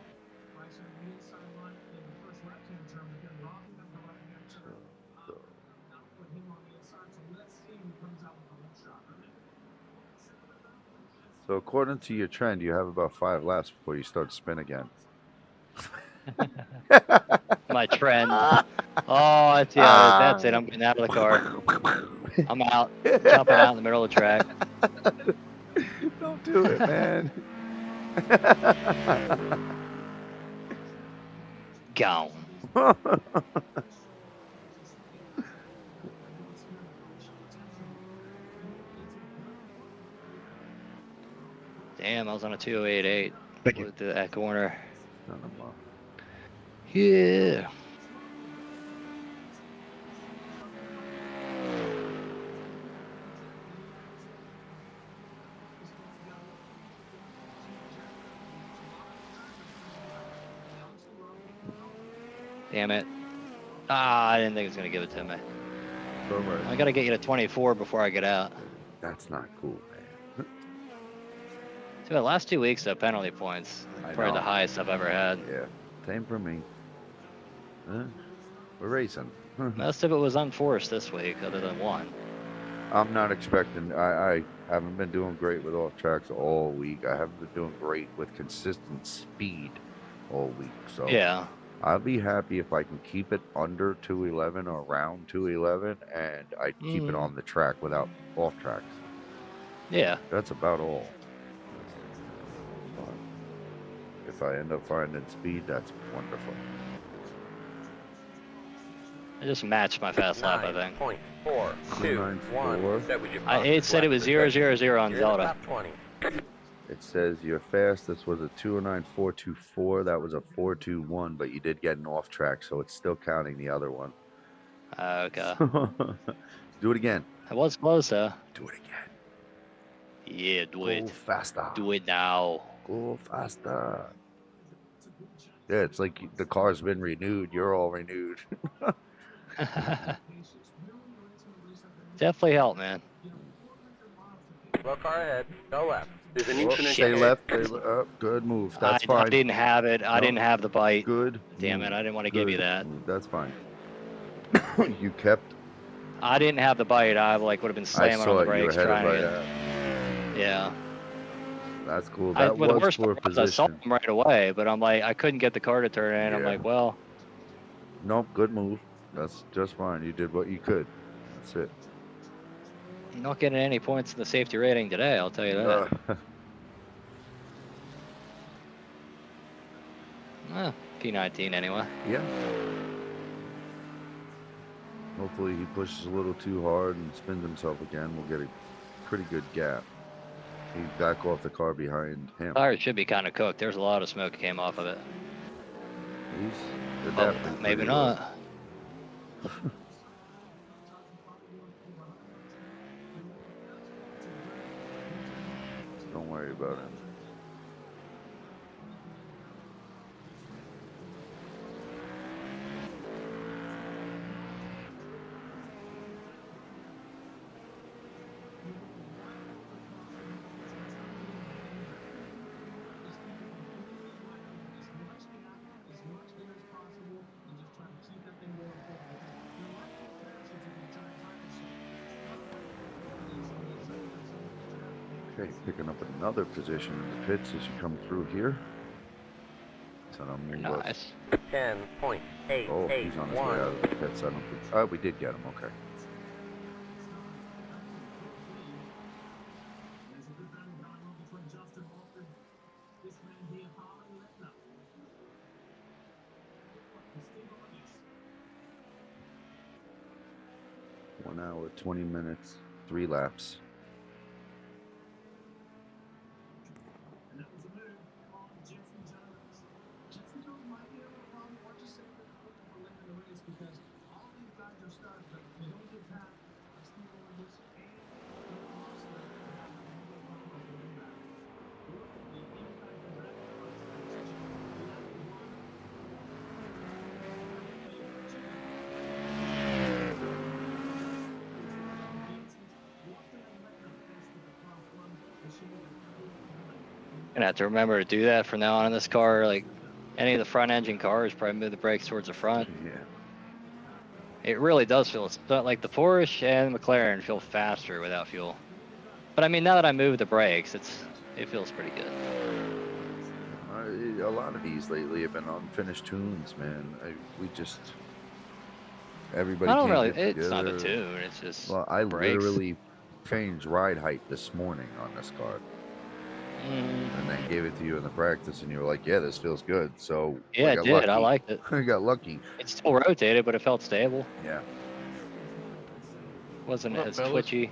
So according to your trend, you have about 5 laps before you start to spin again. My trend. Oh, that's it. I'm getting out of the car. I'm out. Jumping out in the middle of the track. Don't do it, man. Gone. Damn, I was on a 208.8 Thank you. with that corner. Son of a- Yeah. Damn it. Ah, I didn't think it was going to give it to me. All right. I got to get you to 24 before I get out. That's not cool, man. So the last 2 weeks, though, penalty points, I probably the know. highest I've ever had. Yeah, same for me. Huh? We're racing. Most of it was unforced this week, other than one. I'm not expecting. I haven't been doing great with off tracks all week. I haven't been doing great with consistent speed all week. So Yeah. I'll be happy if I can keep it under 211 or around 211, and I keep it on the track without off tracks. Yeah. That's about all. But if I end up finding speed, that's wonderful. I just matched my fast lap, I think. 9.421. That was your It said it was 0, 0, 0 on You're in the Zelda. top 20. It says your fastest was a 209.424. That was a 421, but you did get an off track, so it's still counting the other one. Okay. Do it again. It was close, though. Do it again. Yeah, do Go it. faster. Do it now. Go faster. Yeah, it's like the car's been renewed. You're all renewed. Definitely help, man. Slow car ahead. Go left. There's an Oh, infinite stay ahead. left. Good move. That's fine. I didn't have it. I No. didn't have the bite. Good. Damn move. it, I didn't want to give you Good that. move. That's fine. You kept. I didn't have the bite. I would have been I slamming saw on the it. You were brakes headed trying right to get. at. Yeah. That's cool. That Well, the was worst for part was I saw position. him right away, but I'm like, I couldn't get the car to turn in. I'm Yeah. like, well, Nope. Good move. That's just fine. You did what you could. That's it. I'm not getting any points in the safety rating today, I'll tell you that. P19 anyway. Yeah. Hopefully he pushes a little too hard and spins himself again. We'll get a pretty good gap. He back off the car behind him. Tires should be kind of cooked. There's a lot of smoke that came off of it. He's Oh, adapting maybe pretty well. not. Don't worry about him. Okay, picking up another position in the pits as you come through here. So I'm You're move up. nice. 10.881. Oh, he's on his way out of the pits. I don't think. Oh, we did get him. Okay. One hour, 20 minutes, 3 laps. Gonna have to remember to do that from now on in this car. Like any of the front engine cars, probably move the brakes towards the front. Yeah. It really does feel like the Porsche and McLaren feel faster without fuel. But I mean, now that I moved the brakes, it feels pretty good. A lot of these lately have been unfinished tunes, man. We just everybody. I don't can't really. get It's not the together. tune. It's just. Well, I brakes. literally changed ride height this morning on this car, Mm. and then I gave it to you in the practice, and you were like, "Yeah, this feels good." So Yeah, I it got did. lucky. I liked it. I got lucky. It still rotated, but it felt stable. Yeah. Wasn't What up, as fellas? twitchy.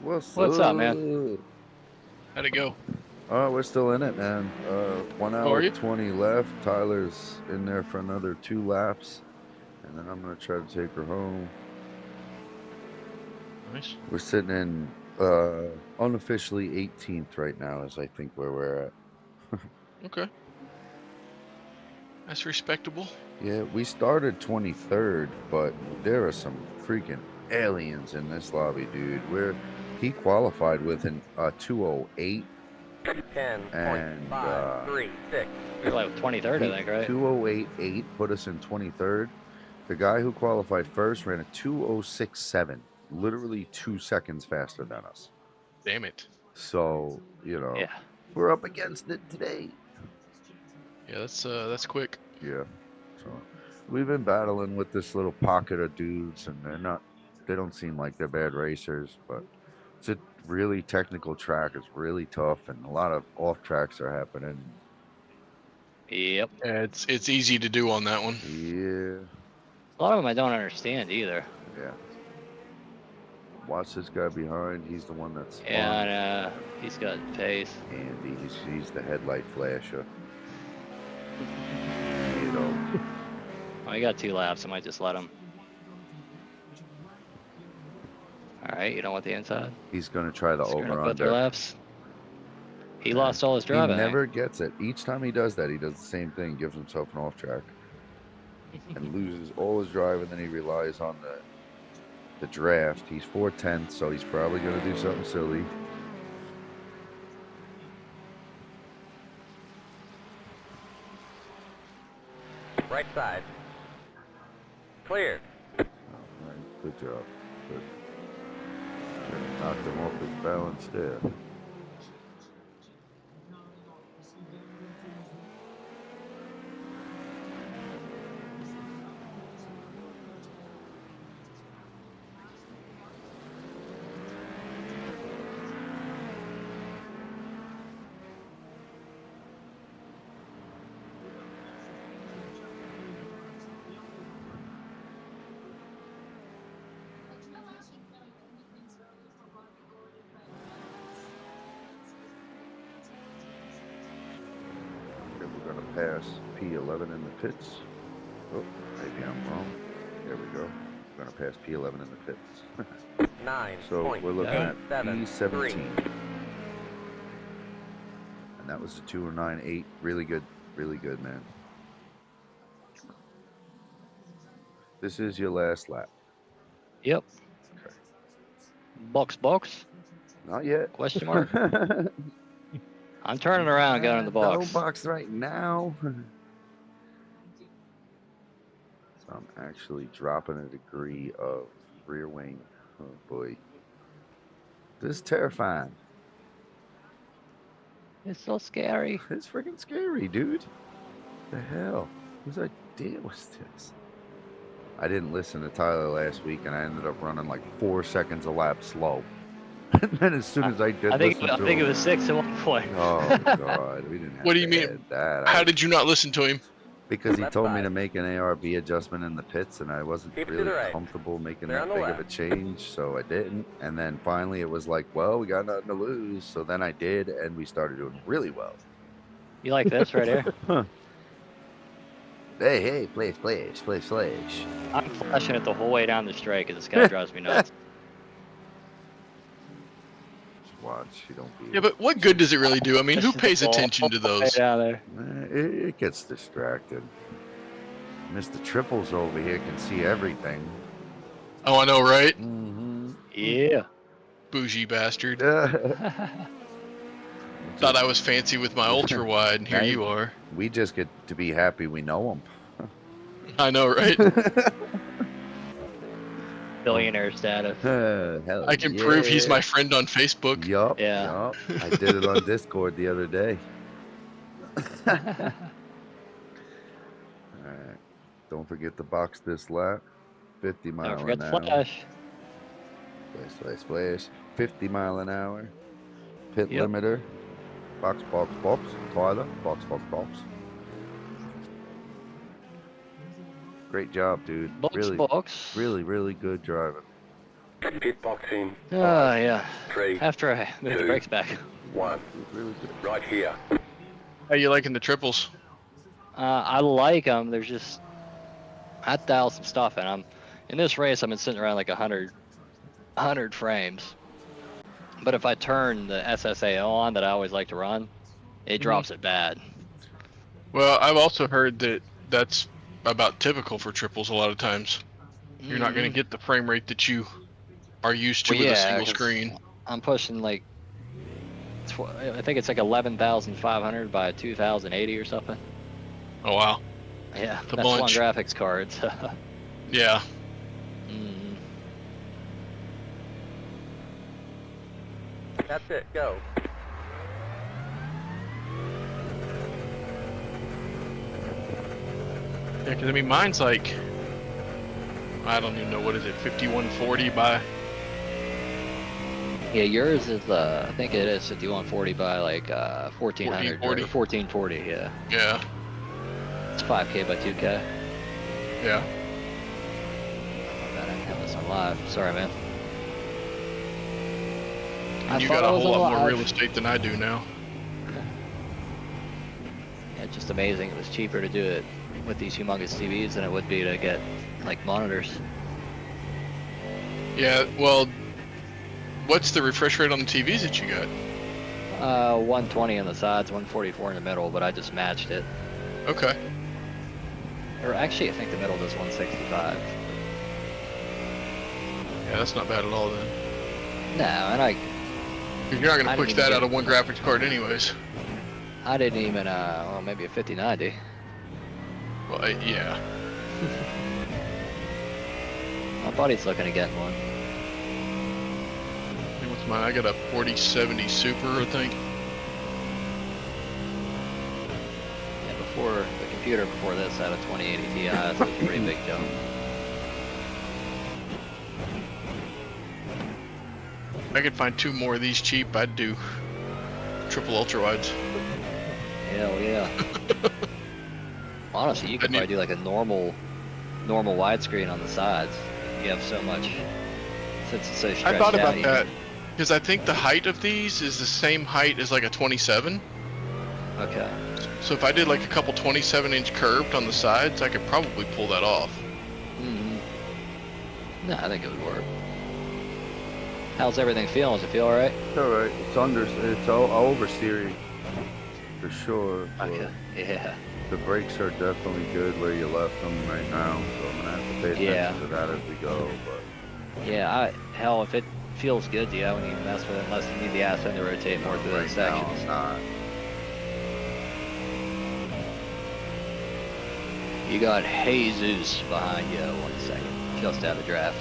What's What's up, man? How'd it go? Oh, we're still in it, man. 1 Oh, are hour you? 20 left. Tyler's in there for another 2 laps, and then I'm gonna try to take her home. Nice. We're sitting in unofficially 18th right now, is I think where we're at. Okay. That's respectable. Yeah, we started 23rd, but there are some freaking aliens in this lobby, dude. He qualified with an 208 and 10.536. You're like 23rd, I think, right? 208.8 put us in 23rd. The guy who qualified first ran a 206.7, literally 2 seconds faster than us. Damn it. So, you know, Yeah. we're up against it today. Yeah, that's quick. Yeah. So we've been battling with this little pocket of dudes, and they don't seem like they're bad racers, but it's a really technical track. It's really tough, and a lot of off tracks are happening. Yep. Yeah, it's easy to do on that one. Yeah. A lot of them I don't understand either. Yeah. Watch this guy behind. He's the one that's Yeah, he's got pace. Andy. He's the headlight flasher. You know. Oh, he got 2 laps. I might just let him. All right, you don't want the inside. He's gonna try the He's gonna over put their under. laps. He lost all his He driving. never gets it. Each time he does that, he does the same thing. Gives himself an off track and loses all his drive, and then he relies on the draft. He's 4/10, so he's probably gonna do something silly. Right side. Clear. Oh, right. Good job. Good. Knocked him off his balance there. We're gonna pass P11 in the pits. Oh, maybe I'm wrong. There we go. We're gonna pass P11 in the pits. 9. So we're looking at 7, P17. 3. And that was a 209.8. Really good, man. This is your last lap. Yep. Okay. Box. Not yet. Question mark. I'm turning around, going in the box. No box right now. So I'm actually dropping a degree of rear wing. Oh boy. This is terrifying. It's so scary. It's freaking scary, dude. The hell? Whose idea was this? I didn't listen to Tyler last week, and I ended up running like 4 seconds a lap slow. And then as soon as I did, I think it was 6 at one point. Oh God, we didn't have What do you to mean? add that. How did you not listen to him? Because he Left told me side. to make an ARB adjustment in the pits, and I wasn't Keep it to really the right. comfortable making They're that on the big of a left. change, so I didn't. And then finally it was like, well, we got nothing to lose. So then I did, and we started doing really well. You like this right here? Hey, flash. I'm flashing it the whole way down the straight because this guy drives me nuts. Just watch, you don't be. Yeah, but what good does it really do? I mean, who This is pays all attention to the way those? down there. It gets distracted. Mr. Triples over here can see everything. Oh, I know, right? Mm-hmm. Yeah. Bougie bastard. Thought I was fancy with my ultra wide, and here you are. We just get to be happy we know him. I know, right? Billionaire status. Hell I can prove he's my friend on Facebook. Yup. Yeah. Yup. I did it on Discord the other day. Alright. Don't forget to box this lap. 50 mile Don't forget an the hour. flash. Flash. 50 mile an hour. Pit Yep. limiter. Box, Tyler. Box. Great job, dude. Box. Really good driving. Pit box in. Oh, yeah. 3, After I moved the 2, brakes back. 1. Really good. Right here. How you liking the triples? I like them. There's just, I dial some stuff in. In this race, I've been sitting around like 100 frames. But if I turn the SSAO on that I always like to run, it drops it bad. Well, I've also heard that that's about typical for triples a lot of times. You're not going to get the frame rate that you are used to with a single 'cause screen. I'm pushing like, I think it's like 11,500 by 2,080 or something. Oh, wow. Yeah, The that's one bunch. graphics card. Yeah. That's it, go. Yeah, because I mean, mine's like, I don't even know, what is it, 5140 by? Yeah, yours is, I think it is 5140 by like 1400 or 1440, yeah. Yeah. It's 5K by 2K. Yeah. Oh, God, I didn't have this on live. Sorry, man. And you got a whole lot more real estate than I do now. Yeah, it's just amazing. It was cheaper to do it with these humongous TVs than it would be to get like monitors. Yeah, well, what's the refresh rate on the TVs that you got? 120 on the sides, 144 in the middle, but I just matched it. Okay. Or actually, I think the middle does 165. Yeah, that's not bad at all then. No, and You're not going I to push didn't even that out of one graphics card anyways. I didn't even, well, maybe a 5090. Well, yeah. My buddy's looking to get one. And what's mine? I got a 4070 Super, I think. Yeah, before the computer before this had a 2080 Ti, so it's a pretty big jump. If I could find 2 more of these cheap, I'd do triple ultra wides. Hell yeah. Honestly, you could probably do like a normal widescreen on the sides. You have so much, since it's so stretched out. I thought about that, because I think the height of these is the same height as like a 27. Okay. So if I did like a couple 27-inch curved on the sides, I could probably pull that off. No, I think it would work. How's everything feeling? Does it feel alright? It's alright. It's oversteering for sure. Okay. Yeah. The brakes are definitely good where you left them right now, so I'm gonna have to pay attention to that as we go. But yeah, hell, if it feels good to you, I wouldn't even mess with it unless you need the ass end to rotate more through those sections. Not. You got Jesus behind you. 1 second, just out of draft.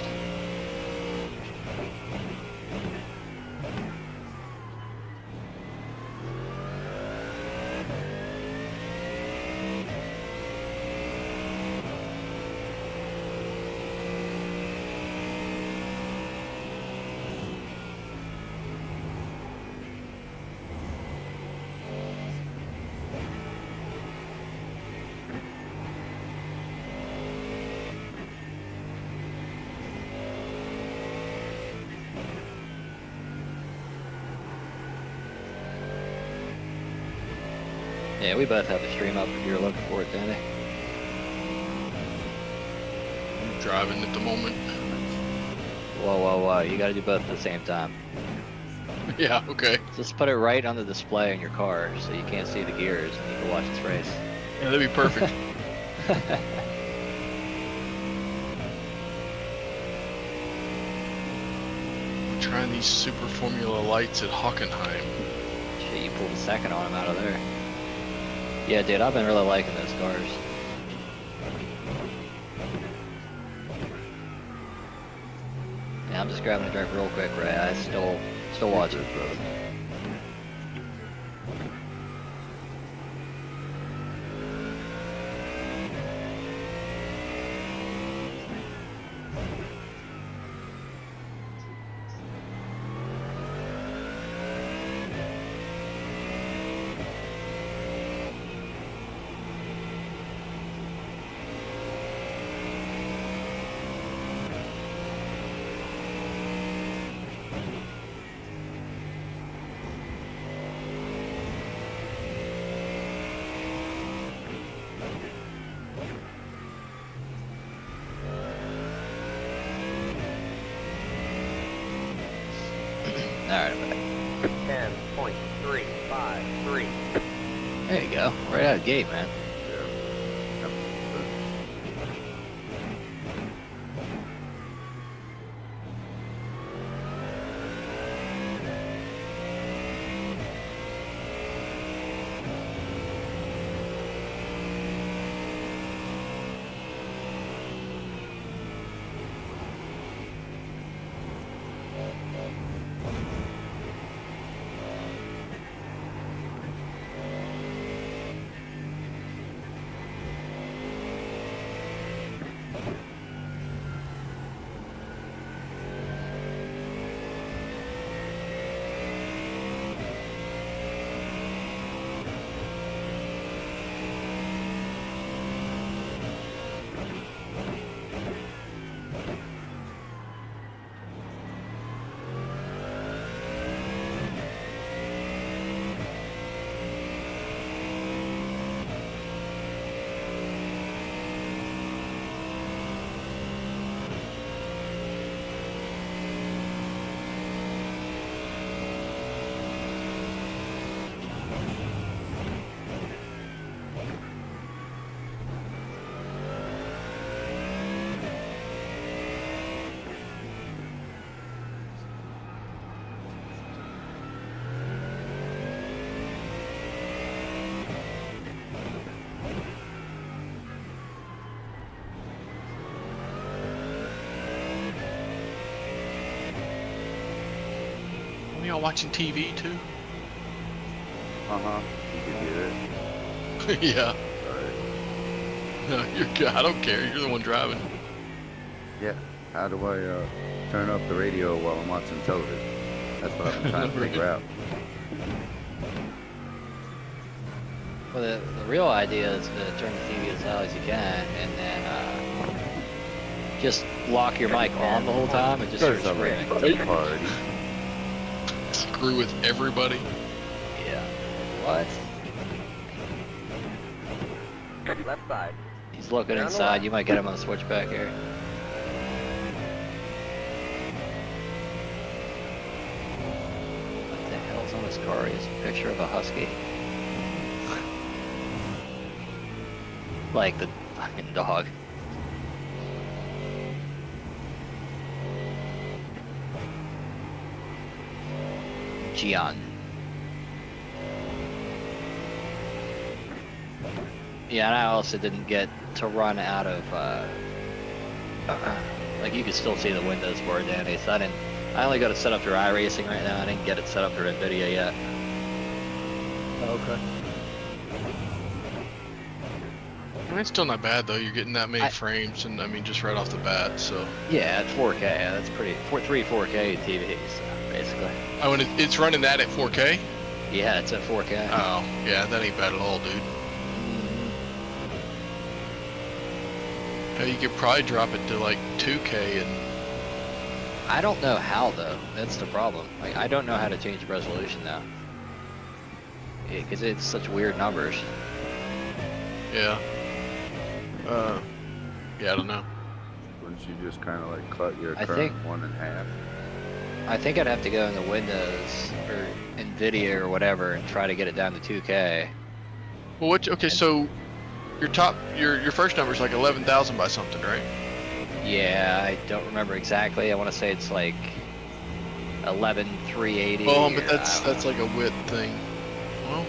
Yeah, we both have the stream up if you're looking for it, Danny. I'm driving at the moment. Whoa, you gotta do both at the same time. Yeah, okay. Just put it right on the display in your car so you can't see the gears and you can watch this race. Yeah, that'd be perfect. Trying these Super Formula lights at Hockenheim. Shit, you pulled a second on them out of there. Yeah, dude, I've been really liking those cars. Yeah, I'm just grabbing a drink real quick, Ray. I still watching, brother. Alright, I'm back. 10.353. There you go. Right out of the gate, man. Y'all watching TV too? Uh-huh. You can do it. Yeah. Alright. No, you're good. I don't care. You're the one driving. Yeah. How do I turn up the radio while I'm watching television? That's what I've been trying to figure out. Well, the real idea is to turn the TV as loud as you can, and then just lock your mic on the whole time and just start screaming. Party. Screw with everybody. Yeah. What? Left side. He's looking Down the inside. left. You might get him on the switchback here. What the hell's on his car? He's a picture of a husky. Like the fucking dog. Gian. Yeah, and I also didn't get to run out of, like you can still see the Windows board, Danny, so I only got it set up through iRacing right now. I didn't get it set up through NVIDIA yet. Okay. I mean, it's still not bad though. You're getting that many frames, and I mean, just right off the bat. So. Yeah, it's 4K. That's pretty. 4K TVs, basically. Oh, and it's running that at 4K? Yeah, it's at 4K. Oh, yeah, that ain't bad at all, dude. Hell, you could probably drop it to like 2K and. I don't know how though. That's the problem. Like, I don't know how to change the resolution now. Because it's such weird numbers. Yeah. Yeah, I don't know. Wouldn't you just kind of like cut your I current think- one in half? I think I'd have to go into Windows or NVIDIA or whatever and try to get it down to 2K. Well, okay, so your first number is like 11,000 by something, right? Yeah, I don't remember exactly. I want to say it's like 11,380. Well, but or, that's like a width thing. Well,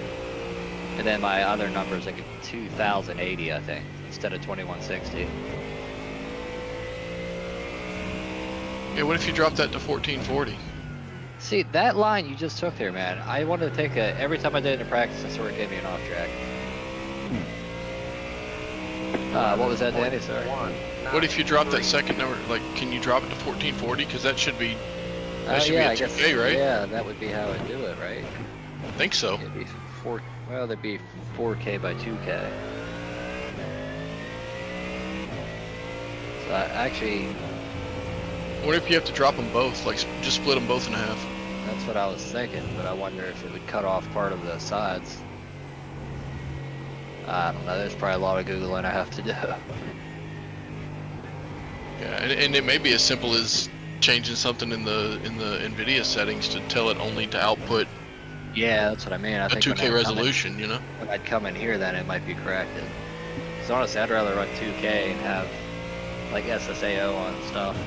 and then my other number is like 2,080, I think, instead of 2,160. yeah. What if you drop that to 1440? See, that line you just took there, man. I wanted to take every time I did it in practice, I sort of gave me an off track. What was that, Danny? Sorry. What if you drop that second number? Like, can you drop it to 1440? Because that should be that should Yeah, I be a guess. 2K, right? Yeah, that would be how I do it, right? I think so. It'd be well, there'd be 4K by 2K. So actually, What if you have to drop them both? Like, just split them both in half. that's what I was thinking, but I wonder if it would cut off part of the sides. I don't know. There's probably a lot of Googling I have to do. Yeah, and it may be as simple as changing something in the NVIDIA settings to tell it only to output Yeah, that's what I mean. I a think 2K resolution, you know? when I'd come in here, then it might be corrected. So honestly, I'd rather run 2K and have like SSAO on stuff.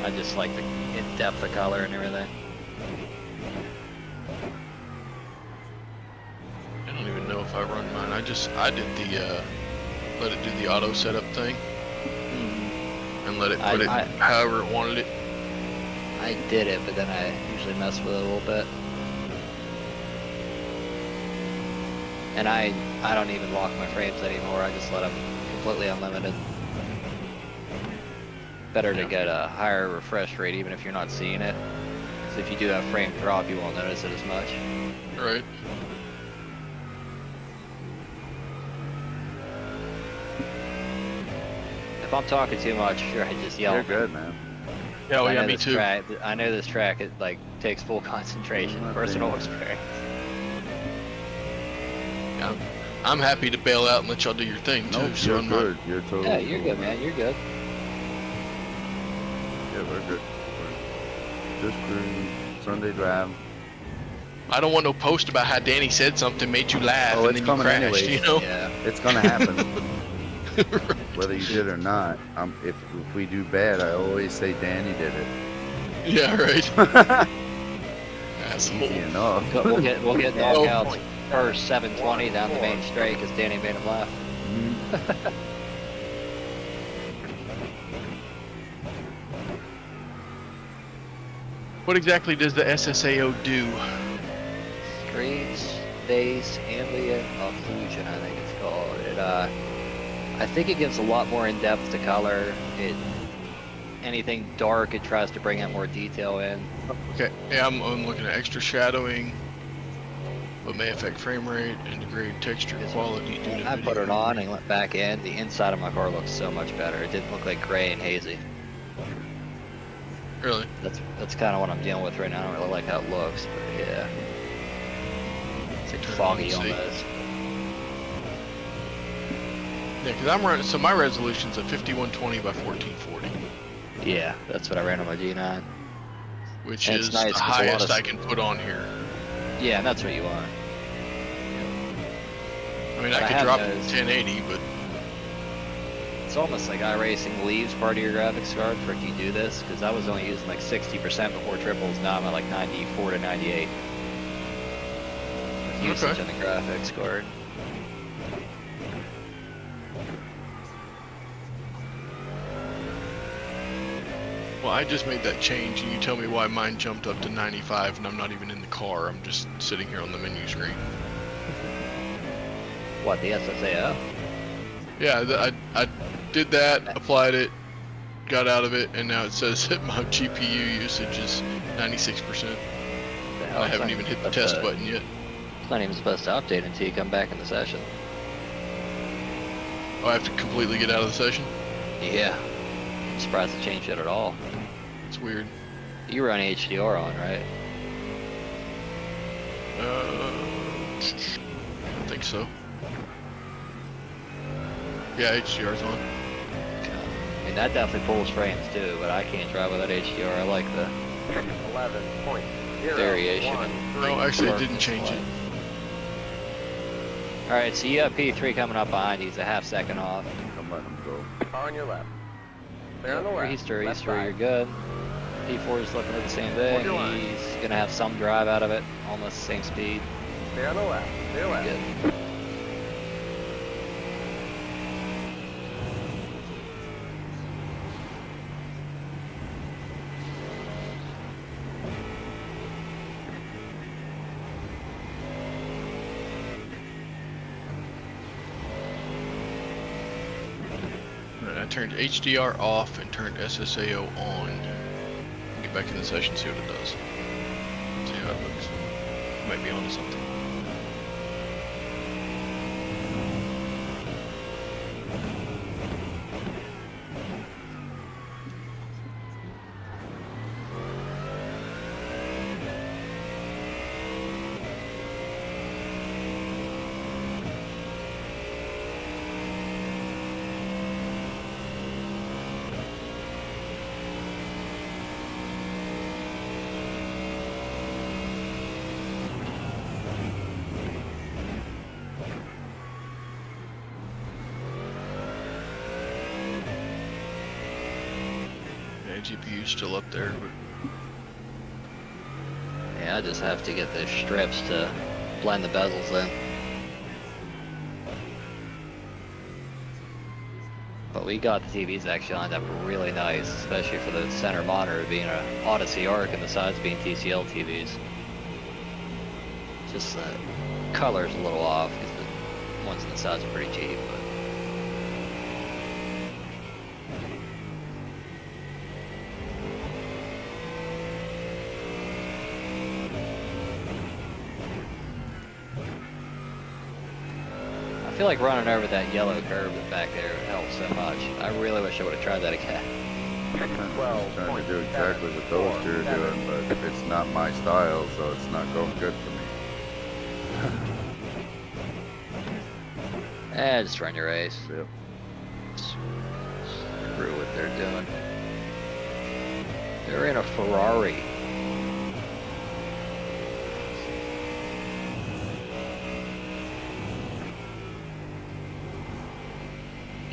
I just like the in-depth of color and everything. I don't even know if I run mine. I did the let it do the auto setup thing and let it put it however it wanted it. I did it, but then I usually mess with it a little bit. And I don't even lock my frames anymore. I just let them completely unlimited. Better to get a higher refresh rate even if you're not seeing it. So if you do have frame drop, you won't notice it as much. Right. If I'm talking too much, sure, I just yell. You're good, man. Yeah, well, I yeah, know me this too. I know this track, it like takes full concentration, personal experience. Yeah, I'm happy to bail out and let y'all do your thing too. Nope, So you're I'm good. You're totally. Yeah, you're good, man. You're good. Yeah, we're good. We're just cruising. Sunday drive. I don't want no post about how Danny said something made you laugh Oh, and it's then you coming crashed. anyways. You know? Yeah. It's gonna happen, whether you did or not. If we do bad, I always say Danny did it. Yeah, right. Asshole. Easy enough. We'll get Oh, knockouts first 720 down the main straight because Danny made him laugh. What exactly does the SSAO do? Screens, base, ambient occlusion, I think it's called. I think it gives a lot more in-depth to color. Anything dark, it tries to bring out more detail in. Okay, yeah, I'm looking at extra shadowing, what may affect frame rate and degrade texture quality due to I put video. it on and went back in. The inside of my car looks so much better. It didn't look like gray and hazy. Really? That's kind of what I'm dealing with right now. I don't really like how it looks, but yeah. It's like foggy Let's see. almost. Yeah, because I'm running, so my resolution's a 5120 by 1440, Yeah, that's what I ran on my G9. which And it's is nice, the 'cause a lot highest of- I can put on here. Yeah, and that's what you want. I mean, But I I could have drop it those. to 1080, but It's almost like iRacing leaves part of your graphics card for if you do this, because I was only using like 60% before triples. Now I'm at like 94 to 98. Usage Okay. on the graphics card. well, I just made that change, and you tell me why mine jumped up to 95, and I'm not even in the car. I'm just sitting here on the menu screen. What, the SSAO? Yeah, I did that, applied it, got out of it, and now it says that my GPU usage is 96%. I haven't even hit the test button yet. It's not even supposed to update until you come back in the session. Oh, I have to completely get out of the session? Yeah. I'm surprised it changed it at all. It's weird. You run HDR on, right? I think so. Yeah, HDR's on. I mean, that definitely pulls frames too, but I can't drive without HDR. I like the 11.013. variation. No, actually, it didn't change it. Alright, so you have P3 coming up behind you. He's a half second off. I'm letting him go. Car on your left. Clear on the left. Easter, Left Easter, side. you're good. P4 is looking at the same thing. Hold your line. He's gonna have some drive out of it, almost the same speed. Clear on the left. Clear left. Good. Alright, I turned HDR off and turned SSAO on. Get back in the session, see what it does. See how it looks. Might be onto something. GPU still up there. But Yeah, I just have to get the strips to blend the bezels in. But we got the TVs actually lined up really nice, especially for the center monitor being an Odyssey Arc and the sides being TCL TVs. Just the color's a little off because the ones on the sides are pretty cheap. But I feel like running over that yellow curb back there helps so much. I really wish I would have tried that again. I'm trying to do exactly what those two are doing, but it's not my style, so it's not going good for me. Just run your race. Yep. Screw what they're doing. They're in a Ferrari.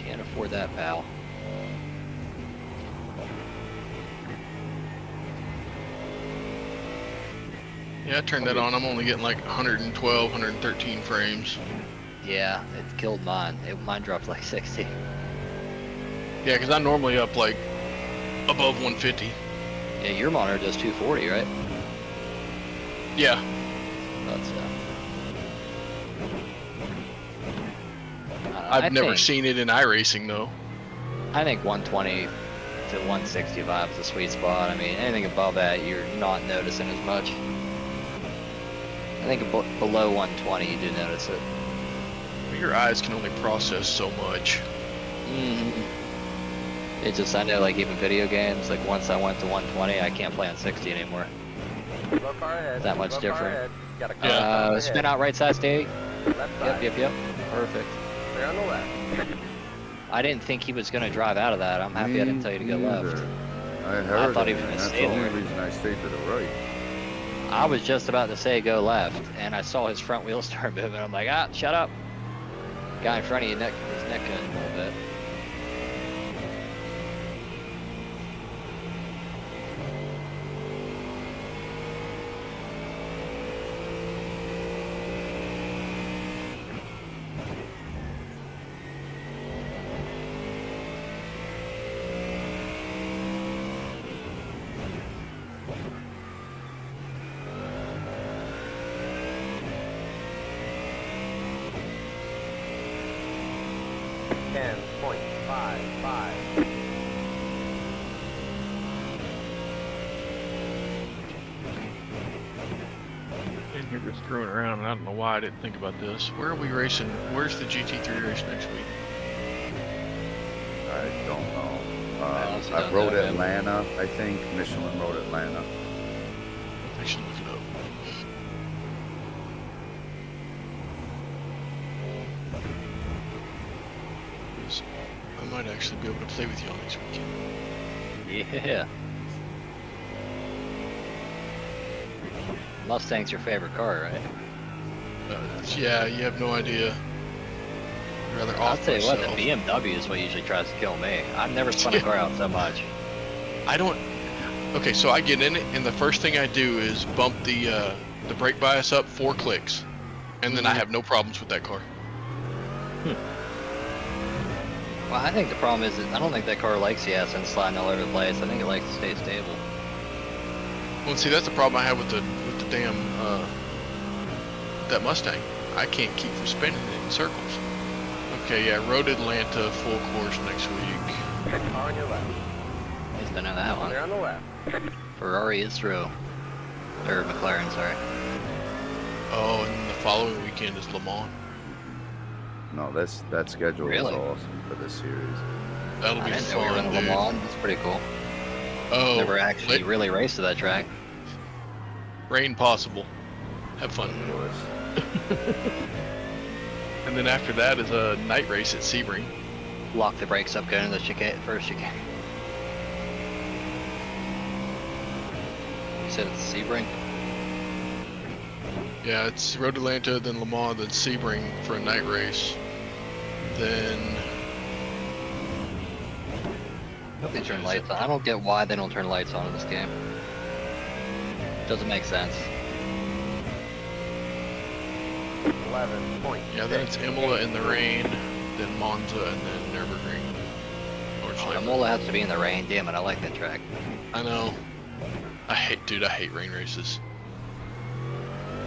Can't afford that, pal. yeah, I turned that on. I'm only getting like 112, 113 frames. Yeah, it killed mine. Mine dropped like 60. Yeah, because I'm normally up like above 150. Yeah, your monitor does 240, right? Yeah. That's I've never seen it in iRacing though. I think 120 to 165 is a sweet spot. I mean, anything above that, you're not noticing as much. I think below 120, you do notice it. Your eyes can only process so much. It just, I know, like even video games, like once I went to 120, I can't play on 60 anymore. Slow car ahead. That much Slow car different. ahead. Got a car Spin out right side stage. Left side. Yep. Perfect. Clear on the left. I didn't think he was going to drive out of that. I'm happy I didn't tell you to go left. I heard thought he it, was and gonna that's stay the only there. reason I stayed to the right. I was just about to say go left, and I saw his front wheels start moving. I'm like, shut up. Guy in front of you, his neck cut a little bit. You're just screwing around, and I don't know why I didn't think about this. Where are we racing? Where's the GT3 race next week? I don't know. honestly I don't rode know, man. Atlanta, I think. Michelin rode Atlanta. I should look it up. I might actually be able to play with y'all next weekend. Yeah. Mustang's your favorite car, right? Yeah, you have no idea. I'd rather I'll off tell you what, the myself. BMW is what usually tries to kill me. I've never spun a car out so much. I don't. Okay, so I get in it, and the first thing I do is bump the brake bias up 4 clicks, and then I have no problems with that car. Well, I think the problem is that I don't think that car likes the ass and sliding all over the place. I think it likes to stay stable. Well, see, that's the problem I have with the damn that Mustang. I can't keep from spinning it in circles. Okay, yeah, road Atlanta full course next week. Car on your left. He's been on that Clear one. on the left. Ferrari is through. Or McLaren, sorry. Oh, and then the following weekend is Le Mans. No, that schedule Really? is awesome for this series. That'll I be didn't know we were fun, in Le dude. Mans. That's pretty cool. Oh, Never actually really raced to that track. rain possible. Have fun. Of course. And then after that is a night race at Sebring. Lock the brakes up going to the first chicane. You said it's Sebring? Yeah, it's Road Atlanta, then Le Mans, then Sebring for a night race. Then They turn lights on. I don't get why they don't turn lights on in this game. Doesn't make sense. 11.6. Yeah, then it's Imola in the rain, then Monza, and then Nürburgring. Or Schleifer. Imola has to be in the rain. Damn it, I like that track. I know. I hate rain races.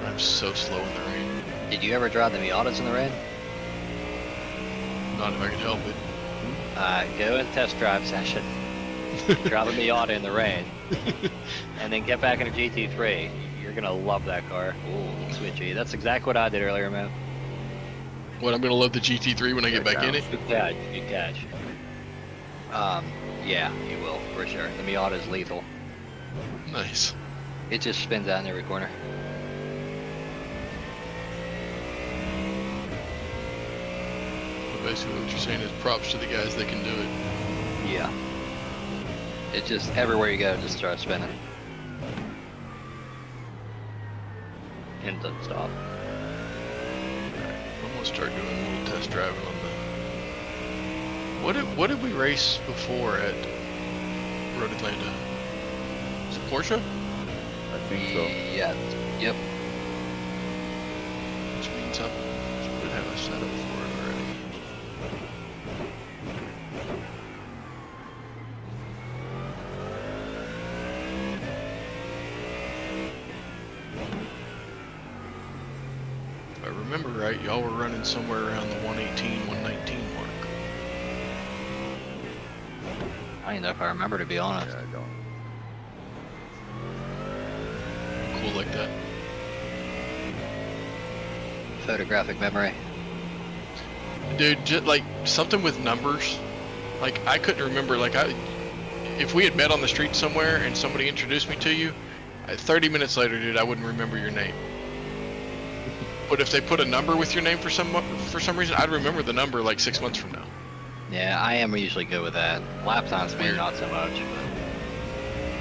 I'm so slow in the rain. Did you ever drive the Miatas in the rain? Not if I can help it. Go in test drive session. Drive a Miata in the rain. And then get back in a GT3. You're gonna love that car. Ooh, sweet G. That's exactly what I did earlier, man. What, I'm gonna love the GT3 when I get back in it? Good catch, good catch. Yeah, you will, for sure. The Miata is lethal. Nice. It just spins out in every corner. But basically what you're saying is props to the guys that can do it. Yeah. It just, everywhere you go, it just starts spinning. And it doesn't stop. I'm gonna start doing a little test driving on the... What did we race before at Road Atlanta? Is it Porsche? I think so. Yeah, yep. Which means I should have a setup for it already. If I remember right, y'all were running somewhere around the 118, 119 mark. I don't even know if I remember, to be honest. Yeah, I don't. Cool like that. Photographic memory. Dude, just like something with numbers. Like I couldn't remember. Like if we had met on the street somewhere and somebody introduced me to you, 30 minutes later, dude, I wouldn't remember your name. But if they put a number with your name for some reason, I'd remember the number like 6 months from now. Yeah, I am usually good with that. Lap times maybe not so much, but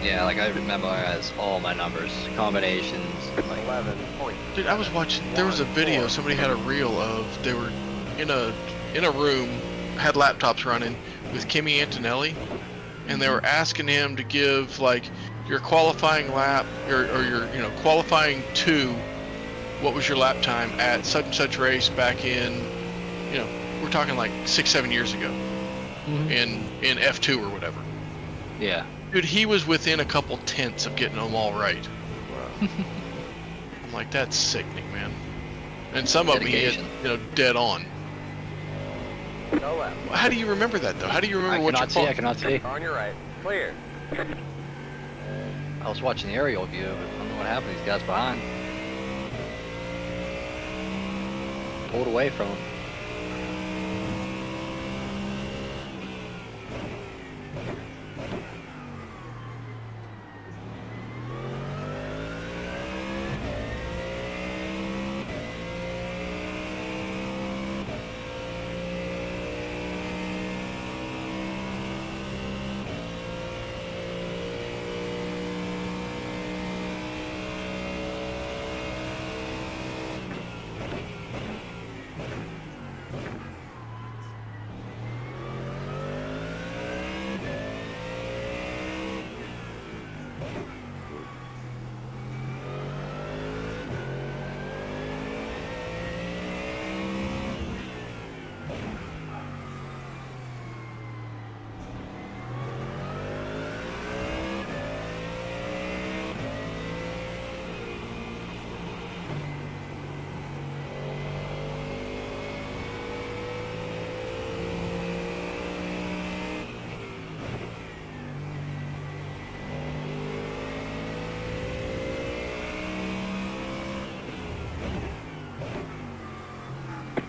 yeah, like I memorize all my numbers, combinations. Like, 11 points. Dude, I was watching. There was a video. Somebody had a reel of they were in a room, had laptops running with Kimi Antonelli, and they were asking him to give like your qualifying lap or your qualifying two. What was your lap time at such and such race back in, we're talking like 6-7 years ago, in F2 or whatever. yeah. Dude, he was within a couple tenths of getting them all right. Wow. I'm like, that's sickening, man. And some of them he Dedication. hit, dead on. Go left. How do you remember that though? How do you remember what you're I cannot see. On your right. Clear. I was watching the aerial view, but I don't know what happened. These guys behind. Pulled away from him.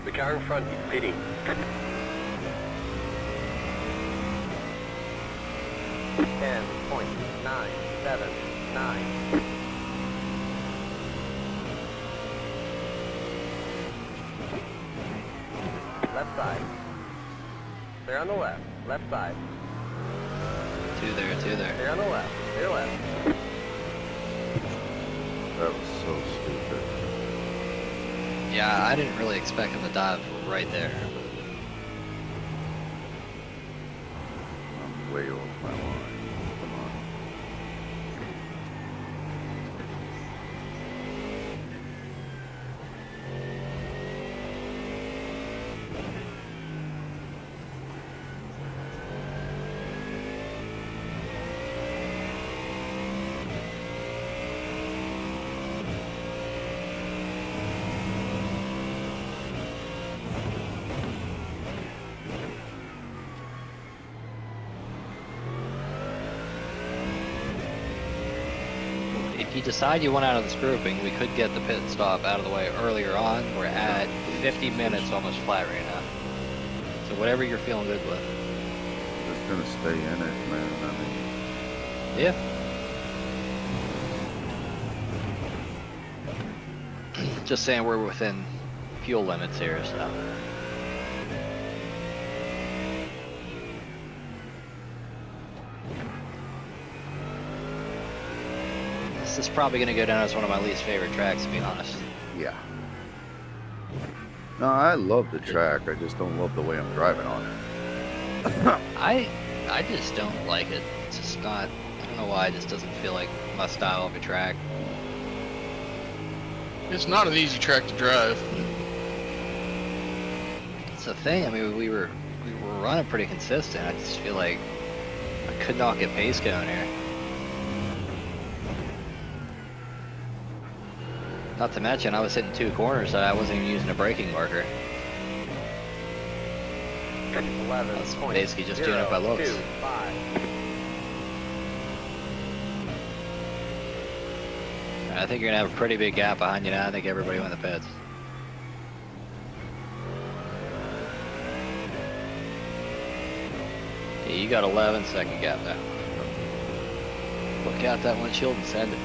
The car in front is pitting. 10.979. Left side. They're on the left. Left side. Two there, two there. They're on the left. They're left. That was so stupid. Yeah, I didn't really expect him to dive right there. way off my line. Come on. If you decide you want out of this grouping, we could get the pit stop out of the way earlier on. We're at 50 minutes almost flat right now. So whatever you're feeling good with. Just gonna stay in it, man. I mean, Yeah. Just saying we're within fuel limits here, so. This is probably going to go down as one of my least favorite tracks, to be honest. yeah. No, I love the track. I just don't love the way I'm driving on it. I just don't like it. It's just not, I don't know why, it just doesn't feel like my style of a track. It's not an easy track to drive. It's the thing, I mean, we were running pretty consistent. I just feel like I could not get pace going here. Not to mention, I was hitting 2 corners, so I wasn't even using a braking marker. 11. That's basically just doing it by looks. 2, 5. I think you're gonna have a pretty big gap behind you now. I think everybody went in the pits. Yeah, you got 11-second gap now. Look out that windshield and send it.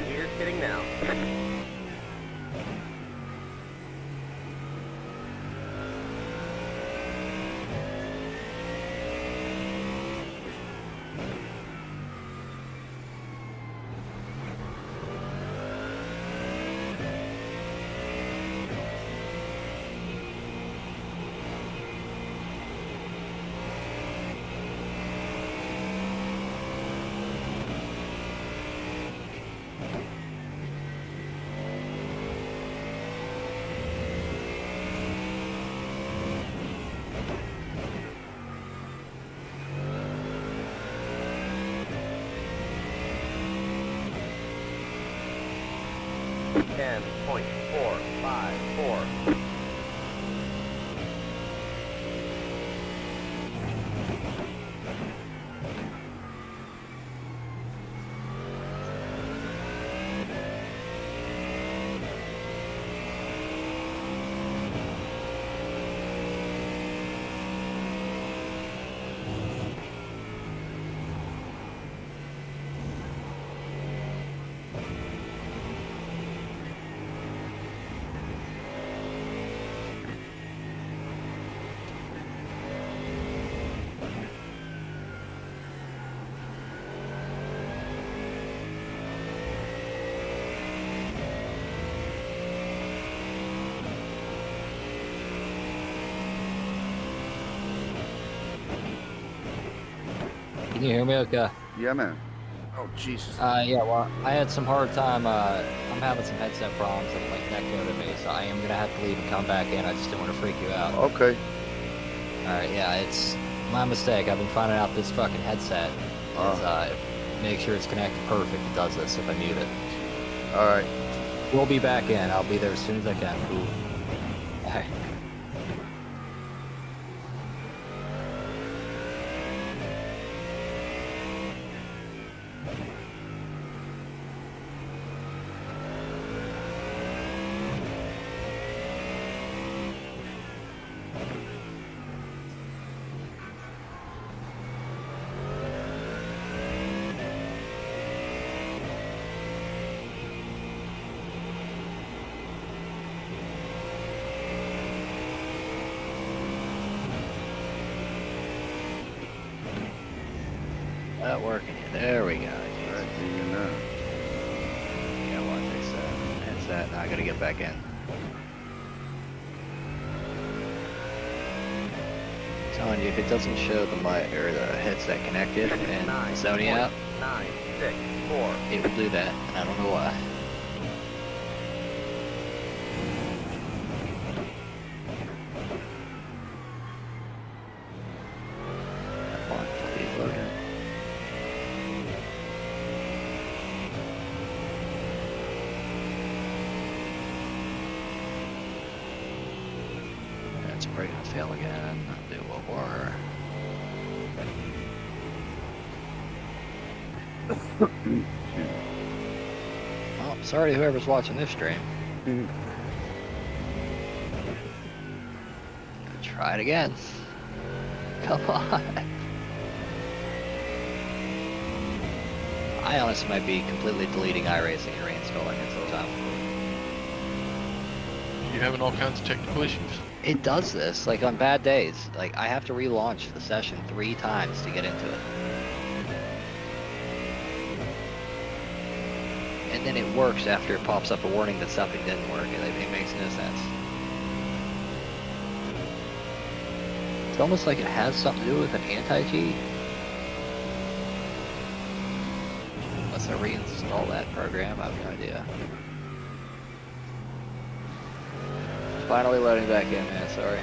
You're kidding now. Ten point 454. Can you hear me okay? Yeah, man. Oh, Jesus. Yeah, well, I had some hard time, I'm having some headset problems and like neck go to me, so I am gonna have to leave and come back in. I just don't want to freak you out. Okay. Alright, yeah, it's my mistake. I've been finding out this fucking headset is, make sure it's connected perfect. It does this if I mute it. Alright. We'll be back in. I'll be there as soon as I can. Alright. Not working here. There we go. Alright, see you now. Yeah, I want to fix that. That's that. Now I gotta get back in. I'm telling you, if it doesn't show the mic or the headset connected and Sony out, 964. it will do that. And I don't know why. Come on, please load it. That's probably gonna fail again. I'll do one more. Well, sorry to whoever's watching this stream. Try it again. Come on. I honestly might be completely deleting iRacing and reinstalling it sometime. You having all kinds of technical issues? It does this, like on bad days. Like I have to relaunch the session 3 times to get into it. And then it works after it pops up a warning that something didn't work. It makes no sense. It's almost like it has something to do with an anti-cheat. Unless I reinstall that program, I have no idea. Finally loading back in, man, sorry.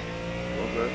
Okay.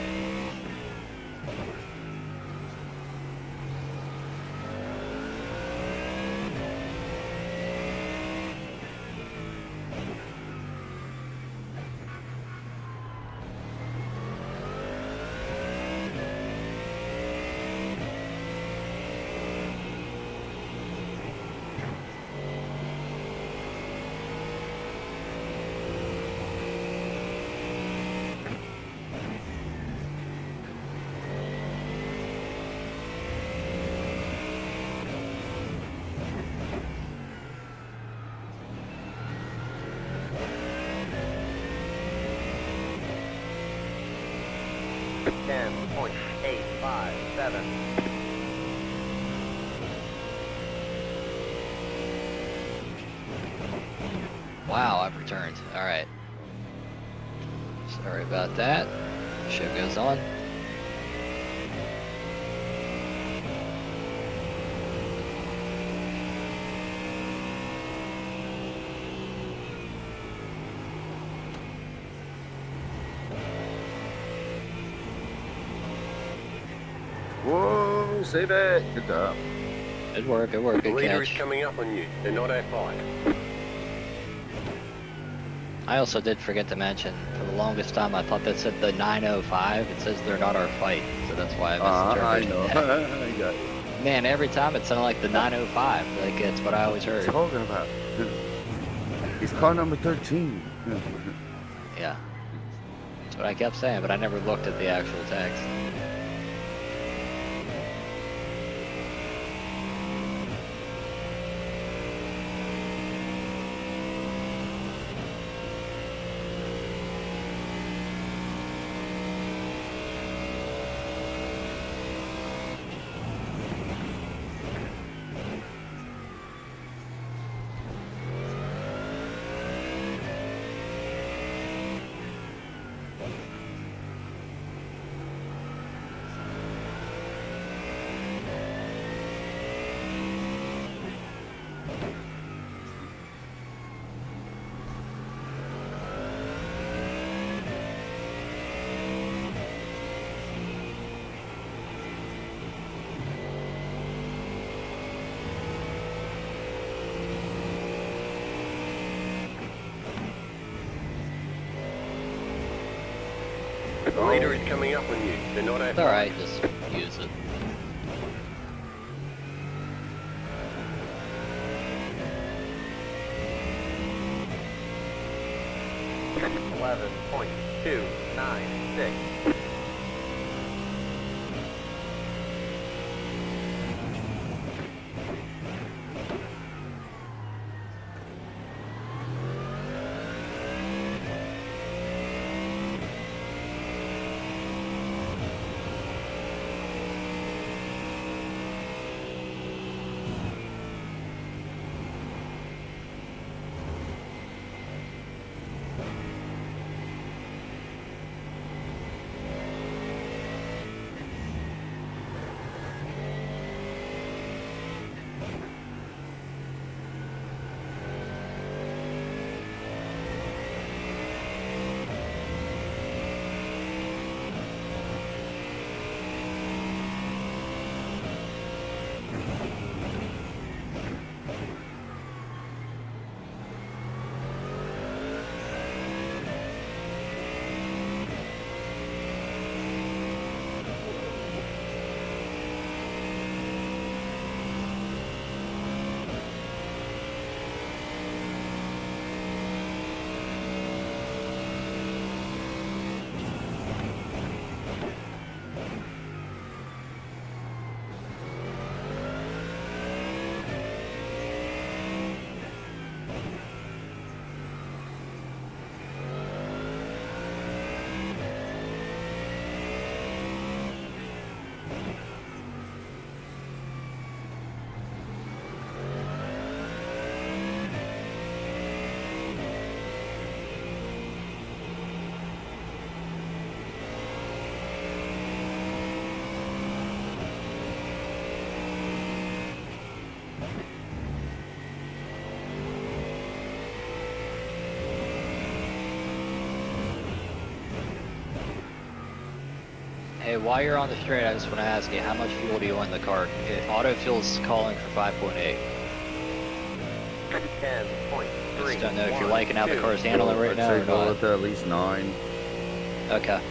Wow, I've returned. Alright. Sorry about that. Show goes on. Whoa, save it. Good job. Good work, good work, The good leader is catch. coming up on you. They're not F5. I also did forget to mention, for the longest time I thought that said the 905. It says they're not our fight, so that's why I I misinterpreted know. that. I got it. Man, every time it sounded like the 905. Like, it's what I always heard. Talking about. He's car number 13. Yeah. That's what I kept saying, but I never looked at the actual text. The leader is coming up on you. They're not It's that alright, just use it. .296. Hey, while you're on the straight, I just want to ask you, how much fuel do you want in the car? Autofuel's calling for 5.8. 10.3. Just don't know if you're liking how the car's handling right I'd now say or go not. with at least 9. Okay.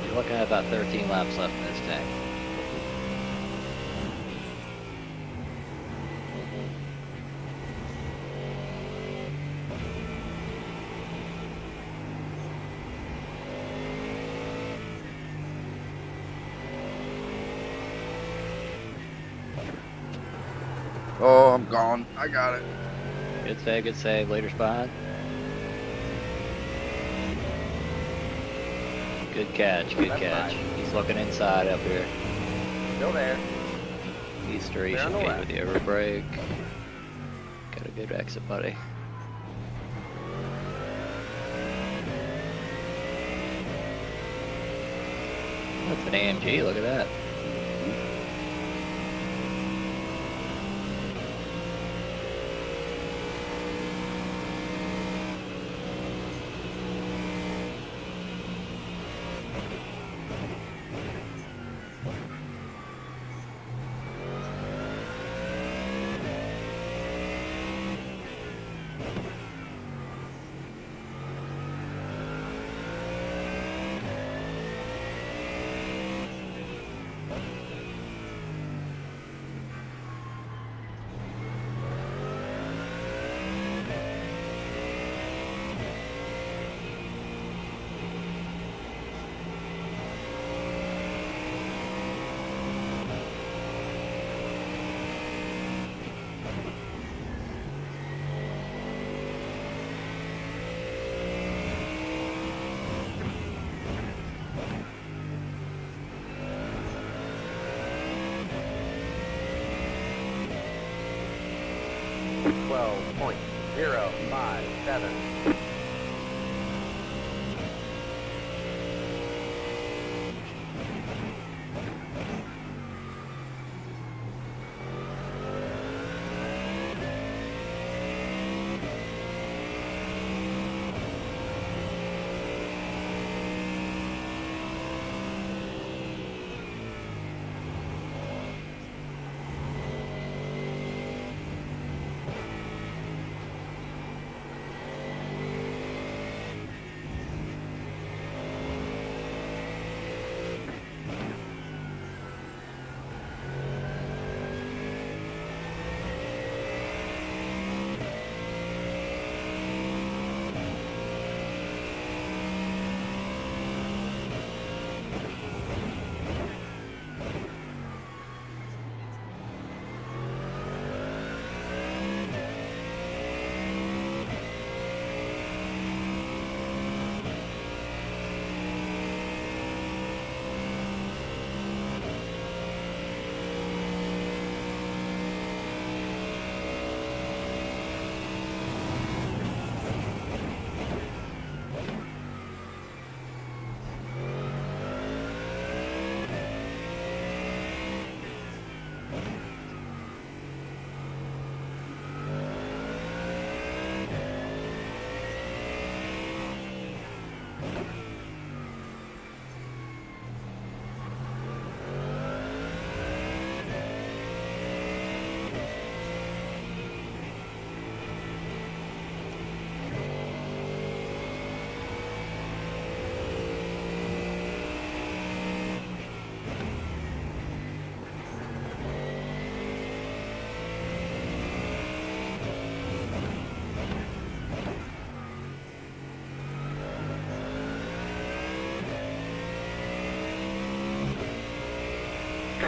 You're looking at about 13 laps left in this tank. Oh, I'm gone. I got it. Good save, good save. Leader's behind. Good catch, good That's catch. fine. He's looking inside up here. Still there. He's 3 They're on should the be left. with the over brake. Got a good exit, buddy. That's an AMG, look at that. .057.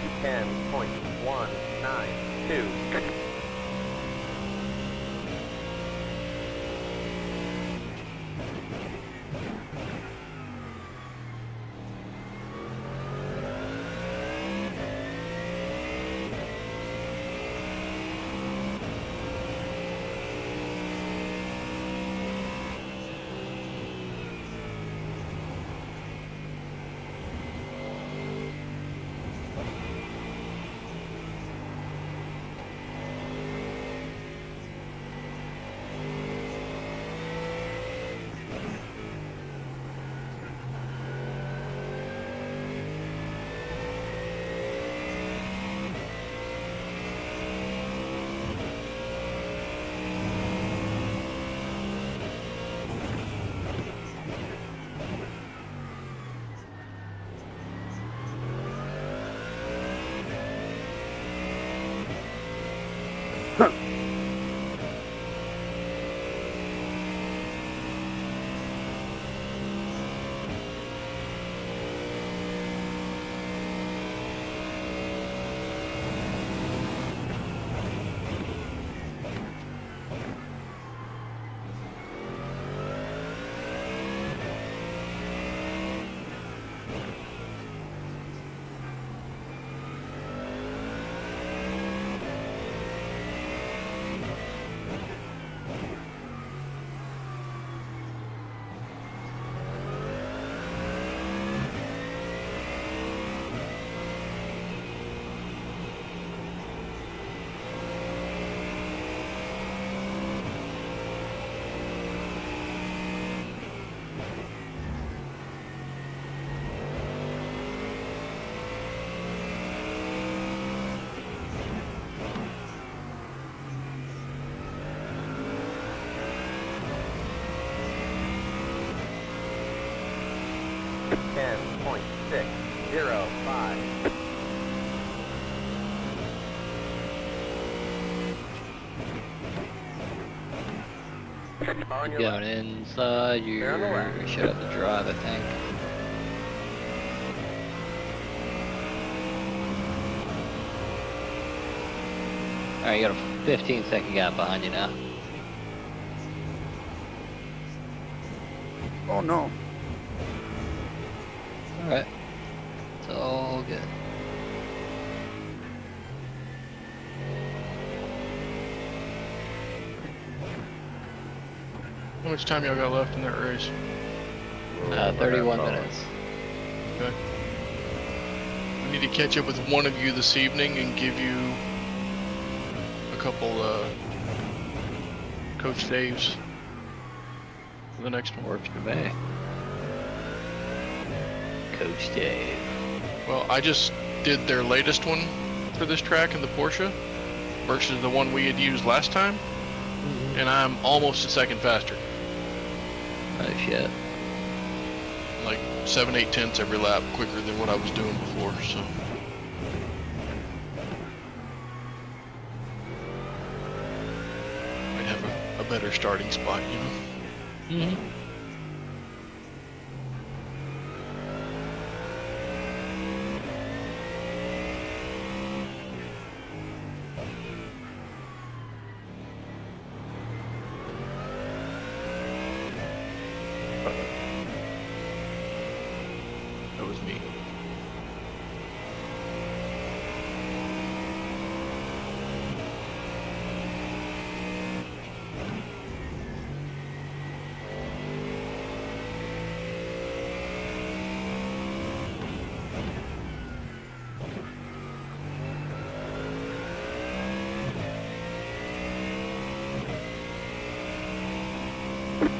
10.192. .605. On your Going left. inside Clear on the left. your shut up the drive, I think. Alright, you got a 15-second gap behind you now. Oh no. Alright. It's all good. How much time y'all got left in that race? 31 minutes. Okay. I need to catch up with one of you this evening and give you a couple Coach Dave's for the next one. Works for me. Coach Dave. Well, I just did their latest one for this track in the Porsche versus the one we had used last time, and I'm almost a second faster. Oh shit. Like 7, 8 tenths every lap quicker than what I was doing before, so. Might have a better starting spot, you know? Mm-hmm. That was me.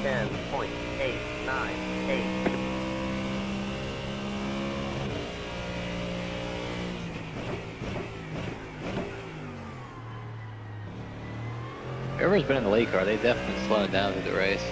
.898. Whoever's been in the lead car, they've definitely slowed down through the race.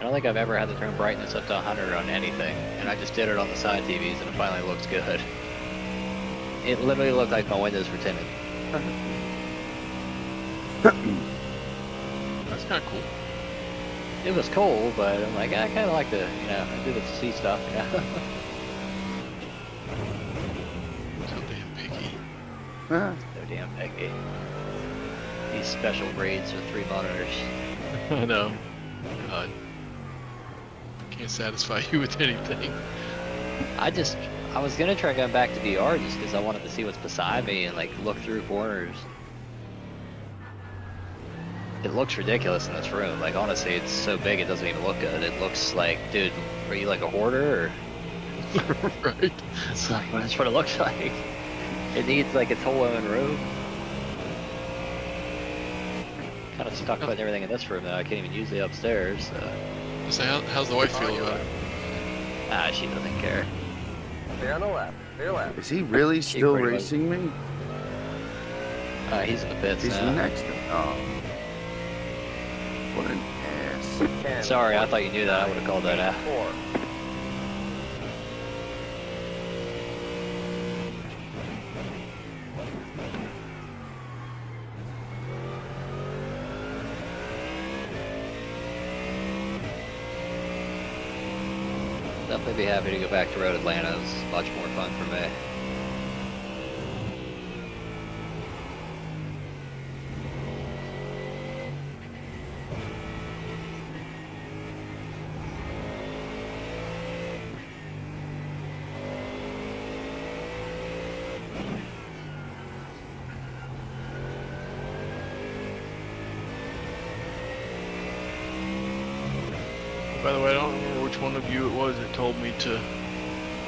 don't think I've ever had to turn brightness up to 100 on anything, and I just did it on the side TVs, and it finally looks good. It literally looked like my windows were tinted. That's kind of cool. It was cool, but I'm like, I kind of like to, you know, I do the see stuff, you know. So damn picky. Huh? So damn picky. These special grades with 3 monitors. I know. God. Can't satisfy you with anything. I was gonna try going back to VR just because I wanted to see what's beside me and like look through corners. It looks ridiculous in this room. Like honestly, it's so big it doesn't even look good. It looks like, dude, are you like a hoarder or? Right. It's like, that's what it looks like. It needs like its whole own room. Kind of stuck putting everything in this room though. I can't even use the upstairs. So how's the wife feel about it? Ah, she doesn't care. Stay on the left. Stay left. Is he really She still pretty much- racing me? He's in the pits He's now. next to me. Oh. What an ass. 10, Sorry, I thought you knew that. I would have called that out. 4. Definitely be happy to go back to Road Atlanta. It's much more fun for me. By the way, I don't remember which one of you it was that told me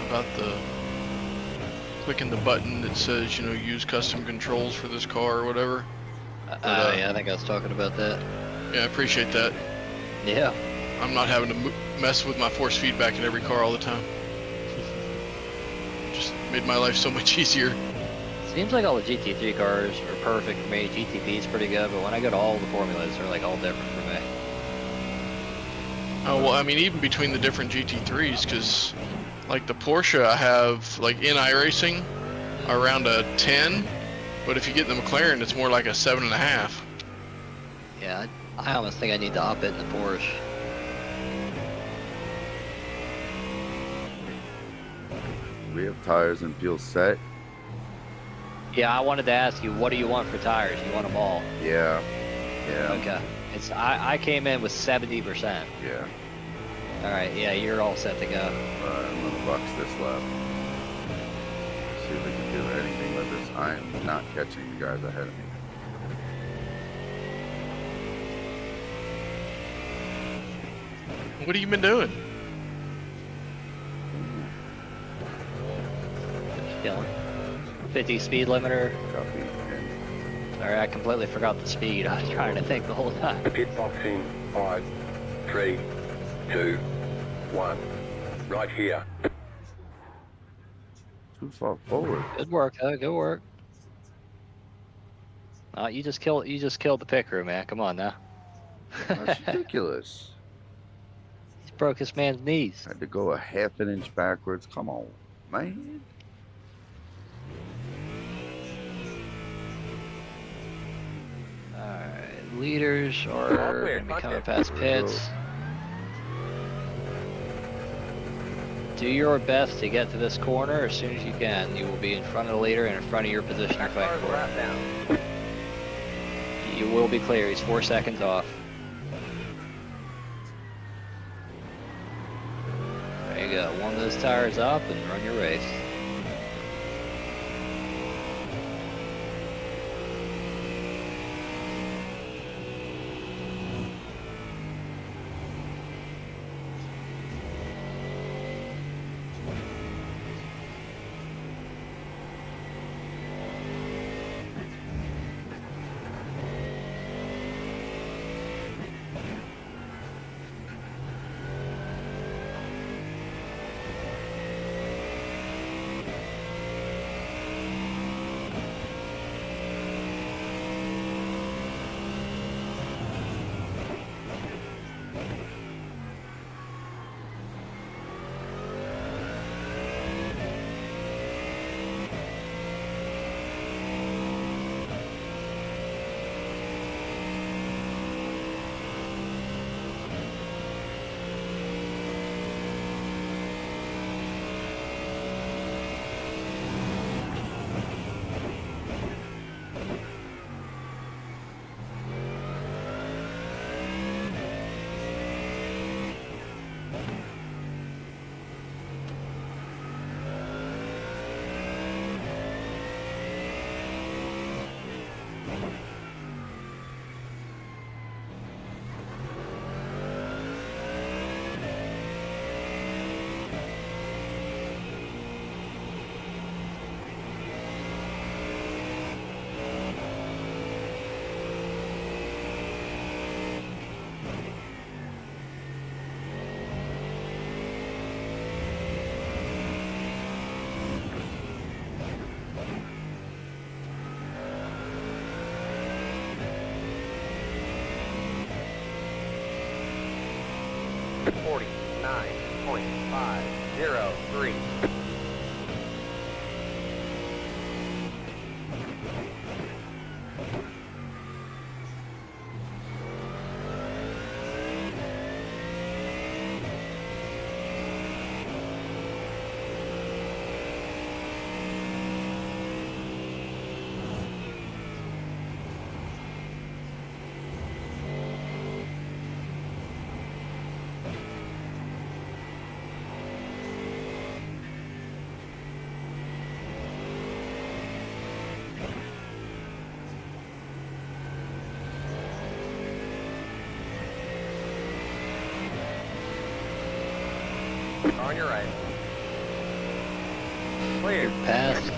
about the clicking the button that says, you know, use custom controls for this car or whatever. Yeah, I think I was talking about that. Yeah, I appreciate that. Yeah. I'm not having to mess with my force feedback in every car all the time. Just made my life so much easier. Seems like all the GT3 cars are perfect for me. GTP is pretty good, but when I go to all the formulas, they're like all different for me. Oh, well, I mean, even between the different GT3s, because, like, the Porsche I have, like, in iRacing, around a 10, but if you get the McLaren, it's more like a 7.5. Yeah, I almost think I need to up it in the Porsche. We have tires and fuel set. Yeah, I wanted to ask you, what do you want for tires? You want them all? Yeah. Yeah. Okay. I came in with 70%. Yeah. All right, yeah, you're all set to go. I'm gonna box this lap. See if we can do anything with this. I am not catching the guys ahead of me. What have you been doing? Chilling. 50 speed limiter. Copy. And Sorry, I completely forgot the speed. I was trying to think the whole time. Pit box in 5, 3, 2, 1. Right here. too far forward. Good work, huh? Good work. You just killed the pit crew, man. Come on now. That's ridiculous. He broke this man's knees. Had to go a half an inch backwards. Come on, man. Alright, leaders are going to be coming past pits. Do your best to get to this corner as soon as you can. You will be in front of the leader and in front of your position you're fighting for. Lap down. You will be clear. He's 4 seconds off. There you go. Warm those tires up and run your race. 49.503. On your right. Clear. Pass.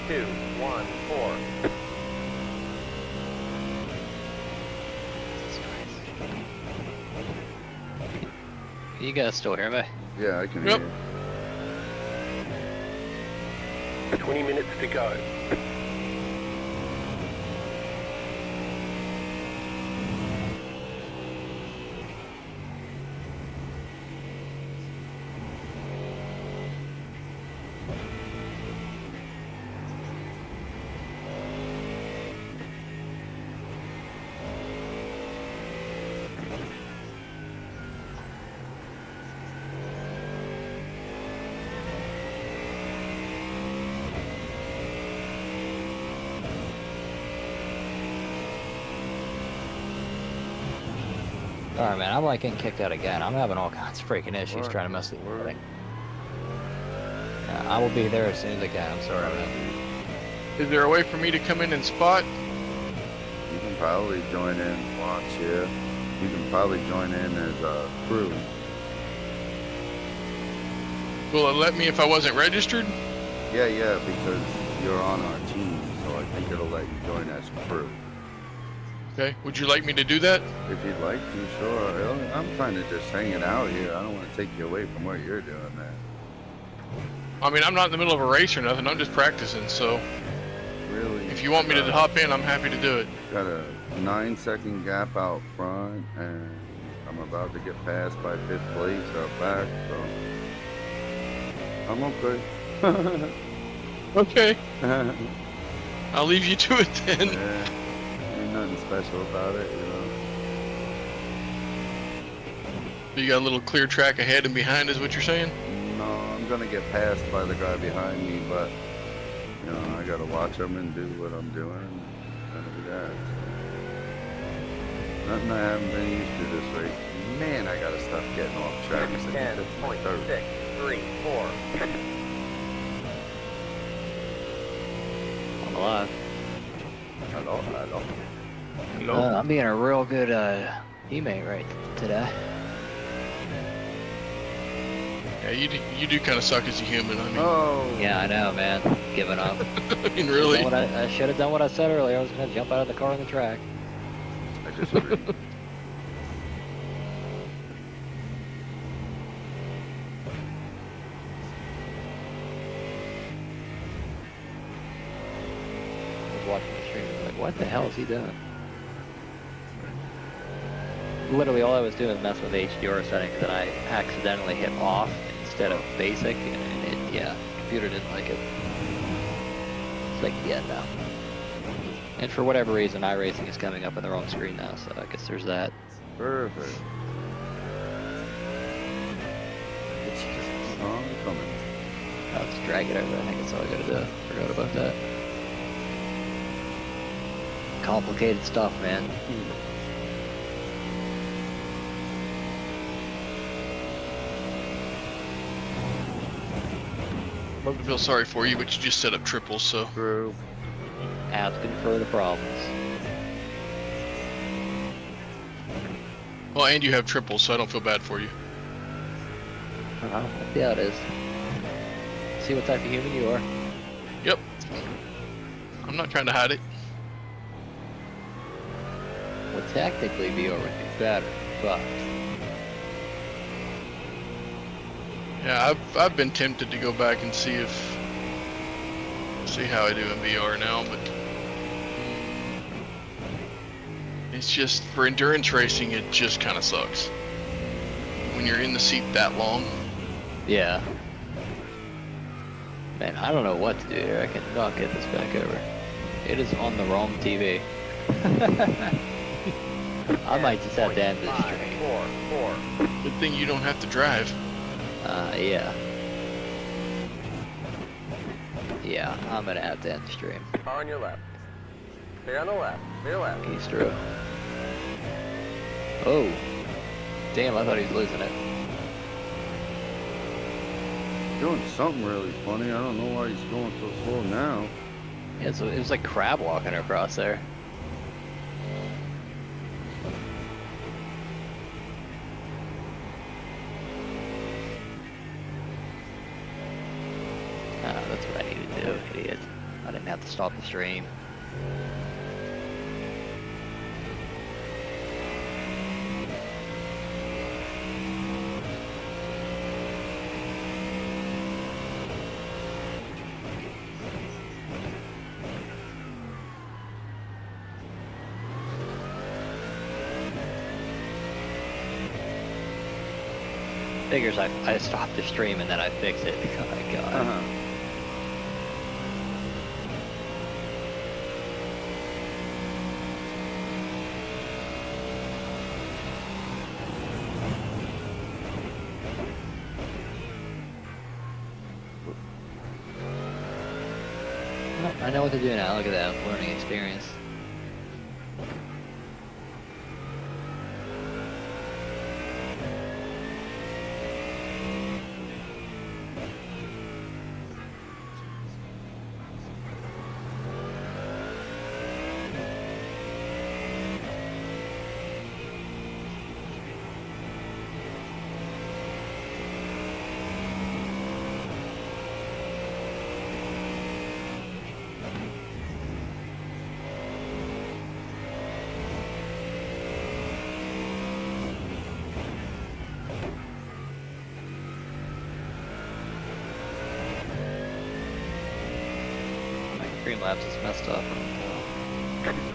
.214. You guys still hear me? Yeah, I can Yep. hear 20 minutes to go. Alright, man, I'm like getting kicked out again. I'm having all kinds of freaking issues What? trying to mess with Word. everything. Yeah, I will be there as soon as I can. I'm sorry, man. Is there a way for me to come in and spot? You can probably join in, watch here. You can probably join in as a crew. Will it let me if I wasn't registered? Yeah, because you're on our team, so I think it'll let you join as crew. Okay. Would you like me to do that? If you'd like to, sure. I'm kind of just hanging out here. I don't want to take you away from what you're doing, man. I mean, I'm not in the middle of a race or nothing. I'm just practicing. So Really? if you want me to hop in, I'm happy to do it. Got a 9-second gap out front, and I'm about to get passed by 5th place out back, so I'm okay. Okay. I'll leave you to it then. Yeah, ain't nothing special about it, you know. You got a little clear track ahead and behind, is what you're saying? No, I'm gonna get passed by the guy behind me, but you know, I gotta watch him and do what I'm doing. And do that. Nothing I haven't been used to this race. Man, I gotta stop getting off track. 10.634. I'm alive. Hello. Hello? I'm being a real good teammate right today. Yeah, you do kind of suck as a human. I mean, Oh. Yeah, I know, man. Giving up. I mean, really. I should have done what I said earlier. I was gonna jump out of the car on the track. I disagree. I was watching the stream. I was like, what the hell is he doing? literally all I was doing was messing with HDR settings, and I accidentally hit off instead of basic, and it, yeah, computer didn't like it. It's like, yeah, no. And for whatever reason, iRacing is coming up on the wrong screen now, so I guess there's that. Perfect. It's just coming. I'll just drag it over. I think that's all I gotta do. Forgot about that. Complicated stuff, man. Love to feel sorry for you, but you just set up triples, so. True. Asking for the problems. Well, and you have triples, so I don't feel bad for you. See how it is. See what type of human you are. Yep. I'm not trying to hide it. Well, technically VR would be better, but Yeah, I've been tempted to go back and see how I do in VR now, but it's just for endurance racing. It just kind of sucks when you're in the seat that long. yeah. Man, I don't know what to do here. I cannot get this back over. It is on the wrong TV. I might just have to end this stream. 4. Good thing you don't have to drive. Yeah. Yeah, I'm gonna have to end the stream. Car on your left. Clear on the left. Clear left. He's through. Oh. Damn, I thought he was losing it. Doing something really funny. I don't know why he's going so slow now. Yeah, so it was like crab walking across there. That's what I needed to do, idiot. I didn't have to stop the stream. Figures I stopped the stream and then I fixed it. Oh my god. I know what to do now. Look at that learning experience. Streamlabs is messed up.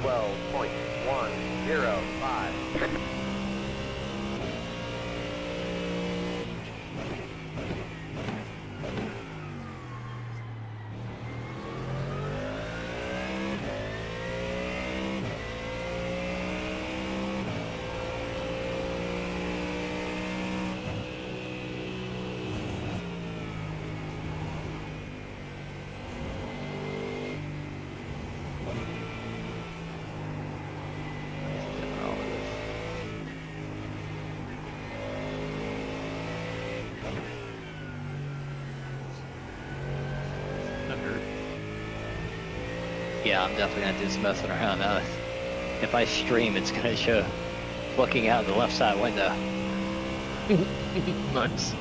12.105. Yeah, I'm definitely gonna do some messing around now. If I stream, it's gonna show looking out the left side window. Nice.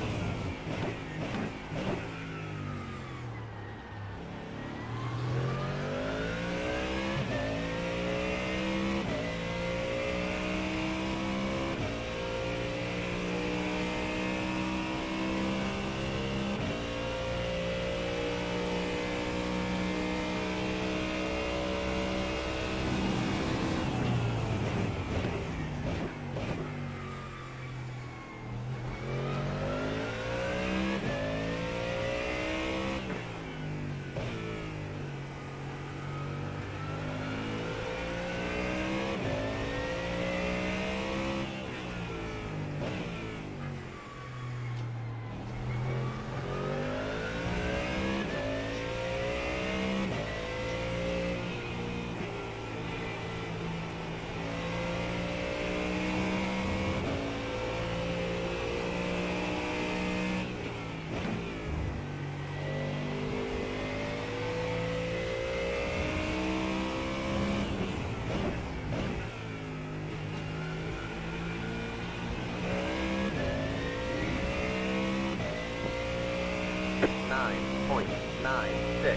9.96.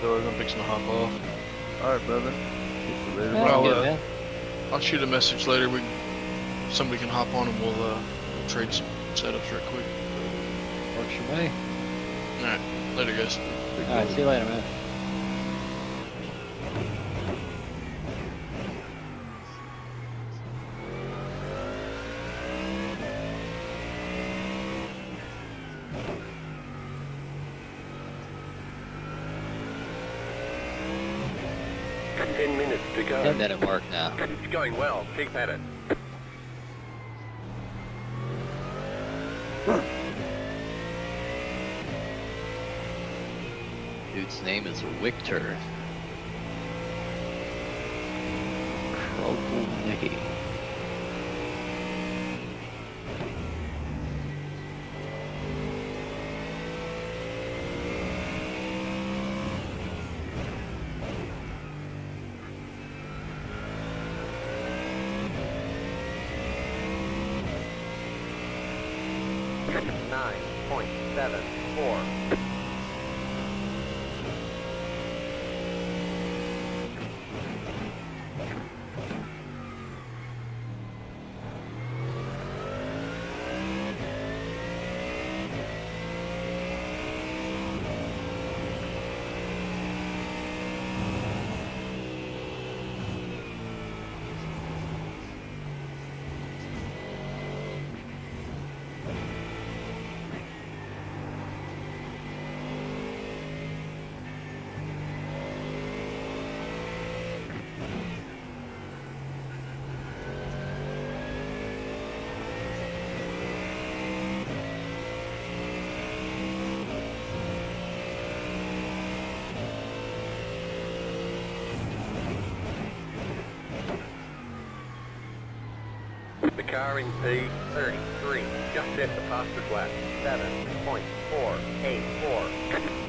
I'm fixing to hop off. All right, brother. See you later. Well, Good, man. I'll shoot a message later. Somebody can hop on and we'll trade some setups right quick. Works for me. Alright, later guys. Alright, see you later, man. Ten minutes to go. That didn't work now. It's going well. Keep at it. Dude's name is Victor. Trouble Nicky. Nine point 7.4. The car in P33 just set the fastest lap, 7.484.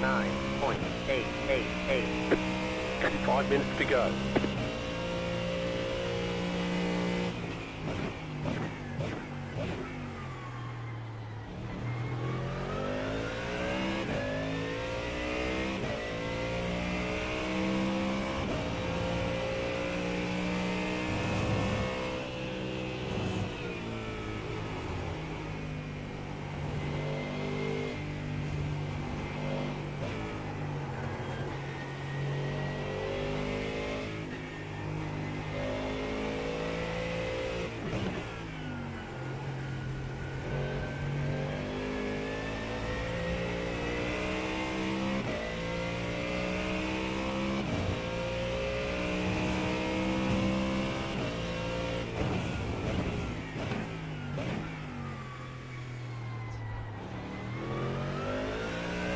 9.888. 5 minutes to go.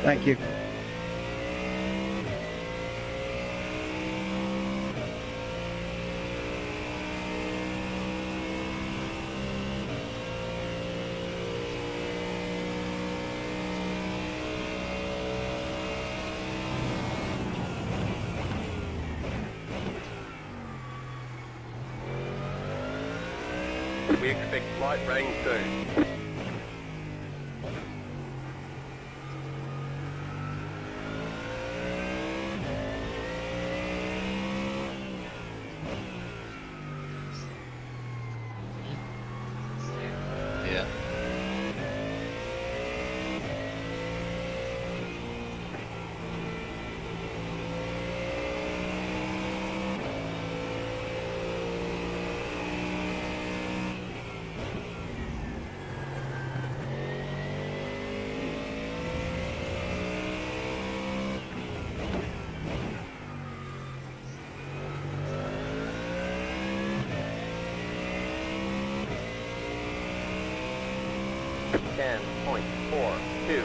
Thank you. We expect light rain soon. Yeah. Ten point four two.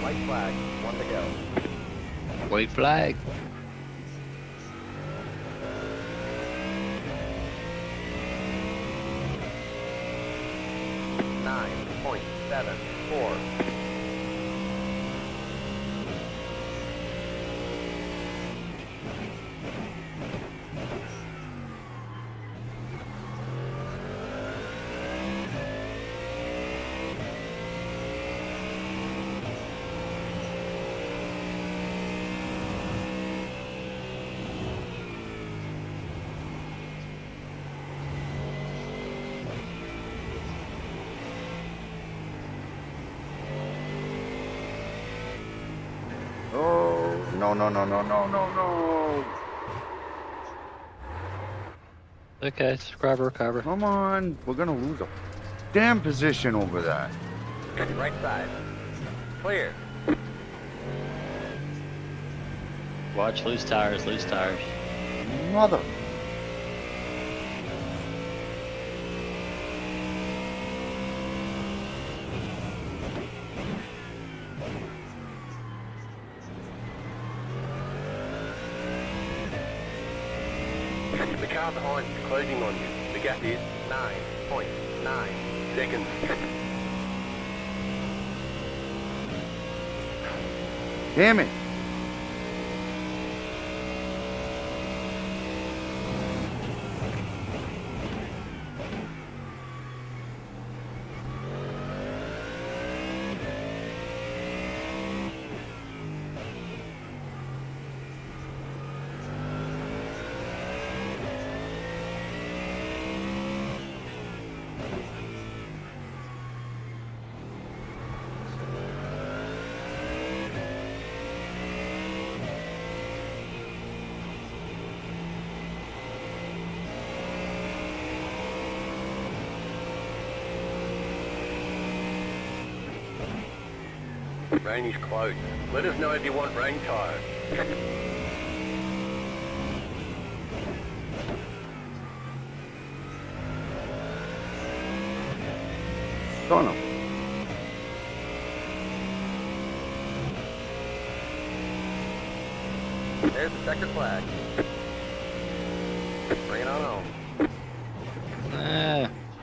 White flag, one to go. White flag. Nine point seven four. Oh, no, no, no, no, no, no, no. Okay, subscriber, recover. Come on. We're gonna lose a damn position over that. Right side. Clear. Watch, loose tires, loose tires. Mother. The car behind is closing on you. The gap is 9.9 seconds. Damn it. Rain is closed. Let us know if you want rain tires. Son of a- There's the sector flag. Bring it on home.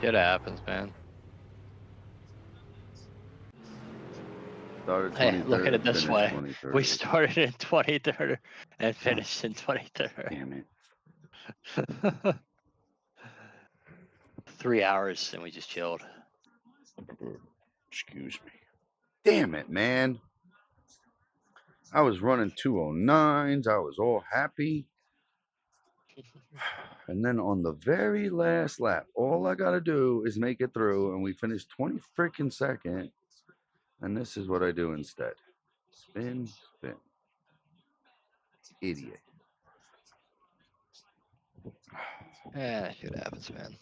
Shit happens, man. Started Hey, 23rd, look at it this finished way. 23rd. We started in 23rd and finished in 23rd. Damn it. 3 hours and we just chilled. Excuse me. Damn it, man. I was running 209s. I was all happy. And then on the very last lap, all I got to do is make it through, and we finished 20 freaking second. And this is what I do instead. Spin, spin. Idiot. Yeah, shit happens, man.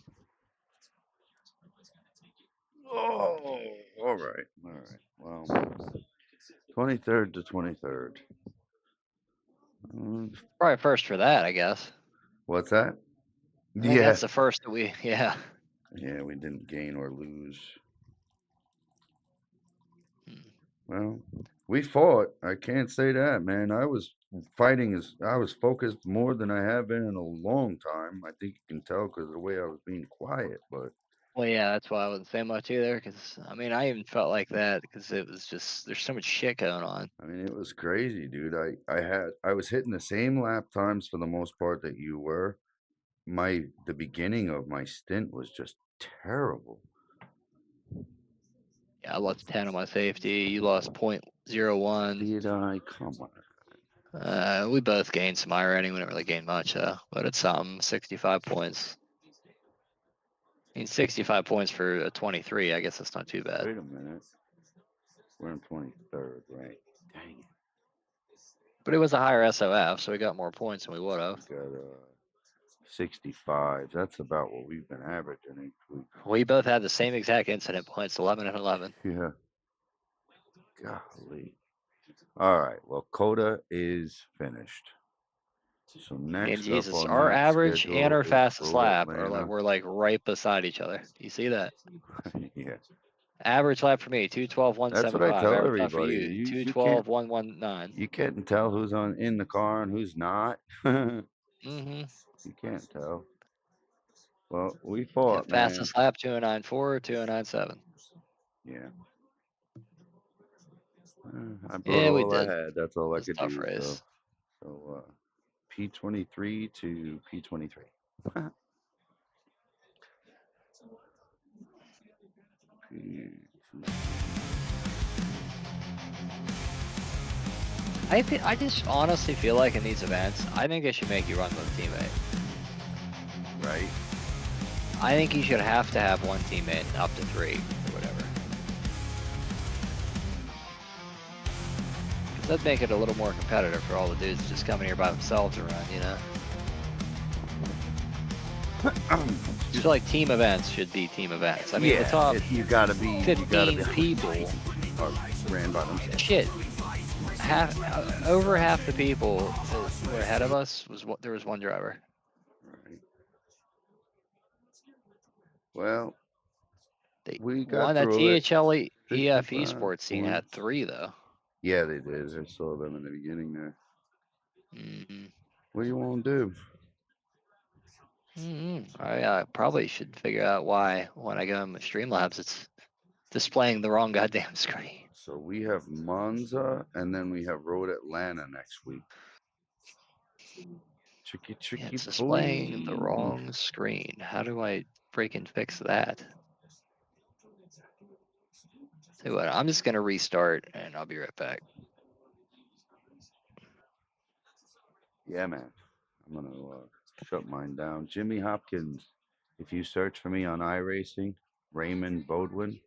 Oh, all right. All right. Well, 23rd to 23rd. Probably first for that, I guess. What's that? I think that's the first that we, yeah. Yeah, we didn't gain or lose. Well, we fought. I can't say that, man. I was fighting I was focused more than I have been in a long time. I think you can tell because of the way I was being quiet, but Well, yeah, that's why I wasn't saying much either. Because I mean, I even felt like that because it was just there's so much shit going on. I mean, it was crazy, dude. I was hitting the same lap times for the most part that you were. The beginning of my stint was just terrible. Yeah, I lost 10 on my safety. You lost 0.01. Did I? Come on. We both gained some iRacing. We didn't really gain much, but it's 65 points. I mean, 65 points for a 23. I guess that's not too bad. Wait a minute. We're in 23rd, right? Dang it. But it was a higher SOF, so we got more points than we would have. Got 65. That's about what we've been averaging each week. We both had the same exact incident points, 11 and 11. Yeah. Golly. All right. Well, COTA is finished. So next And Jesus, up on our that average schedule and our is fastest Road lap are Atlanta. like we're like right beside each other. You see that? Yeah. Average lap for me, 2:12.175. That's what I tell Average lap for everybody. you, You can't 2:12.119. you can't tell who's in the car and who's not. You can't tell. Well, we fought, man. Fastest lap 2:09.4, 2:09.7. Yeah. I brought Yeah, we all I did. had. That's all I It's a could tough do. race. So P23 to P23. I just honestly feel like in these events, I think it should make you run with a teammate. Right. I think you should have to have one teammate up to 3 or whatever. Because that'd make it a little more competitive for all the dudes just coming here by themselves to run, you know? I feel like team events should be team events. I mean, the top you gotta be 15 people, are ran by themselves. shit, over half the people that were ahead of us there was one driver. Right. Well, They we won got that through it. THL EF 55 esports team had points. 3 though. Yeah, they did. I saw them in the beginning there. Mm-hmm. What do you want to do? I probably should figure out why when I go in Streamlabs it's displaying the wrong goddamn screen. So we have Monza, and then we have Road Atlanta next week. Tricky, Yeah, tricky it's displaying the boy. wrong screen. How do I freaking fix that? Tell you what, I'm just gonna restart and I'll be right back. Yeah, man. I'm gonna shut mine down. Jimmy Hopkins. If you search for me on iRacing, Raymond Bodwin.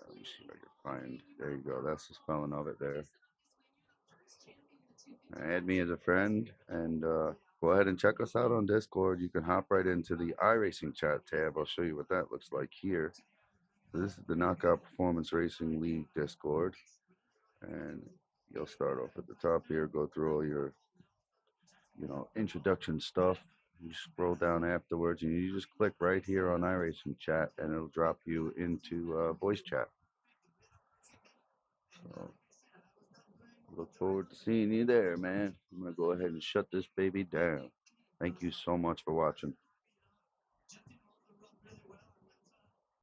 Let me see if I can find. There you go. That's the spelling of it there. Add me as a friend and go ahead and check us out on Discord. You can hop right into the iRacing chat tab. I'll show you what that looks like here. So this is the Knockout Performance Racing League Discord. And you'll start off at the top here, go through all your, introduction stuff. You scroll down afterwards and you just click right here on iRacing chat and it'll drop you into voice chat. So look forward to seeing you there, man. I'm going to go ahead and shut this baby down. Thank you so much for watching.